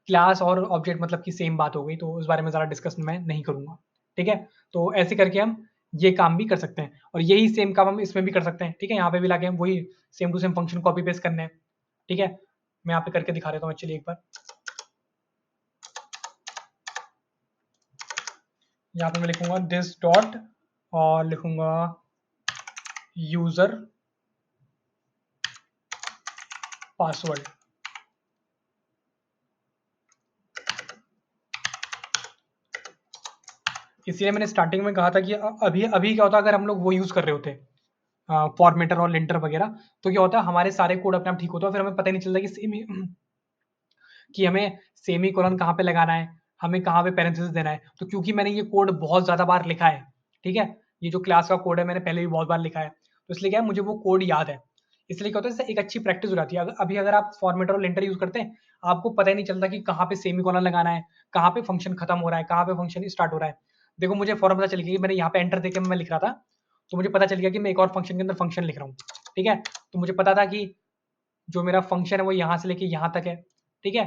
S1: क्लास और ऑब्जेक्ट मतलब कि सेम बात हो गई, तो उस बारे में ज़्यादा डिस्कस मैं नहीं करूंगा, ठीक है। तो ऐसे करके हम ये काम भी कर सकते हैं, और यही सेम काम हम इसमें भी कर सकते हैं, ठीक है। यहाँ पे भी लाके हम वही same to same function copy paste करने हैं, ठीक है। मैं यहाँ पे करके दिखा देता हूँ एक्चुअली एक बार। यहाँ पे मैं लिखूंगा दिस डॉट और लिखूंगा यूजर पासवर्ड। इसीलिए मैंने स्टार्टिंग में कहा था कि अभी अभी क्या होता अगर हम लोग वो यूज कर रहे होते फॉर्मेटर और लिंटर वगैरह, तो क्या होता है हमारे सारे कोड अपने आप ठीक होता है, फिर हमें पता ही नहीं चलता कि हमें सेमी कोलन कहाँ पे लगाना है, हमें कहाँ पे पैरेंथेसिस देना है। तो क्योंकि मैंने ये कोड बहुत ज़्यादा बार लिखा है, ठीक है, ये जो क्लास का कोड है मैंने पहले भी बहुत बार लिखा है, तो इसलिए क्या है मुझे वो कोड याद है। इसलिए क्या होता है, इससे एक अच्छी प्रैक्टिस हो जाती है। अभी अगर आप फॉर्मेटर और लिंटर यूज करते हैं, आपको पता ही नहीं चलता कि कहाँ पे सेमी कोलन लगाना है, कहाँ पे फंक्शन खत्म हो रहा है, कहाँ पे फंक्शन स्टार्ट हो रहा है। देखो मुझे फौरन पता चल गया कि मैंने यहाँ पे एंटर देके मैं लिख रहा था, तो मुझे पता चल गया कि मैं एक और फंक्शन के अंदर फंक्शन लिख रहा हूँ, ठीक है। तो मुझे पता था कि जो मेरा फंक्शन है वो यहाँ से लेके यहाँ तक है, ठीक है।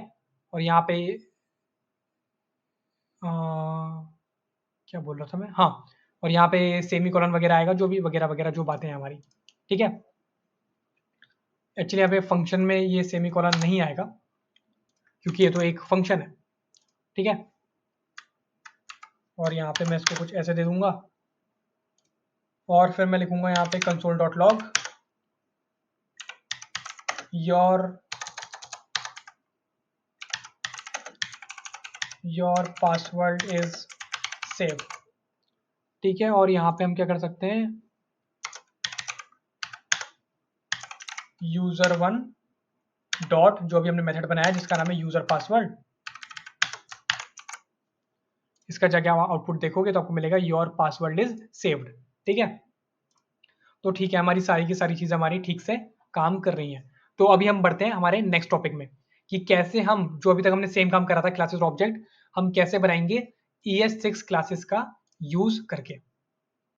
S1: और यहाँ पे अ, क्या बोल रहा था मैं, हाँ, और यहाँ पे सेमी कोलन वगैरह आएगा, जो भी वगैरह वगैरह जो बातें हैं हमारी, ठीक है। एक्चुअली यहाँ पे फंक्शन में ये सेमी कोलन नहीं आएगा, क्योंकि ये तो एक फंक्शन है, ठीक है। और यहाँ पे मैं इसको कुछ ऐसे दे दूंगा, और फिर मैं लिखूंगा यहाँ पे console dot log your password is save, ठीक है। और यहाँ पे हम क्या कर सकते हैं, यूजर वन डॉट जो भी हमने मेथड बनाया जिसका नाम है यूजर पासवर्ड, इसका जाके आप आउटपुट देखोगे तो आपको मिलेगा योर पासवर्ड इज सेव्ड, ठीक है। तो ठीक है, हमारी सारी की सारी चीज़ें हमारी ठीक से काम कर रही हैं। तो अभी हम बढ़ते हैं हमारे नेक्स्ट टॉपिक में, कि कैसे हम जो अभी तक हमने सेम काम करा था क्लासेस ऑब्जेक्ट, हम कैसे बनाएंगे ES6 क्लासेस का यूज करके।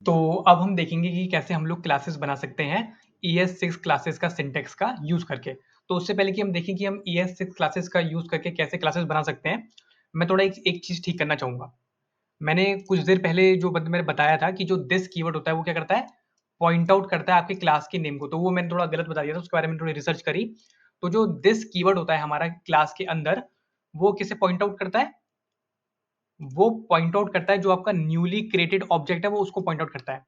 S1: तो अब हम देखेंगे कि कैसे हम लोग क्लासेस बना सकते हैं ES6 क्लासेस का सिंटेक्स का यूज करके। तो उससे पहले कि हम देखें कि हम ES6 क्लासेस का यूज करके कैसे क्लासेस बना सकते हैं, मैं थोड़ा एक चीज ठीक करना चाहूंगा। मैंने कुछ देर पहले जो मैंने बताया था कि जो दिस कीवर्ड होता है वो क्या करता है, पॉइंट आउट करता है आपके क्लास के नेम को, तो वो मैंने थोड़ा गलत बता दिया था, उसके बारे में थोड़ी रिसर्च करी। तो जो दिस कीवर्ड होता है हमारा क्लास के अंदर, वो किसे पॉइंट आउट करता है, वो पॉइंट आउट करता है जो आपका न्यूली क्रिएटेड ऑब्जेक्ट है वो उसको पॉइंट आउट करता है।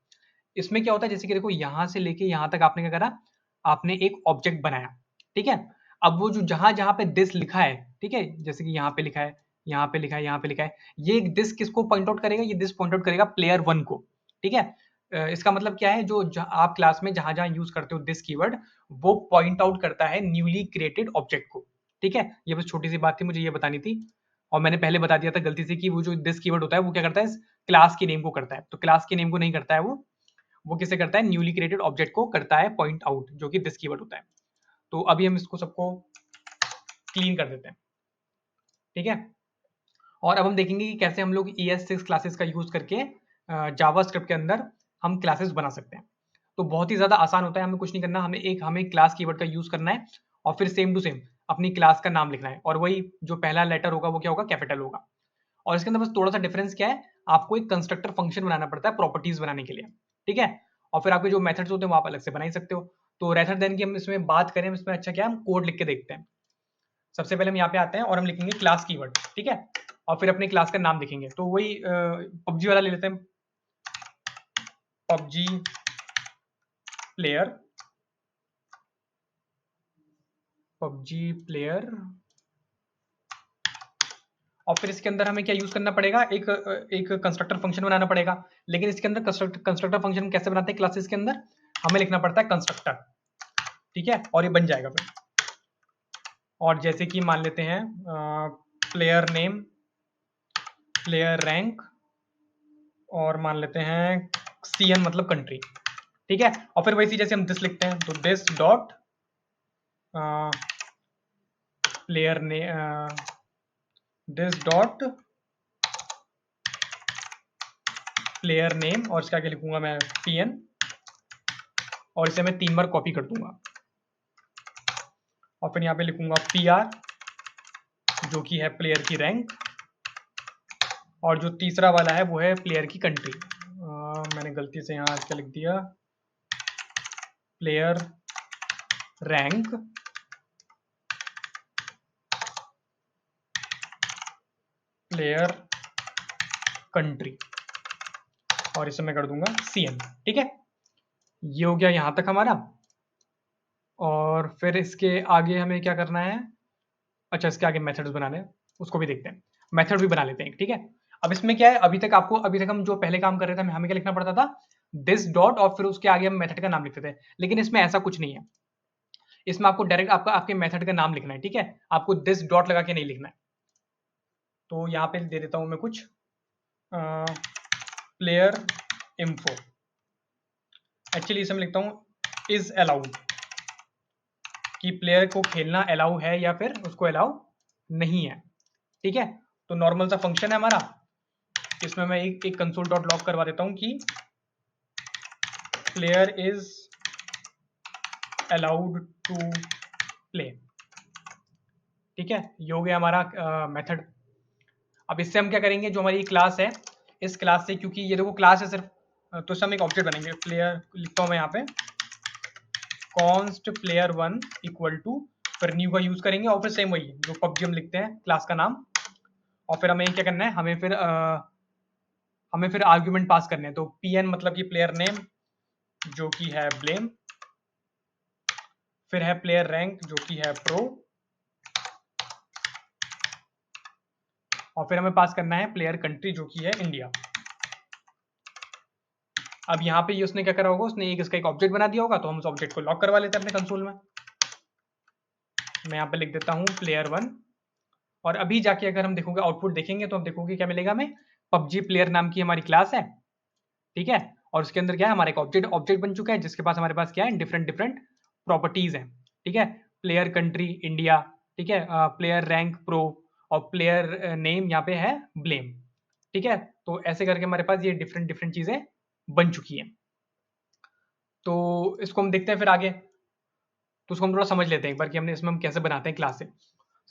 S1: इसमें क्या होता है, जैसे कि देखो यहां से लेके यहां तक आपने क्या करा, आपने एक ऑब्जेक्ट बनाया, ठीक है। अब वो जो जहां जहां पे दिस लिखा है, ठीक है, जैसे कि यहाँ पे लिखा है, यहाँ पे लिखा है, यहाँ पे लिखा है, ये दिस किसको पॉइंट आउट करेगा, ये दिस पॉइंट आउट करेगा प्लेयर वन को, ठीक है। इसका मतलब क्या है, जो आप क्लास में जहां जहां यूज करते हो दिस कीवर्ड, वो पॉइंट आउट करता है न्यूली क्रिएटेड ऑब्जेक्ट को, ठीक है। ये बस छोटी सी बात थी, मुझे ये बतानी थी। और मैंने पहले बता दिया था गलती से कि वो जो दिस कीवर्ड होता है वो क्या करता है, क्लास के नेम को करता है, तो क्लास के नेम को नहीं करता है वो किसे करता है, न्यूली क्रिएटेड ऑब्जेक्ट को करता है पॉइंट आउट, जो कि दिस कीवर्ड होता है। तो अभी हम इसको सबको क्लीन कर देते हैं, ठीक है। और अब हम देखेंगे कि कैसे हम लोग ES6 क्लासेस का यूज करके जावास्क्रिप्ट के अंदर हम क्लासेस बना सकते हैं। तो बहुत ही ज्यादा आसान होता है, हमें कुछ नहीं करना, हमें क्लास कीवर्ड का यूज करना है, और फिर सेम टू सेम अपनी क्लास का नाम लिखना है, और वही जो पहला लेटर होगा वो क्या होगा, कैपिटल होगा। और इसके अंदर बस थोड़ा सा डिफरेंस क्या है, आपको एक कंस्ट्रक्टर फंक्शन बनाना पड़ता है प्रॉपर्टीज बनाने के लिए, ठीक है। और फिर आपके जो मेथड्स होते हैं वो आप अलग से बना ही सकते हो। तो रेदर देन कि हम इसमें बात करें, इसमें अच्छा क्या है, हम कोड लिख के देखते हैं। सबसे पहले हम यहाँ पे आते हैं और हम लिखेंगे क्लास कीवर्ड, ठीक है। और फिर अपने क्लास का नाम लिखेंगे, तो वही पबजी वाला ले लेते हैं, पबजी प्लेयर, पबजी प्लेयर, और फिर इसके अंदर हमें क्या यूज करना पड़ेगा, एक कंस्ट्रक्टर फंक्शन बनाना पड़ेगा। लेकिन इसके अंदर कंस्ट्रक्टर फंक्शन कैसे बनाते हैं क्लासेस के अंदर, हमें लिखना पड़ता है कंस्ट्रक्टर, ठीक है, और ये बन जाएगा फिर। और जैसे कि मान लेते हैं प्लेयर नेम, प्लेयर रैंक, और मान लेते हैं CN मतलब कंट्री, ठीक है। और फिर वैसे जैसे हम दिस लिखते हैं तो दिस डॉट प्लेयर ने दिस डॉट प्लेयर नेम, और इसका क्या लिखूंगा मैं PN, और इसे मैं 3 बार कॉपी कर दूंगा। और फिर यहाँ पे लिखूंगा PR जो कि है प्लेयर की रैंक, और जो तीसरा वाला है वो है प्लेयर की कंट्री। मैंने गलती से यहाँ क्या लिख दिया, प्लेयर रैंक प्लेयर कंट्री, और इसे मैं कर दूंगा CN, ठीक है। ये हो गया यहां तक हमारा। और फिर इसके आगे हमें क्या करना है, अच्छा इसके आगे मेथड्स बनाने हैं, उसको भी देखते हैं, मेथड भी बना लेते हैं, ठीक है। अब इसमें क्या है, अभी तक हम जो पहले काम कर रहे थे हमें क्या लिखना पड़ता था, दिस डॉट, और फिर उसके आगे हम मेथड का नाम लिखते थे। लेकिन इसमें ऐसा कुछ नहीं है, इसमें आपको डायरेक्ट आपके मेथड का नाम लिखना है, ठीक है, आपको दिस डॉट लगा के नहीं लिखना है। तो यहाँ पे दे देता हूं मैं कुछ प्लेयर इन्फो, एक्चुअली इसे मैं लिखता हूं इज अलाउड, कि प्लेयर को खेलना अलाउ है या फिर उसको अलाउ नहीं है, ठीक है। तो नॉर्मल सा फंक्शन है हमारा, इसमें मैं एक कंसोल डॉट लॉग करवा देता हूं कि player is allowed to play, ठीक है। ये हो गया हमारा मेथड। अब इससे हम क्या करेंगे, जो हमारी क्लास है, इस क्लास से, क्योंकि ये देखो क्लास है सिर्फ, तो हम एक ऑब्जेक्ट बनेंगे, प्लेयर लिखता हूं मैं यहाँ पे कॉन्स्ट प्लेयर 1 इक्वल टू, फिर न्यू का यूज करेंगे, और फिर सेम वही जो पबजी हम लिखते हैं क्लास का नाम। और फिर हमें क्या करना है, हमें फिर आर्ग्यूमेंट पास करने हैं। तो PN मतलब कि प्लेयर नेम जो कि है ब्लेम, फिर है प्लेयर रैंक जो कि है प्रो, और फिर हमें पास करना है प्लेयर कंट्री जो कि है इंडिया। अब यहाँ पे ये उसने क्या करा होगा, उसने इसका एक ऑब्जेक्ट बना दिया होगा, तो हम उस ऑब्जेक्ट को लॉक करवा लेते हैं अपने कंसोल में। मैं यहाँ पे लिख देता हूँ प्लेयर 1, और अभी जाके अगर हम देखोगे आउटपुट देखेंगे तो हम देखोगे क्या मिलेगा हमें, पबजी प्लेयर नाम की हमारी क्लास है, ठीक है। और उसके अंदर क्या है, हमारा एक ऑब्जेक्ट बन चुका है, जिसके पास हमारे पास क्या है, डिफरेंट डिफरेंट प्रॉपर्टीज हैं, ठीक है। प्लेयर कंट्री इंडिया, ठीक है, प्लेयर रैंक प्रो, और प्लेयर नेम यहाँ पे है ब्लेम, ठीक है। तो ऐसे करके हमारे पास ये डिफरेंट डिफरेंट चीजें बन चुकी हैं। तो इसको हम देखते हैं फिर आगे, तो उसको हम थोड़ा समझ लेते हैं एक बार कि हमने इसमें हम कैसे बनाते हैं क्लास से।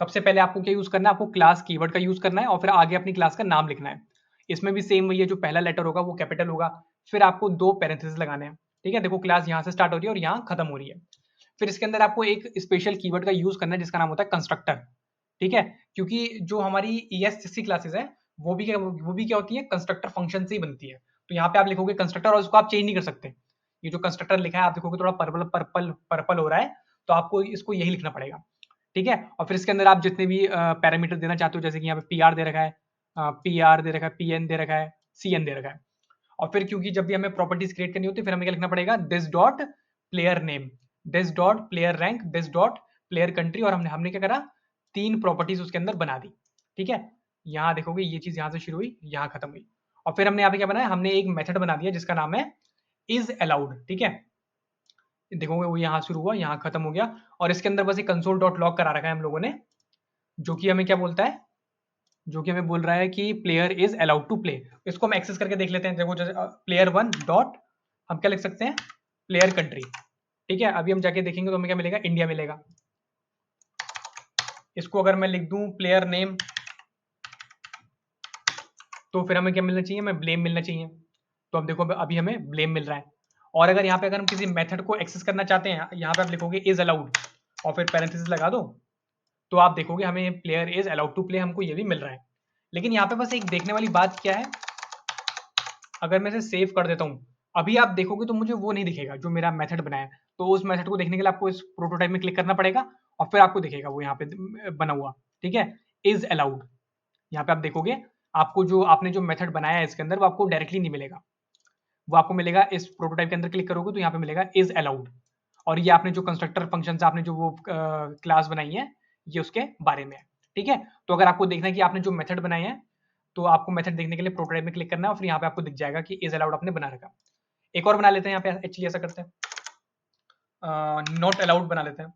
S1: सबसे पहले आपको क्या यूज करना है, आपको क्लास कीवर्ड का यूज करना है, और फिर आगे अपनी क्लास का नाम लिखना है। इसमें भी सेम वही है, जो पहला लेटर होगा वो कैपिटल होगा, फिर आपको 2 पैरेंथेसिस लगाने हैं, ठीक है। देखो क्लास यहाँ से स्टार्ट हो रही है और यहाँ खत्म हो रही है। फिर इसके अंदर आपको एक स्पेशल कीवर्ड का यूज करना है जिसका नाम होता है कंस्ट्रक्टर, ठीक है। क्योंकि जो हमारी ES60 क्लासेस है वो भी क्या होती है, कंस्ट्रक्टर फंक्शन से ही बनती है। तो यहाँ पे आप लिखोगे कंस्ट्रक्टर, और उसको आप चेंज नहीं कर सकते। ये जो कंस्ट्रक्टर लिखा है आप देखोगे थोड़ा पर्पल पर्पल पर्पल हो रहा है, तो आपको इसको यही लिखना पड़ेगा, ठीक है। और फिर इसके अंदर आप जितने भी पैरामीटर देना चाहते हो, जैसे कि यहाँ पे PR दे रखा है, PR दे रखा है, PN दे रखा है, CN दे रखा है। और फिर क्योंकि जब भी हमें प्रॉपर्टीज क्रिएट करनी होती है, फिर हमें क्या लिखना पड़ेगा, this dot player name, this dot player rank, this dot player country, और हमने हमने क्या करा, 3 प्रॉपर्टीज उसके अंदर बना दी, ठीक है। यहाँ देखोगे ये चीज यहाँ से शुरू हुई, यहाँ खत्म हुई। और फिर हमने यहाँ पे क्या बनाया, हमने एक मेथड बना दिया जिसका नाम है इज अलाउड, ठीक है। देखोगे वो यहाँ शुरू हुआ, यहाँ खत्म हो गया, और इसके अंदर बस एक कंसोल डॉट लॉग करा रखा है हम लोगों ने, जो कि हमें क्या बोलता है, जो कि हमें बोल रहा है कि player is allowed to play. इसको हम एक्सेस करके देख लेते हैं। देखो जैसे प्लेयर 1 डॉट, हम क्या लिख सकते हैं, प्लेयर कंट्री, ठीक है। अभी हम जाके देखेंगे तो हमें क्या मिलेगा, इंडिया मिलेगा। इसको अगर मैं लिख दूं प्लेयर नेम, तो फिर हमें क्या मिलना चाहिए, हमें ब्लेम मिलना चाहिए। तो अब देखो अभी हमें ब्लेम मिल रहा है। और अगर यहाँ पे अगर हम किसी मेथड को एक्सेस करना चाहते हैं, यहाँ पे आप लिखोगे इज अलाउड और फिर पैरेंथेसिस लगा दो, तो आप देखोगे हमें player is allowed to play, हमको ये भी मिल रहा है। लेकिन यहाँ पे बस एक देखने वाली बात क्या है, अगर मैं इसे सेव कर देता हूँ अभी आप देखोगे तो मुझे वो नहीं दिखेगा जो मेरा मेथड बनाया है। तो उस मेथड को देखने के लिए आपको इस प्रोटोटाइप में क्लिक करना पड़ेगा और फिर आपको दिखेगा वो यहाँ पे बना हुआ। ठीक है, इज अलाउड। यहाँ पे आप देखोगे, आपको जो आपने जो मेथड बनाया है इसके अंदर वो आपको डायरेक्टली नहीं मिलेगा, वो आपको मिलेगा इस प्रोटोटाइप के अंदर क्लिक करोगे तो यहाँ पे मिलेगा इज अलाउड। और ये आपने जो कंस्ट्रक्टर फंक्शन से आपने जो वो क्लास बनाई है, ये उसके बारे में है। ठीक है, तो अगर आपको देखना है कि आपने जो मेथड बनाए हैं, तो आपको मेथड देखने के लिए प्रोटोटाइप में क्लिक करना है और फिर यहाँ पे आपको दिख जाएगा कि इज अलाउड आपने बना रखा। एक और बना लेते हैं, यहाँ पे एक्चुअली ऐसा करते हैं, नॉट अलाउड बना लेते हैं।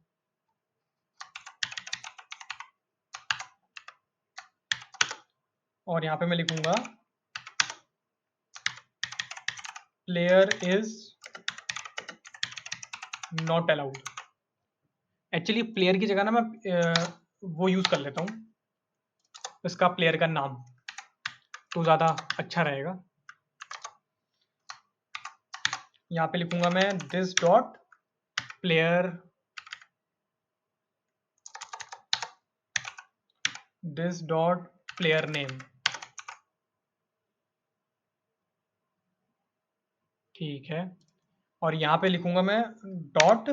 S1: और यहाँ पे मैं लिखूंगा player is not allowed. Actually player की जगह ना मैं वो यूज कर लेता हूँ, इसका प्लेयर का नाम, तो ज्यादा अच्छा रहेगा। यहाँ पे लिखूंगा मैं this dot player, this dot player name. ठीक है, और यहाँ पे लिखूंगा मैं डॉट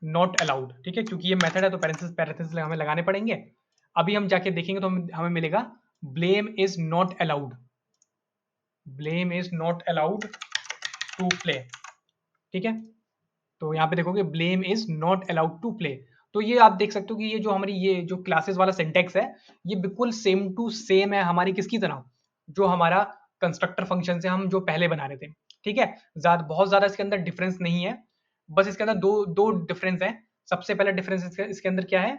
S1: नॉट अलाउड। ठीक है, क्योंकि ये मेथड है तो पैरेंथेसिस हमें लगाने पड़ेंगे। अभी हम जाके देखेंगे तो हमें मिलेगा blame is not allowed, blame is not allowed to play. ठीक है, तो यहाँ पे देखोगे blame is not allowed to play. तो ये आप देख सकते हो कि ये जो हमारी ये जो क्लासेस वाला सिंटेक्स है, ये बिल्कुल सेम टू सेम है हमारी किसकी तरह, जो हमारा कंस्ट्रक्टर फंक्शन से हम जो पहले बना रहे थे। ठीक है, बहुत ज्यादा इसके अंदर डिफरेंस नहीं है, बस इसके अंदर दो दो डिफरेंस है। सबसे पहला डिफरेंस इसके अंदर क्या है,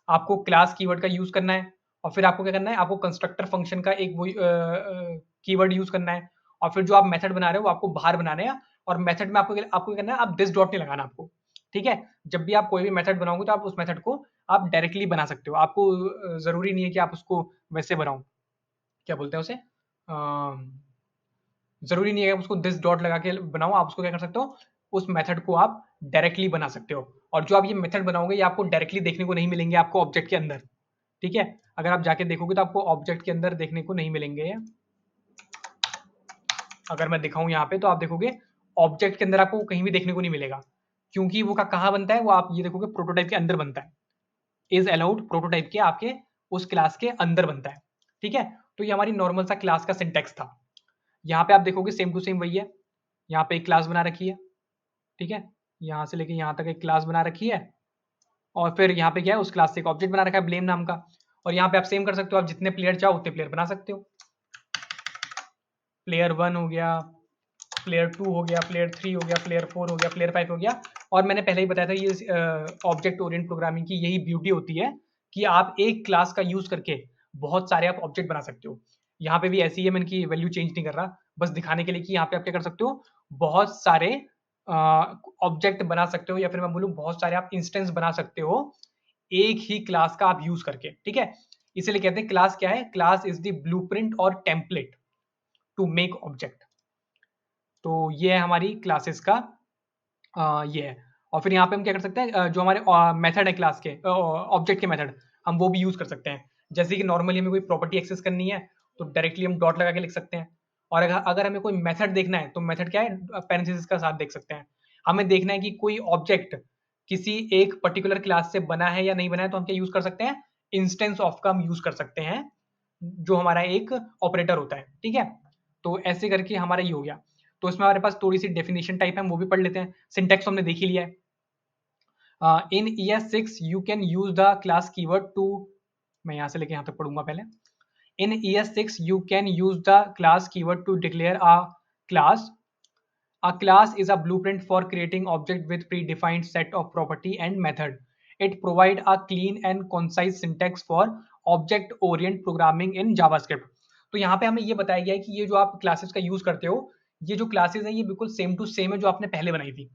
S1: आपको क्लास कीवर्ड का यूज करना है, और फिर आपको क्या करना है, आपको कंस्ट्रक्टर फंक्शन का एक वो कीवर्ड यूज करना है, और फिर जो आप मेथड बना रहे हो वो आपको बाहर बनाना है। और मेथड में आपको आपको क्या करना है, आप दिस डॉट नहीं लगाना आपको। ठीक है, जब भी आप कोई भी मेथड बनाओगे तो आप उस मेथड को आप डायरेक्टली बना सकते हो, आपको जरूरी नहीं है कि आप उसको वैसे बनाओ, क्या बोलते हैं उसे, जरूरी नहीं है कि उसको दिस डॉट लगा के बनाओ, आप उसको क्या कर सकते हो, उस मेथड को आप डायरेक्टली बना सकते हो। और जो आप ये मेथड बनाओगे ये आपको डायरेक्टली देखने को नहीं मिलेंगे आपको ऑब्जेक्ट के अंदर। ठीक है, अगर आप जाके देखोगे तो आपको ऑब्जेक्ट के अंदर देखने को नहीं मिलेंगे। अगर मैं दिखाऊं यहाँ पे तो आप देखोगे ऑब्जेक्ट के अंदर आपको कहीं भी देखने को नहीं मिलेगा, क्योंकि वो का कहाँ बनता है, वो आप ये देखोगे प्रोटोटाइप के अंदर बनता है। इज अलाउड प्रोटोटाइप के आपके उस क्लास के अंदर बनता है। ठीक है, तो ये हमारी नॉर्मल सा क्लास का सिंटेक्स था। यहाँ पे आप देखोगे सेम टू सेम वही है, यहाँ पे एक क्लास बना रखी है। ठीक है, यहाँ से लेके यहाँ तक एक क्लास बना रखी है, और फिर यहाँ पे क्या है, उस क्लास से एक ऑब्जेक्ट बना रखा है ब्लेम नाम का। और यहाँ पे आप सेम कर सकते हो, आप जितने प्लेयर चाहो उतने प्लेयर बना सकते हो। प्लेयर 1 हो गया, प्लेयर 2 हो गया, प्लेयर 3 हो गया, प्लेयर 4 हो गया, प्लेयर 5 हो गया। और मैंने पहले ही बताया था ये ऑब्जेक्ट ओरिएंट प्रोग्रामिंग की यही ब्यूटी होती है कि आप एक क्लास का यूज करके बहुत सारे आप ऑब्जेक्ट बना सकते हो। यहाँ पे भी ऐसी है, मैं इनकी वैल्यू चेंज नहीं कर रहा, बस दिखाने के लिए कि यहाँ पे आप क्या कर सकते हो, बहुत सारे ऑब्जेक्ट बना सकते हो, या फिर मैं बोलूँ बहुत सारे आप इंस्टेंस बना सकते हो एक ही क्लास का आप यूज करके। ठीक है, इसीलिए कहते हैं क्लास क्या है, क्लास इज द ब्लूप्रिंट और टेम्पलेट टू मेक ऑब्जेक्ट। तो ये है हमारी क्लासेस का ये है। और फिर यहाँ पे हम क्या कर सकते हैं, जो हमारे मेथड है क्लास के, ऑब्जेक्ट के मेथड, हम वो भी यूज कर सकते हैं। जैसे कि नॉर्मली हमें कोई प्रॉपर्टी एक्सेस करनी है तो डायरेक्टली हम डॉट लगा के लिख सकते हैं। और अगर हमें कोई मेथड देखना है तो मेथड क्या है, पैरेंथेसिस का साथ देख सकते हैं। हमें देखना है कि कोई ऑब्जेक्ट किसी एक पर्टिकुलर क्लास से बना है या नहीं बना है, तो हम क्या यूज कर सकते हैं, इंस्टेंस ऑफ का हम यूज कर सकते हैं, जो हमारा एक ऑपरेटर होता है। ठीक है, तो ऐसे करके हमारा ये हो गया। तो इसमें हमारे पास थोड़ी सी डेफिनेशन टाइप है, हम वो भी पढ़ लेते हैं। सिंटेक्स हमने देख ही लिया है। In ES6 you can use the class keyword to, मैं यहाँ से लेके यहाँ तक पढ़ूंगा पहले। इन ES6 you can use the class keyword to declare a class. A class is a blueprint for creating object with predefined set of property and method. It provide a clean and concise syntax for object orient programming in JavaScript. तो यहाँ पे हमें ये बताया गया है कि ये जो आप क्लासेस का यूज करते हो, ये जो क्लासेस है ये बिल्कुल सेम टू सेम है जो आपने पहले बनाई थी।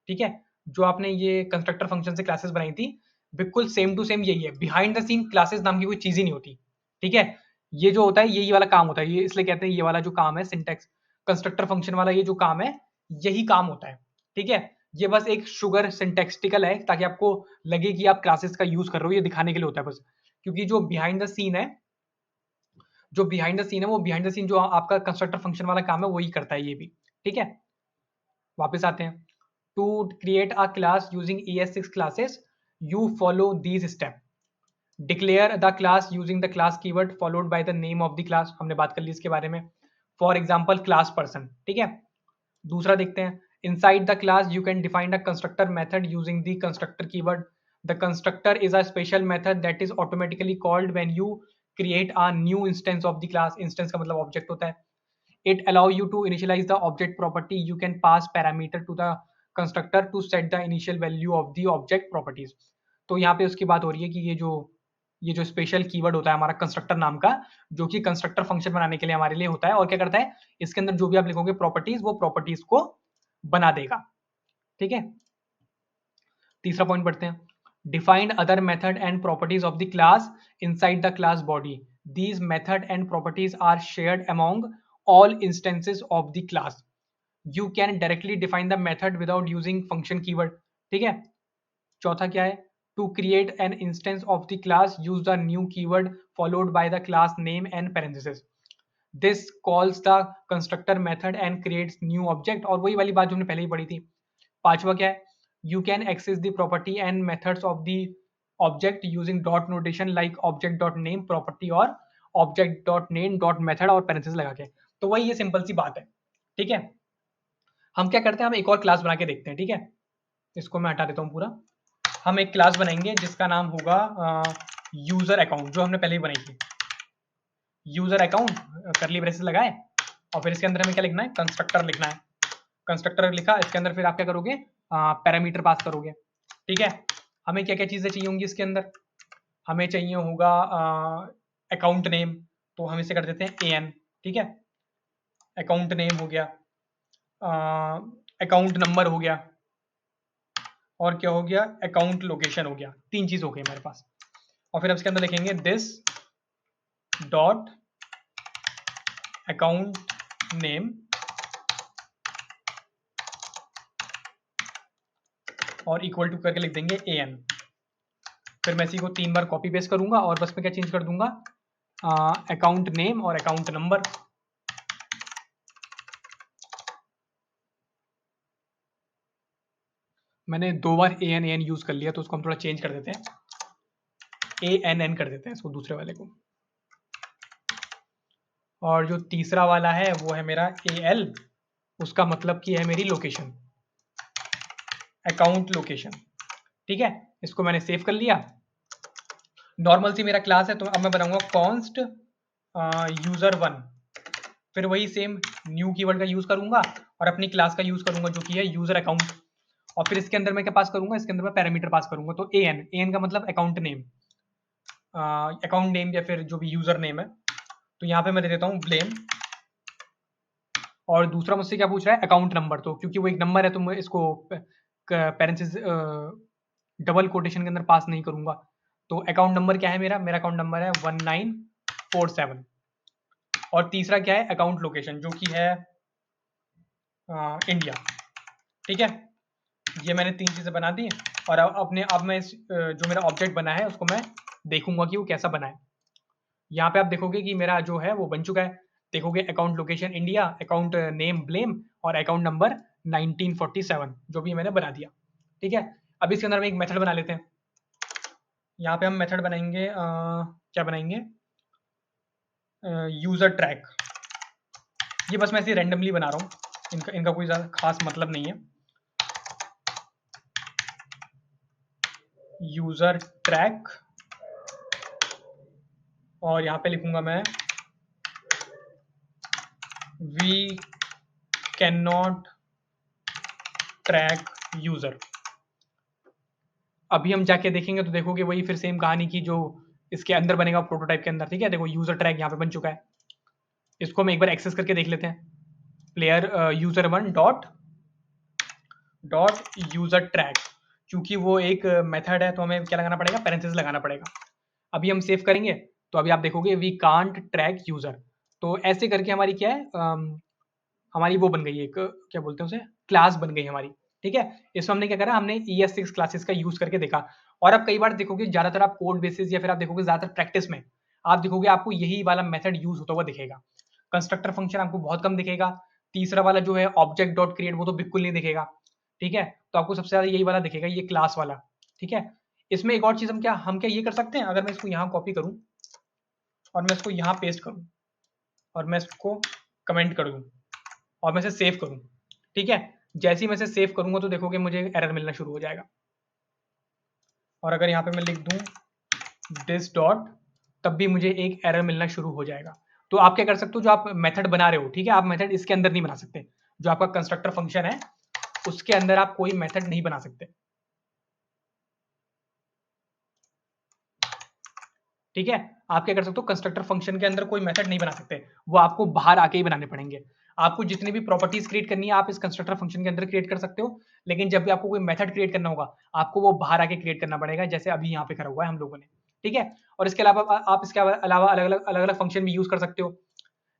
S1: ठीक है, जो आपने ये कंस्ट्रक्टर फंक्शन से क्लासेस बनाई थी, बिल्कुल सेम टू सेम यही है। बिहाइंड द सीन क्लासेस नाम की कोई चीज ही नहीं होती। ठीक है, ये जो होता है यही वाला काम होता है, ये इसलिए कहते हैं ये वाला जो काम है सिंटेक्स कंस्ट्रक्टर फंक्शन वाला, ये जो काम है यही काम होता है। ठीक है, ये बस एक शुगर सिंटेक्सटिकल है ताकि आपको लगे कि आप क्लासेस का यूज कर रहे हो, ये दिखाने के लिए होता है बस। क्योंकि जो बिहाइंड द सीन है जो बिहाइंड द सीन है वो बिहाइंड द सीन जो आपका कंस्ट्रक्टर फंक्शन वाला काम है वही करता है ये भी, ठीक है। वापस आते हैं, to create a class using ES6 classes you follow these step. Declare the class using the class keyword followed by the name of the class, हमने बात कर ली इसके बारे में। फॉर एग्जाम्पल क्लास पर्सन, ठीक है। दूसरा देखते हैं, inside the class you can define the constructor method using the constructor keyword. The constructor is a special method that is automatically called when you create a new instance of the class. Instance का मतलब object होता है। It allow you to initialize the object property. You can pass parameter to the constructor to set the initial value of the object properties. तो यहाँ पे उसकी बात हो रही है कि ये जो स्पेशल कीवर्ड होता है हमारा कंस्ट्रक्टर नाम का, जो कि कंस्ट्रक्टर फंक्शन बनाने के लिए हमारे लिए होता है, और क्या करता है, इसके अंदर जो भी आप लिखोगे प्रॉपर्टीज, वो प्रॉपर्टीज को बना देगा, ठीक है। तीसरा पॉइंट पढ़ते हैं, define other method and properties of the class inside the class body. These method and properties are shared among all instances of the class. You can directly define the method without using function keyword, ठीक है। चौथा क्या है, to create an instance of the class use the new keyword followed by the class name and parenthesis. This calls the constructor method and creates new object, और वही वाली बात जो हमने पहले ही पढ़ी थी। पांचवा क्या है, you can access the property and methods of the object using dot notation like object dot name property और object dot name dot method और parenthesis लगा के। तो वही ये सिंपल सी बात है, ठीक है। हम क्या करते हैं, हम एक और क्लास बना के देखते हैं, ठीक है। इसको मैं हटा देता हूँ पूरा। हम एक क्लास बनाएंगे जिसका नाम होगा यूजर अकाउंट, जो हमने पहले ही बनाई थी। यूजर अकाउंट करली ब्रेसेस लगाए, और फिर इसके अंदर हमें क्या लिखना है, कंस्ट्रक्टर लिखना है। कंस्ट्रक्टर लिखा, इसके अंदर फिर आप क्या करोगे, पैरामीटर पास करोगे, ठीक है। हमें क्या क्या चीज़ें चाहिए होंगी इसके अंदर, हमें चाहिए होगा अकाउंट नेम, तो हम इसे कर देते हैं AN, ठीक है। अकाउंट नेम हो गया, अकाउंट नंबर हो गया, और क्या हो गया, अकाउंट लोकेशन हो गया। तीन चीज हो गई हमारे पास। और फिर इसके अंदर लिखेंगे दिस डॉट अकाउंट नेम और इक्वल टू करके लिख देंगे AN। फिर मैं इसी को 3 बार कॉपी पेस्ट करूंगा, और बस मैं क्या चेंज कर दूंगा, अकाउंट नेम और अकाउंट नंबर। मैंने 2 बार AN यूज कर लिया, तो उसको हम थोड़ा चेंज कर देते हैं, ANN कर देते हैं इसको, दूसरे वाले को। और जो तीसरा वाला है वो है मेरा AL, उसका मतलब कि है मेरी लोकेशन, अकाउंट लोकेशन, ठीक है। इसको मैंने सेव कर लिया। नॉर्मल सी मेरा क्लास है, तो अब मैं बनाऊंगा कॉन्स्ट user1, फिर वही सेम न्यू कीवर्ड का यूज करूंगा और अपनी क्लास का यूज करूंगा जो कि है यूजर अकाउंट। और फिर इसके अंदर मैं क्या पास करूंगा, इसके अंदर मैं पैरामीटर पास करूंगा, तो AN का मतलब अकाउंट नेम, अकाउंट नेम या फिर जो भी यूजर नेम है। तो यहाँ पे मैं दे देता हूँ ब्लेम, और दूसरा मुझसे क्या पूछ रहा है, अकाउंट नंबर। तो क्योंकि वो एक नंबर है तो मैं इसको पेरेंथेसिस डबल कोटेशन के अंदर पास नहीं करूंगा। तो अकाउंट नंबर क्या है, मेरा अकाउंट नंबर है 1947। और तीसरा क्या है, अकाउंट लोकेशन, जो कि है इंडिया, ठीक है। ये मैंने 3 चीजें बना दी, और अब मैं इस जो मेरा ऑब्जेक्ट बना है उसको मैं देखूंगा कि वो कैसा बना है। यहाँ पे आप देखोगे कि मेरा जो है वो बन चुका है। देखोगे account location India, account name blame और अकाउंट नंबर 1947, जो भी मैंने बना दिया, ठीक है। अब इसके अंदर हम एक मेथड बना लेते हैं। यहाँ पे हम मेथड बनाएंगे, क्या बनाएंगे, यूजर ट्रैक। ये बस मैं ऐसे रैंडमली बना रहा हूँ, इनका कोई ज़्यादा खास मतलब नहीं है। यूजर ट्रैक, और यहाँ पे लिखूंगा मैं we can not track user. अभी हम जाके देखेंगे तो देखोगे वही फिर सेम कहानी की जो इसके अंदर बनेगा प्रोटोटाइप के अंदर, ठीक है। देखो यूजर ट्रैक यहाँ पे बन चुका है, इसको हम एक बार एक्सेस करके देख लेते हैं। Player user1 dot user track, क्योंकि वो एक मेथड है तो हमें क्या लगाना पड़ेगा, पैरेंथेसिस लगाना पड़ेगा। अभी हम सेव करेंगे तो अभी आप देखोगे वी कांट ट्रैक यूजर। तो ऐसे करके हमारी क्या है, हमारी वो बन गई एक, क्या बोलते हैं उसे, क्लास बन गई हमारी, ठीक है। इसमें हमने क्या करा, हमने ES6 क्लासेस का यूज करके देखा। और अब कई बार देखोगे, ज्यादातर आप कोड बेसिस या फिर आप देखोगे ज्यादातर प्रैक्टिस में आप देखोगे आपको यही वाला मेथड यूज होता हुआ दिखेगा। कंस्ट्रक्टर फंक्शन आपको बहुत कम दिखेगा। तीसरा वाला जो है ऑब्जेक्ट डॉट क्रिएट, वो तो बिल्कुल नहीं दिखेगा। ठीक है, तो आपको सबसे ज्यादा यही वाला दिखेगा, ये क्लास वाला। ठीक है, इसमें एक और चीज हम क्या ये कर सकते हैं, अगर मैं इसको यहाँ कॉपी करूँ और मैं इसको यहाँ पेस्ट करूँ और मैं इसको कमेंट कर दूँ और मैं इसे सेव करूँ, ठीक है, जैसे ही मैं इसे सेव करूंगा तो देखोगे मुझे एरर मिलना शुरू हो जाएगा। और अगर यहाँ पे मैं लिख दूं दिस डॉट, तब भी मुझे एक एरर मिलना शुरू हो जाएगा। तो आप क्या कर सकते हो, जो आप मेथड बना रहे हो, ठीक है, आप मेथड इसके अंदर नहीं बना सकते। जो आपका कंस्ट्रक्टर फंक्शन है उसके अंदर आप कोई मेथड नहीं बना सकते। ठीक है, आप क्या कर सकते हो, कंस्ट्रक्टर फंक्शन के अंदर कोई मेथड नहीं बना सकते, वो आपको बाहर आके ही बनाने पड़ेंगे। आपको जितनी भी प्रॉपर्टीज क्रिएट करनी है आप इस कंस्ट्रक्टर फंक्शन के अंदर क्रिएट कर सकते हो, लेकिन जब भी आपको कोई मेथड क्रिएट करना होगा आपको वो बाहर आके क्रिएट करना पड़ेगा, जैसे अभी यहाँ पे करा हुआ है हम लोगों ने। ठीक है, और इसके अलावा आप इसके अलावा अलग अलग फंक्शन भी यूज कर सकते हो।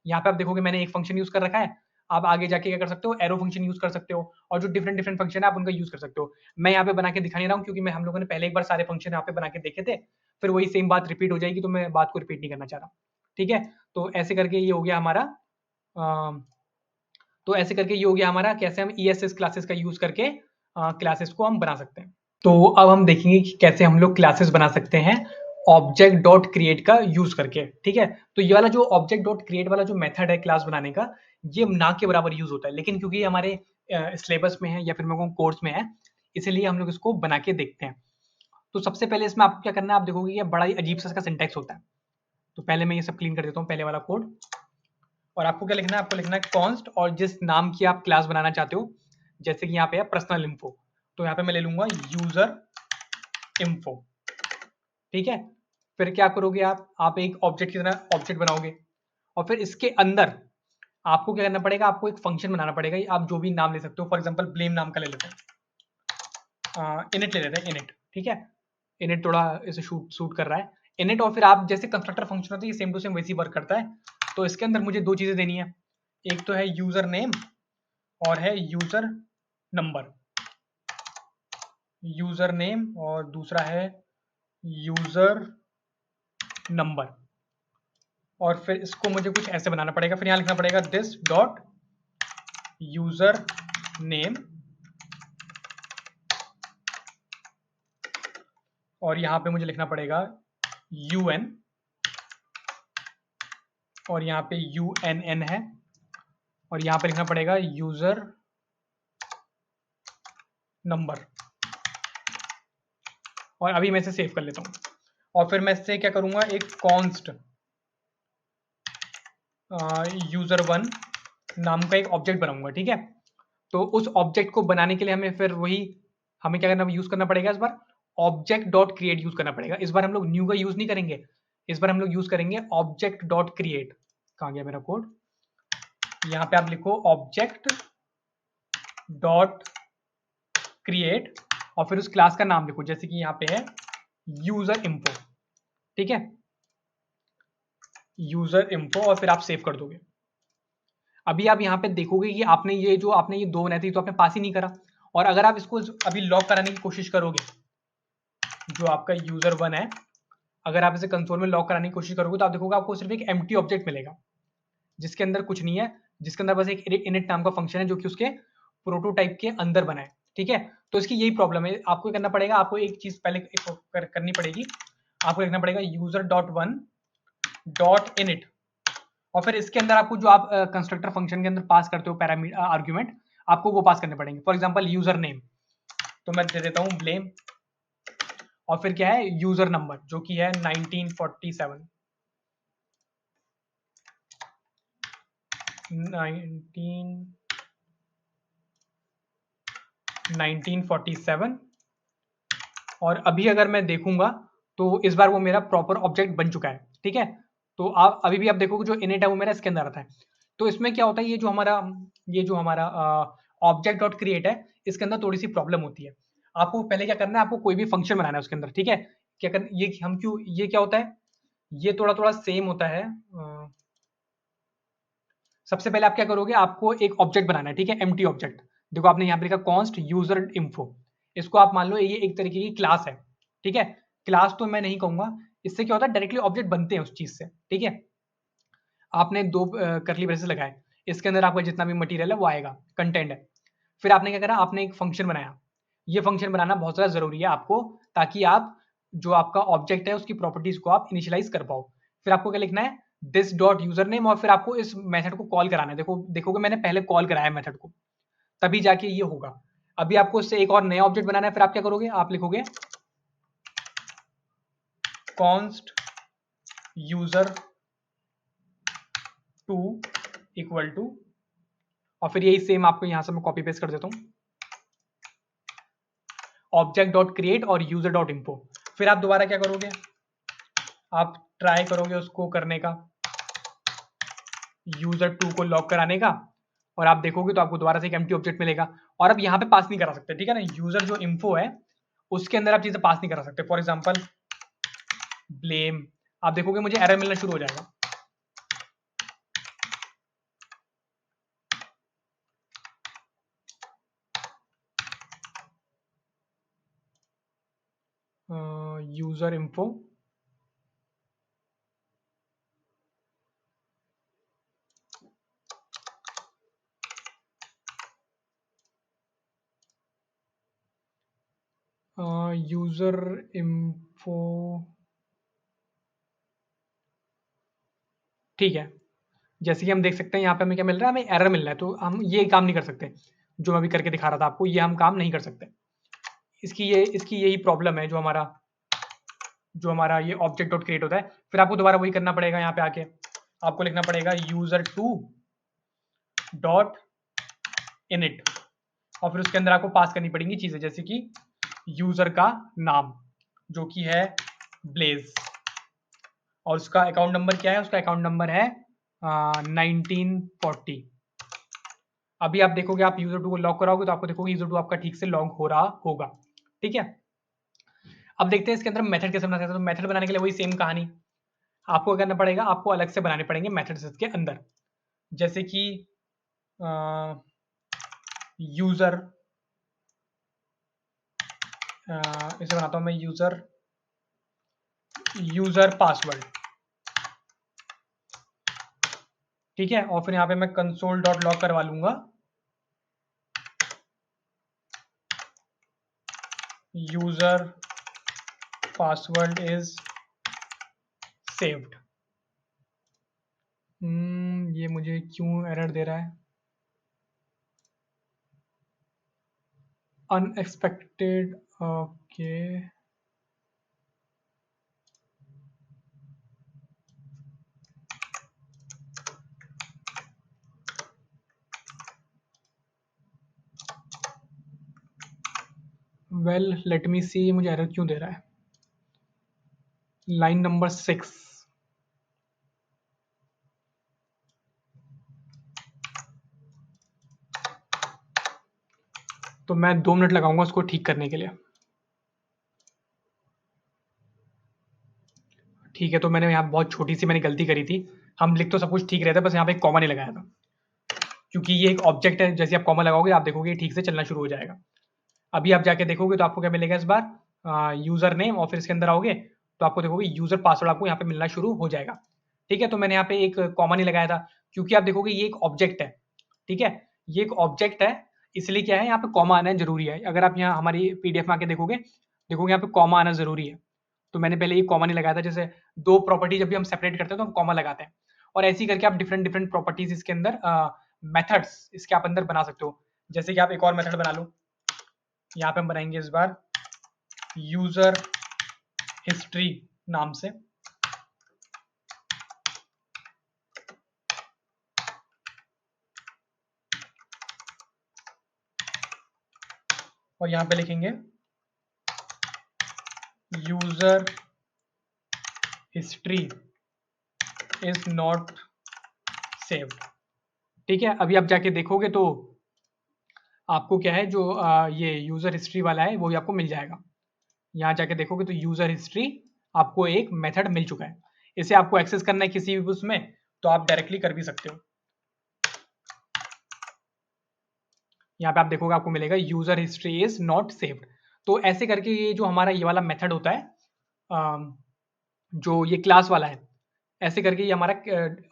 S1: यहाँ पे आप देखोगे मैंने एक फंक्शन यूज कर रखा है, आप आगे जाके क्या कर सकते हो, एरो फंक्शन यूज कर सकते हो, और जो डिफरेंट डिफरेंट फंक्शन है आप उनका यूज कर सकते हो। मैं यहाँ पे बना के दिखा नहीं रहा हूँ क्योंकि मैं हम लोगों ने पहले एक बार सारे फंक्शन यहाँ पे बना के देखे थे, फिर वही सेम बात रिपीट हो जाएगी, तो मैं बात को रिपीट नहीं करना चाह रहा। ठीक है, तो ऐसे करके ये हो गया हमारा कैसे हम ESS क्लासेस का यूज करके क्लासेस को हम बना सकते हैं। तो अब हम देखेंगे कि कैसे हम लोग क्लासेस बना सकते हैं ऑब्जेक्ट डॉट क्रिएट का यूज करके। ठीक है, तो ये वाला जो ऑब्जेक्ट डॉट क्रिएट वाला जो मेथड है क्लास बनाने का, ये ना के बराबर यूज होता है, लेकिन क्योंकि ये हमारे सिलेबस में है या फिर मैं कोर्स में है, इसलिए हम लोग इसको बना के देखते हैं। तो सबसे पहले इसमें आपको क्या करना है, आप देखोगे ये बड़ा ही अजीब सा इसका सिंटैक्स होता है। तो पहले मैं ये सब क्लीन कर देता हूँ, पहले वाला कोड। और आपको क्या लिखना है, आपको लिखना है कॉन्स्ट और जिस नाम की आप क्लास बनाना चाहते हो, जैसे कि यहाँ पे है पर्सनल इन्फो, तो यहाँ पे मैं ले लूंगा यूजर इन्फो। ठीक है, फिर क्या करोगे आप एक ऑब्जेक्ट की तरह ऑब्जेक्ट बनाओगे, और फिर इसके अंदर आपको क्या करना पड़ेगा, आपको एक फंक्शन बनाना पड़ेगा। आप जो भी नाम ले सकते हो, फॉर एग्जांपल ब्लेम नाम का ले लेते हैं, इनिट ले लेते हैं, इनिट। ठीक है, इनिट थोड़ा इसे सूट कर रहा है, इनिट। और फिर आप जैसे कंस्ट्रक्टर फंक्शन होता है, ये सेम टू सेम वैसी वर्क करता है। तो इसके अंदर मुझे दो चीजें देनी है, एक तो है यूजर नेम और है यूजर नंबर। यूजर नेम और दूसरा है यूजर नंबर। और फिर इसको मुझे कुछ ऐसे बनाना पड़ेगा, फिर यहाँ लिखना पड़ेगा दिस डॉट यूजर नेम, और यहाँ पे मुझे लिखना पड़ेगा UN, और यहाँ पे UNN है, और यहाँ पे लिखना पड़ेगा यूजर नंबर। और अभी मैं इसे सेव कर लेता हूँ, और फिर मैं इससे क्या करूँगा, एक कॉन्स्ट user1 नाम का एक ऑब्जेक्ट बनाऊंगा। ठीक है, तो उस ऑब्जेक्ट को बनाने के लिए हमें क्या करना, यूज करना पड़ेगा इस बार ऑब्जेक्ट डॉट क्रिएट यूज करना पड़ेगा। इस बार हम लोग न्यू का यूज नहीं करेंगे, इस बार हम लोग यूज करेंगे ऑब्जेक्ट डॉट क्रिएट। कहाँ गया मेरा कोड, यहाँ पे आप लिखो ऑब्जेक्ट डॉट क्रिएट, और फिर उस क्लास का नाम लिखो, जैसे कि यहाँ पे है यूजर इन्फो। ठीक है, यूजर इन्फो, और फिर आप सेव कर दोगे। अभी आप यहाँ पे देखोगे कि आपने ये दो बनाए थे तो आपने पास ही नहीं करा, और अगर आप इसको अभी लॉक कराने की कोशिश करोगे, जो आपका यूजर1 है, अगर आप इसे कंसोल में लॉक कराने की कोशिश करोगे तो आप देखोगे आपको सिर्फ एक एम्प्टी ऑब्जेक्ट मिलेगा, जिसके अंदर कुछ नहीं है, जिसके अंदर बस एक इनिट नाम का फंक्शन है जो कि उसके प्रोटोटाइप के अंदर बना है। ठीक है, तो इसकी यही प्रॉब्लम है, आपको करना पड़ेगा, आपको एक चीज पहले करनी पड़ेगी, आपको लिखना पड़ेगा user dot one dot init, और फिर इसके अंदर आपको जो आप कंस्ट्रक्टर फंक्शन के अंदर पास करते हो पैरामीटर आर्ग्यूमेंट, आपको वो पास करने पड़ेंगे। फॉर एग्जांपल यूजर नेम, तो मैं दे देता हूँ ब्लेम, और फिर क्या है यूजर नंबर जो कि है 1947 1947। और अभी अगर मैं देखूंगा तो इस बार वो मेरा प्रॉपर ऑब्जेक्ट बन चुका है। ठीक है, तो आप अभी भी आप देखोगे जो इनिट है वो मेरा इसके अंदर आता है। तो इसमें क्या होता है, ये जो हमारा ऑब्जेक्ट डॉट क्रिएट है, इसके अंदर थोड़ी सी प्रॉब्लम होती है। आपको पहले क्या करना है, आपको कोई भी फंक्शन बनाना है उसके अंदर। ठीक है, क्या करना, ये क्या होता है, ये थोड़ा थोड़ा सेम होता है। सबसे पहले आप क्या करोगे, आपको एक ऑब्जेक्ट बनाना है। ठीक है, एम्प्टी ऑब्जेक्ट। देखो आपने यहाँ पे लिखा कॉन्स्ट यूजर इन्फो, इसको आप मान लो ये एक तरीके की क्लास है। ठीक है, क्लास तो मैं नहीं कहूंगा, इससे क्या होता है, डायरेक्टली ऑब्जेक्ट बनते हैं उस चीज से, ठीक है। आपने दो करली ब्रेसेस लगाए, इसके अंदर आपका जितना भी मटेरियल है वो आएगा, कंटेंट है। फिर आपने क्या करा, आपने एक फंक्शन बनाया। ये फंक्शन बनाना बहुत ज़्यादा ज़रूरी है आपको, ताकि आप जो आपका ऑब्जेक्ट है उसकी प्रॉपर्टीज को आप इनिशियलाइज कर पाओ। फिर आपको क्या लिखना है, दिस डॉट यूजर नेम, और फिर आपको इस मेथड को कॉल कराना है। देखोगे मैंने पहले कॉल कराया मेथड को, तभी जाके ये होगा। अभी आपको इससे एक और नया ऑब्जेक्ट बनाना है। फिर आप क्या करोगे, आप लिखोगे const user two equal to, और फिर यही सेम आपको यहां से मैं कॉपी पेस्ट कर देता हूं, ऑब्जेक्ट डॉट क्रिएट और यूजर डॉट इम्पो। फिर आप दोबारा क्या करोगे, आप ट्राई करोगे उसको करने का, यूजर टू को लॉक कराने का, और आप देखोगे तो आपको दोबारा से एक एम्प्टी ऑब्जेक्ट मिलेगा। और अब यहाँ पे पास नहीं करा सकते, ठीक है ना, यूजर जो इन्फो है उसके अंदर आप चीजें पास नहीं करा सकते। फॉर एग्जाम्पल ब्लेम, आप देखोगे मुझे एरर मिलना शुरू हो जाएगा। यूजर इन्फो, यूजर इन्फो, ठीक है। जैसे कि हम देख सकते हैं यहाँ पे हमें क्या मिल रहा है, हमें एरर मिल रहा है, तो हम ये काम नहीं कर सकते। जो मैं अभी करके दिखा रहा था आपको, ये हम काम नहीं कर सकते। इसकी यही प्रॉब्लम है, जो हमारा ये ऑब्जेक्ट डॉट क्रिएट होता है। फिर आपको दोबारा वही करना पड़ेगा, यहाँ पे आके आपको लिखना पड़ेगा यूजर टू डॉट इनिट, और फिर उसके अंदर आपको पास करनी पड़ेंगी चीजें, जैसे कि यूजर का नाम जो कि है ब्लेज, और उसका अकाउंट नंबर क्या है, उसका अकाउंट नंबर है 1940। अभी आप देखोगे, आप यूजर टू को लॉक कराओगे तो आपको देखोगे यूजर टू आपका ठीक से लॉक हो रहा होगा, ठीक है। अब देखते हैं इसके अंदर मेथड कैसे बना सकते हैं। तो मेथड बनाने के लिए वही सेम कहानी, आपको क्या करना पड़ेगा, आपको अलग से बनाने पड़ेंगे मेथड्स इसके अंदर। जैसे कि यूजर, इसे बनाता हूं मैं यूजर पासवर्ड, ठीक है। और फिर यहाँ पे मैं कंसोल डॉट लॉक करवा लूंगा यूजर पासवर्ड इज सेव्ड। ये मुझे क्यों एरर दे रहा है, unexpected, okay. Well let me see, मुझे एरर क्यों दे रहा है। लाइन नंबर 6, तो मैं 2 मिनट लगाऊंगा उसको ठीक करने के लिए, ठीक है। तो मैंने यहाँ बहुत छोटी सी मैंने गलती करी थी, हम लिख तो सब कुछ ठीक रहता है, बस यहाँ पे एक कॉमा नहीं लगाया था, क्योंकि ये एक ऑब्जेक्ट है। जैसे आप कॉमा लगाओगे आप देखोगे ठीक से चलना शुरू हो जाएगा। अभी आप जाके देखोगे तो आपको क्या मिलेगा इस बार, यूजर नेम, और फिर इसके अंदर आओगे तो आपको देखोगे यूजर पासवर्ड आपको यहाँ पे मिलना शुरू हो जाएगा, ठीक है। तो मैंने यहाँ पे एक कॉमा नहीं लगाया था, क्योंकि आप देखोगे ये एक ऑब्जेक्ट है, ठीक है। ये एक ऑब्जेक्ट है, इसलिए क्या है, यहाँ पे कॉमा आना जरूरी है। अगर आप यहाँ हमारी पीडीएफ में आके देखोगे यहाँ पे कॉमा आना जरूरी है। तो मैंने पहले ये कॉमा नहीं लगाया था। जैसे दो प्रॉपर्टी जब भी हम सेपरेट करते हैं तो हम कॉमा लगाते हैं, और ऐसे ही करके आप डिफरेंट डिफरेंट प्रॉपर्टीज इसके अंदर, मेथड्स इसके आप अंदर बना सकते हो। जैसे कि आप एक और मेथड बना लो, यहाँ पे हम बनाएंगे इस बार यूजर हिस्ट्री नाम से, और यहाँ पे लिखेंगे user history is not saved, ठीक है। अभी आप जाके देखोगे तो आपको क्या है, जो ये यूजर हिस्ट्री वाला है वो भी आपको मिल जाएगा। यहाँ जाके देखोगे तो यूजर हिस्ट्री आपको एक मेथड मिल चुका है। इसे आपको एक्सेस करना है किसी भी उसमें, तो आप डायरेक्टली कर भी सकते हो। यहाँ पे आप देखोगे आपको मिलेगा user history is not saved. तो ऐसे करके ये जो हमारा ये वाला मेथड होता है, जो ये क्लास वाला है, ऐसे करके ये हमारा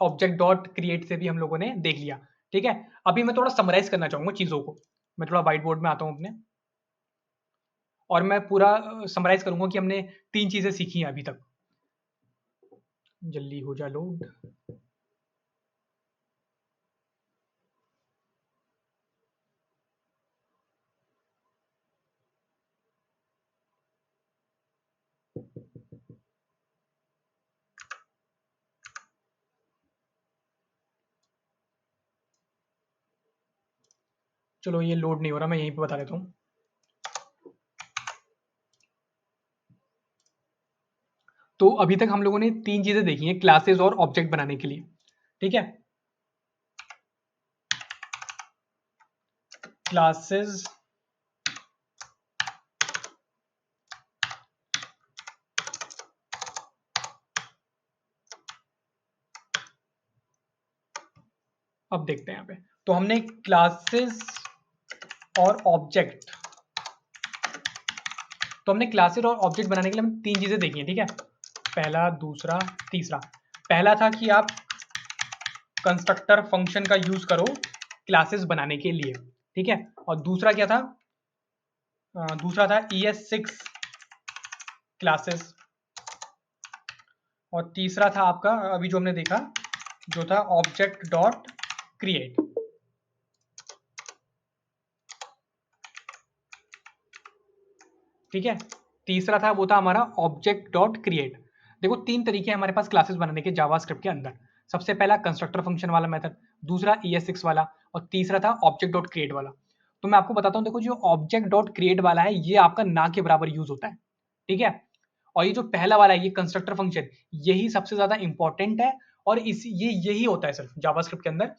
S1: ऑब्जेक्ट डॉट क्रिएट से भी हम लोगों ने देख लिया। ठीक है, अभी मैं थोड़ा समराइज करना चाहूंगा चीज़ों को। मैं थोड़ा व्हाइट बोर्ड में आता हूँ अपने, और मैं पूरा समराइज करूंगा कि हमने 3 चीज़ें सीखी हैं अभी तक। जल्दी हो जा लोड। चलो ये लोड नहीं हो रहा, मैं यहीं पे बता देता हूँ। तो अभी तक हम लोगों ने 3 चीज़ें देखी हैं क्लासेस और ऑब्जेक्ट बनाने के लिए। ठीक है, क्लासेस अब देखते हैं यहाँ पे। तो हमने क्लासेस और ऑब्जेक्ट और ऑब्जेक्ट बनाने के लिए हम 3 चीज़ें देखी हैं। ठीक है, पहला, दूसरा, तीसरा। पहला था कि आप कंस्ट्रक्टर फंक्शन का यूज करो क्लासेस बनाने के लिए। ठीक है, और दूसरा क्या था? दूसरा था ES6 क्लासेस, और तीसरा था आपका अभी जो हमने देखा, जो था ऑब्जेक्ट डॉट क्रिएट। ठीक है, तीसरा था वो था हमारा ऑब्जेक्ट डॉट क्रिएट। देखो 3 तरीके हैं हमारे पास क्लासेस बनाने के जावास्क्रिप्ट के अंदर। सबसे पहला कंस्ट्रक्टर फंक्शन वाला मेथड, दूसरा ES6 वाला, और तीसरा था ऑब्जेक्ट डॉट क्रिएट वाला। तो मैं आपको बताता हूँ, देखो जो ऑब्जेक्ट डॉट क्रिएट वाला है ये आपका ना के बराबर यूज होता है। ठीक है, और ये जो पहला वाला है ये कंस्ट्रक्टर फंक्शन, यही सबसे ज्यादा इंपॉर्टेंट है, और इस ये यही होता है सिर्फ जावास्क्रिप्ट के अंदर,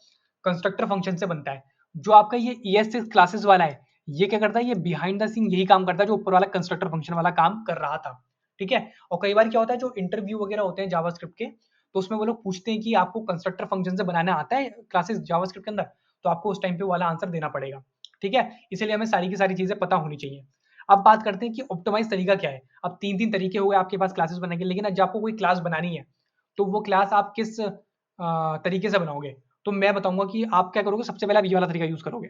S1: कंस्ट्रक्टर फंक्शन से बनता है। जो आपका ये ES6 क्लासेस वाला है, ये क्या करता है, ये बिहाइंड द सीन यही काम करता है जो ऊपर वाला कंस्ट्रक्टर फंक्शन वाला काम कर रहा था। ठीक है, और कई बार क्या होता है, जो इंटरव्यू वगैरह होते हैं जावास्क्रिप्ट के, तो उसमें वो लोग पूछते हैं कि आपको कंस्ट्रक्टर फंक्शन से बनाना आता है क्लासेस जावास्क्रिप्ट के अंदर, तो आपको उस टाइम पे वाला आंसर देना पड़ेगा। ठीक है, इसलिए हमें सारी की सारी चीजें पता होनी चाहिए। अब बात करते हैं कि ऑप्टिमाइज तरीका क्या है। अब 3 तरीके हो गए आपके पास क्लासेस बनाने के, लेकिन जब आपको कोई क्लास बनानी है तो वो क्लास आप किस तरीके से बनाओगे? तो मैं बताऊंगा कि आप क्या करोगे, सबसे पहले आप ये वाला तरीका यूज करोगे।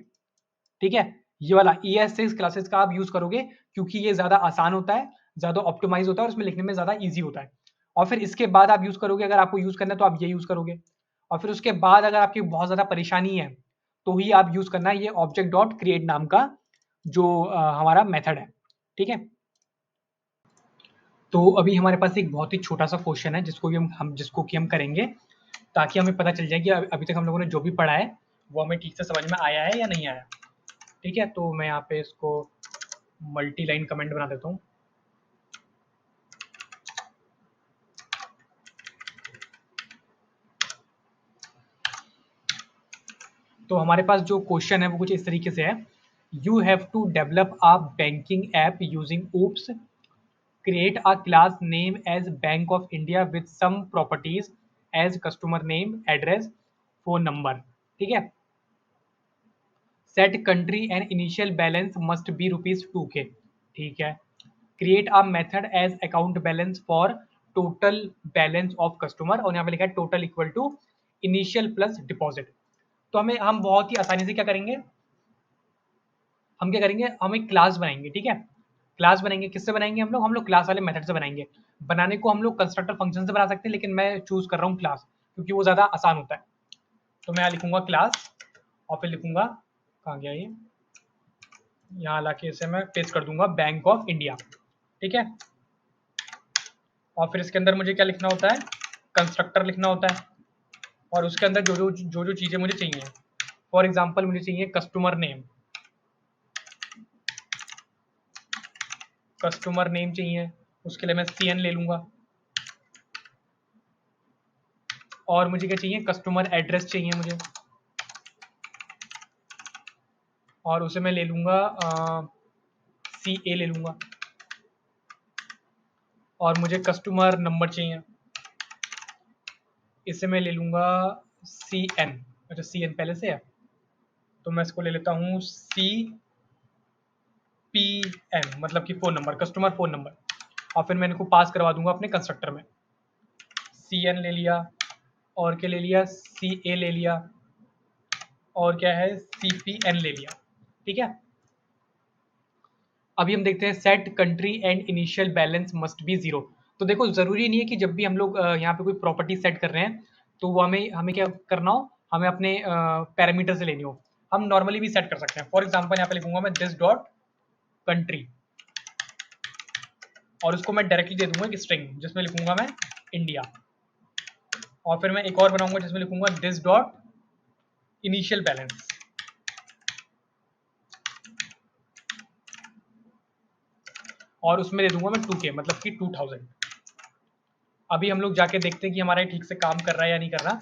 S1: ठीक है, ये वाला ES6 क्लासेस का आप यूज करोगे, क्योंकि ये ज्यादा आसान होता है, ज्यादा ऑप्टिमाइज होता है, और इसमें लिखने में ज्यादा ईजी होता है। और फिर इसके बाद आप यूज करोगे, अगर आपको यूज करना है तो आप ये यूज करोगे। और फिर उसके बाद अगर आपकी बहुत ज्यादा परेशानी है तो ही आप यूज करना है ये ऑब्जेक्ट डॉट क्रिएट नाम का जो हमारा मेथड है। ठीक है, तो अभी हमारे पास एक बहुत ही छोटा सा क्वेश्चन है जिसको कि हम करेंगे, ताकि हमें पता चल जाए कि अभी तक हम लोगों ने जो भी पढ़ा है वो हमें ठीक से समझ में आया है या नहीं आया। ठीक है, तो मैं यहाँ पे इसको मल्टी लाइन कमेंट बना देता हूँ। तो हमारे पास जो क्वेश्चन है वो कुछ इस तरीके से है। You have to develop a banking app using oops, create a class name as Bank of India with some properties as customer name, address, phone number। ठीक है, set country and initial balance must be ₹2K। ठीक है, create a method as account balance for total balance of customer, और यहाँ पे लिखा है total equal to initial plus deposit. तो हम बहुत ही आसानी से क्या करेंगे, हम एक क्लास बनाएंगे। ठीक है, क्लास बनाएंगे, किससे बनाएंगे हम लोग क्लास वाले मेथड से बनाएंगे। बनाने को हम लोग कंस्ट्रक्टर फंक्शन से बना सकते हैं, लेकिन मैं चूज कर रहा हूँ क्लास, क्योंकि वो ज़्यादा आसान होता है। तो मैं यहाँ लिखूंगा क्लास, और फिर लिखूंगा, कहाँ गया ये, यहाँ लाके इसे मैं पेस्ट कर दूंगा बैंक ऑफ इंडिया। ठीक है, और फिर इसके अंदर मुझे क्या लिखना होता है, कंस्ट्रक्टर लिखना होता है, और उसके अंदर जो जो चीज़ें मुझे चाहिए, फॉर एग्जाम्पल मुझे चाहिए कस्टमर नेम चाहिए, उसके लिए मैं CN ले लूंगा। और मुझे क्या चाहिए, कस्टमर एड्रेस चाहिए मुझे, और उसे मैं ले लूंगा CA ले लूंगा। और मुझे कस्टमर नंबर चाहिए, इसे मैं ले लूंगा CN। अच्छा, CN पहले से है, तो मैं इसको ले लेता हूँ CPN, मतलब कि phone number, customer phone number. और फिर मैं इनको पास करवा दूंगा अपने कंस्ट्रक्टर में। CN ले लिया, और क्या ले लिया, CA ले लिया, और क्या है, CPN ले लिया। ठीक है, अभी हम देखते हैं set country and initial balance must B zero. तो देखो जरूरी नहीं है कि जब भी हम लोग यहाँ पे कोई प्रॉपर्टी सेट कर रहे हैं तो वो हमें हमें क्या करना हो, हमें अपने पैरामीटर से लेनी हो। हम नॉर्मली भी सेट कर सकते हैं। फॉर एग्जाम्पल यहाँ पे लिखूंगा मैं दिस डॉट कंट्री, और उसको मैं डायरेक्टली दे दूंगा एक स्ट्रिंग जिसमें लिखूंगा मैं इंडिया, और फिर मैं एक और बनाऊंगा जिसमें लिखूंगा दिस डॉट इनिशियल बैलेंस, और उसमें दे दूंगा मैं 2K, मतलब कि 2000। अभी हम लोग जाके देखते हैं कि हमारा ठीक से काम कर रहा है या नहीं कर रहा।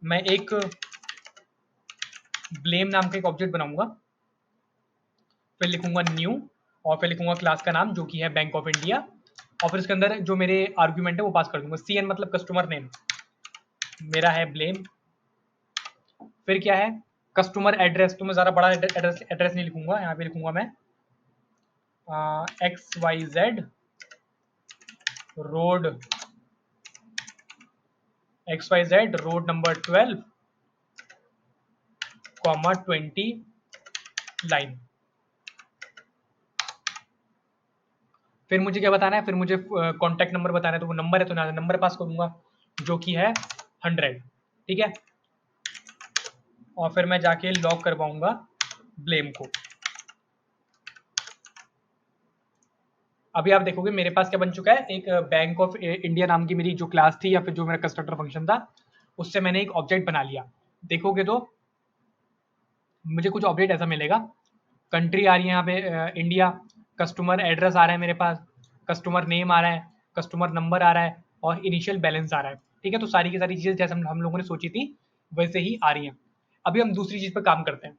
S1: मैं एक ब्लेम नाम का एक ऑब्जेक्ट बनाऊंगा, फिर लिखूंगा न्यू, और फिर लिखूंगा क्लास का नाम जो कि है बैंक ऑफ इंडिया, और फिर इसके अंदर जो मेरे आर्ग्यूमेंट है वो पास कर दूंगा। CN मतलब कस्टमर नेम, मेरा है ब्लेम। फिर क्या है, कस्टमर एड्रेस, तो मैं ज़्यादा बड़ा एड्रेस नहीं लिखूंगा, यहाँ पे लिखूंगा मैं XYZ road, XYZ road number 12, comma 20 line. फिर मुझे क्या बताना है, फिर मुझे कॉन्टैक्ट नंबर बताना है, तो वो नंबर है तो नंबर पास करूंगा जो कि है 100। ठीक है, और फिर मैं जाके लॉक करवाऊंगा ब्लेम को। अभी आप देखोगे मेरे पास क्या बन चुका है, एक बैंक ऑफ इंडिया नाम की मेरी जो क्लास थी या फिर जो मेरा कंस्ट्रक्टर फंक्शन था उससे मैंने एक ऑब्जेक्ट बना लिया। देखोगे तो मुझे कुछ ऑब्जेक्ट ऐसा मिलेगा, कंट्री आ रही है यहाँ पे इंडिया, कस्टमर एड्रेस आ रहा है मेरे पास, कस्टमर नेम आ रहा है, कस्टमर नंबर आ रहा है, और इनिशियल बैलेंस आ रहा है। ठीक है, तो सारी की सारी चीज़ें जैसे हम लोगों ने सोची थी वैसे ही आ रही हैं। अभी हम दूसरी चीज़ पर काम करते हैं,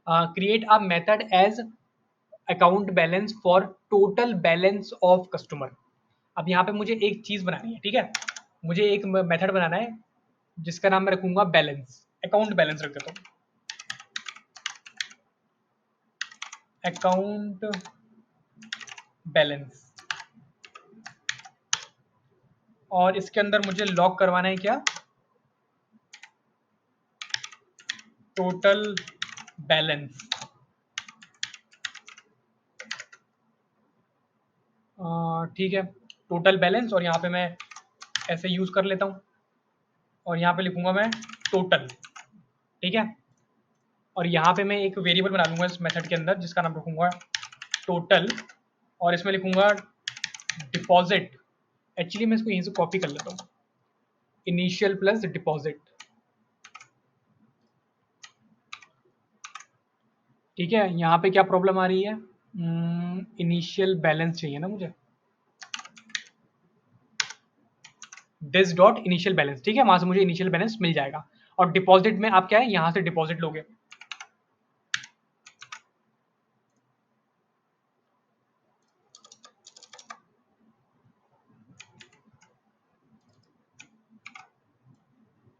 S1: create a method as account balance for total balance of customer. अब यहाँ पे मुझे एक चीज़ बनानी है। ठीक है, मुझे एक मेथड बनाना है जिसका नाम मैं रखूंगा बैलेंस, अकाउंट बैलेंस रख देता हूँ, अकाउंट बैलेंस। और इसके अंदर मुझे लॉक करवाना है क्या, टोटल बैलेंस। ठीक है, टोटल बैलेंस, और यहाँ पे मैं ऐसे यूज कर लेता हूँ, और यहाँ पे लिखूंगा मैं टोटल। ठीक है, और यहाँ पे मैं एक वेरिएबल बना लूंगा इस मेथड के अंदर जिसका नाम रखूंगा टोटल, और इसमें लिखूंगा डिपॉजिट। एक्चुअली मैं इसको यहीं से कॉपी कर लेता हूँ, इनिशियल प्लस डिपॉजिट। ठीक है, यहाँ पे क्या प्रॉब्लम आ रही है, इनिशियल बैलेंस चाहिए ना मुझे, दिस डॉट इनिशियल बैलेंस। ठीक है, वहां से मुझे इनिशियल बैलेंस मिल जाएगा, और डिपॉजिट में आप क्या है, यहां से डिपॉजिट लोगे।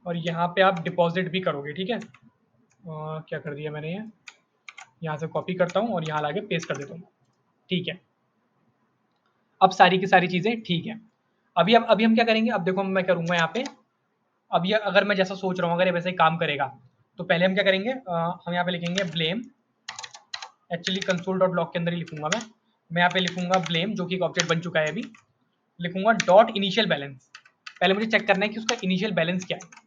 S1: और यहाँ पे आप डिपॉजिट भी करोगे। ठीक है, क्या कर दिया मैंने, ये यहाँ से कॉपी करता हूँ और यहाँ लाके पेस्ट कर देता हूँ। ठीक है, अब सारी की सारी चीज़ें ठीक है। अभी हम क्या करेंगे, अब देखो मैं करूँगा यहाँ पे, अब ये अगर मैं जैसा सोच रहा हूँ अगर ये वैसे ही काम करेगा तो पहले हम क्या करेंगे, हम यहाँ पे लिखेंगे blame. Actually console dot log के अंदर ही लिखूंगा मैं यहाँ पे लिखूंगा ब्लेम जो कि एक ऑब्जेक्ट बन चुका है। अभी लिखूंगा डॉट इनिशियल बैलेंस। पहले मुझे चेक करना है कि उसका इनिशियल बैलेंस क्या है,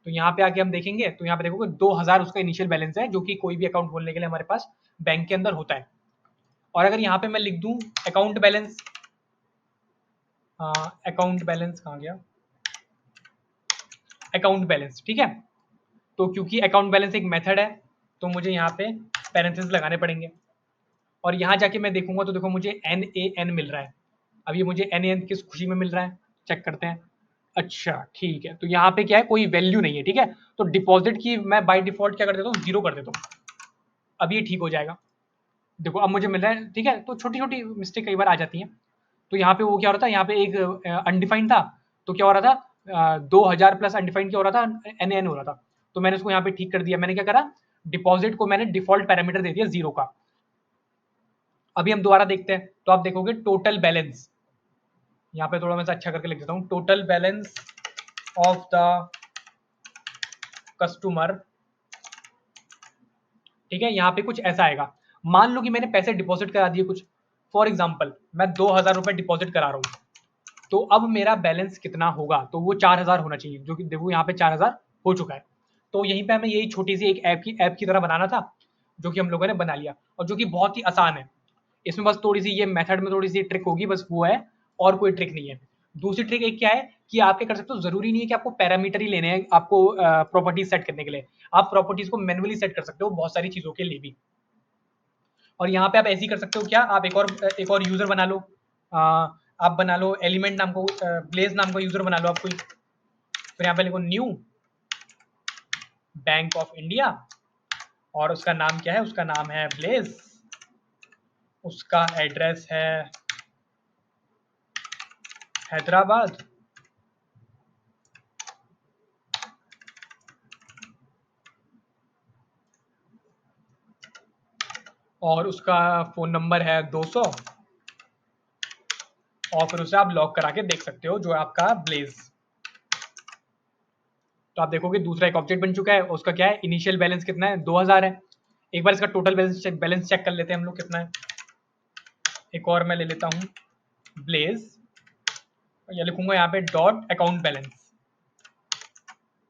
S1: तो यहाँ पे आके हम देखेंगे, तो यहाँ पे देखोगे 2000 उसका इनिशियल बैलेंस है जो कि कोई भी अकाउंट खोलने के लिए हमारे पास बैंक के अंदर होता है। और अगर यहाँ पे मैं लिख दूं अकाउंट बैलेंस, अकाउंट बैलेंस कहाँ गया, अकाउंट बैलेंस। ठीक है, तो क्योंकि अकाउंट बैलेंस एक मेथड है तो मुझे यहाँ पे पैरेंथेसिस लगाने पड़ेंगे, और यहाँ जाके मैं देखूंगा तो देखो मुझे NaN मिल रहा है। अब ये मुझे NaN किस खुशी में मिल रहा है, चेक करते हैं। अच्छा ठीक है, तो यहाँ पे क्या है, कोई वैल्यू नहीं है। ठीक है, तो डिपॉजिट की मैं बाय डिफॉल्ट क्या कर देता हूँ, 0 कर देता हूँ। अब ये ठीक हो जाएगा। देखो अब मुझे मिल रहा है। ठीक है, तो छोटी छोटी मिस्टेक कई बार आ जाती हैं। तो यहाँ पे वो क्या हो रहा था, यहाँ पे एक अनडिफाइंड था, तो क्या हो रहा था, 2000 प्लस अनडिफाइंड क्या हो रहा था, NaN हो रहा था। तो मैंने उसको यहाँ पे ठीक कर दिया। मैंने क्या करा, डिपॉजिट को मैंने डिफॉल्ट पैरामीटर दे दिया 0 का। अभी हम दोबारा देखते हैं, तो आप देखोगे टोटल बैलेंस, यहाँ पे थोड़ा मैं अच्छा करके लिख देता हूँ, total balance of the customer, ठीक है। यहाँ पे कुछ ऐसा आएगा, मान लो कि मैंने पैसे डिपॉजिट करा दिए कुछ, फॉर एग्जाम्पल मैं 2,000 रुपए डिपॉजिट करा रहा हूँ, तो अब मेरा बैलेंस कितना होगा, तो वो 4,000 होना चाहिए, जो कि देखो यहाँ पे 4,000 हो चुका है। तो यहीं पे हमें यही छोटी सी एक ऐप की तरह बनाना था, जो कि हम लोगों ने बना लिया, और जो कि बहुत ही आसान है। इसमें बस थोड़ी सी ये मेथड में थोड़ी सी ट्रिक होगी, बस वो है, और कोई ट्रिक नहीं है। दूसरी ट्रिक एक क्या है कि आप क्या कर सकते हो, जरूरी नहीं है कि आपको पैरामीटर ही लेने हैं आपको प्रॉपर्टीज सेट करने के लिए, आप प्रॉपर्टीज को मैनुअली सेट कर सकते हो बहुत सारी चीजों के लिए भी। और यहाँ पे आप ऐसे ही कर सकते हो, क्या आप एक और यूजर बना लो, आप बना लो एलिमेंट नाम को, ब्लेज नाम का यूजर बना लो आप कोई, फिर यहाँ पे लिखो न्यू बैंक ऑफ इंडिया, और उसका नाम क्या है, उसका नाम है ब्लेज, उसका एड्रेस है हैदराबाद, और उसका फोन नंबर है 200, और फिर उसे आप लॉक करा के देख सकते हो, जो आपका ब्लेज। तो आप देखोगे दूसरा एक ऑब्जेक्ट बन चुका है, उसका क्या है, इनिशियल बैलेंस कितना है, 2,000 है। एक बार इसका टोटल बैलेंस चेक कर लेते हैं हम लोग कितना है। एक और मैं ले लेता हूँ ब्लेज, या लिखूंगा यहाँ पे डॉट अकाउंट बैलेंस।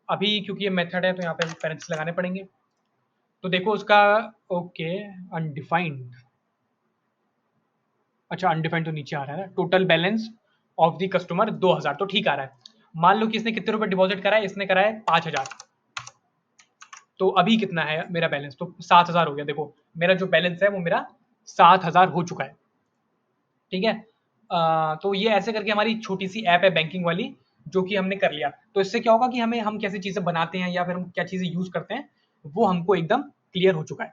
S1: अभी क्योंकि ये मेथड है तो यहाँ पे पेरेंट्स लगाने पड़ेंगे। तो देखो उसका, ओके, अनडिफाइंड, अच्छा अनडिफाइंड तो नीचे आ रहा है ना, total balance of the customer 2,000, तो ठीक आ रहा है। मान लो कि इसने कितने रुपए डिपॉजिट करा है, इसने करा है 5,000, तो अभी कितना है मेरा बैलेंस, तो 7,000 हो गया। देखो मेरा जो बैलेंस है वो मेरा 7,000 हो चुका है, ठीक है। तो ये ऐसे करके हमारी छोटी सी ऐप है बैंकिंग वाली, जो कि हमने कर लिया। तो इससे क्या होगा कि हम कैसी चीजें बनाते हैं या फिर हम क्या चीजें यूज करते हैं, वो हमको एकदम क्लियर हो चुका है।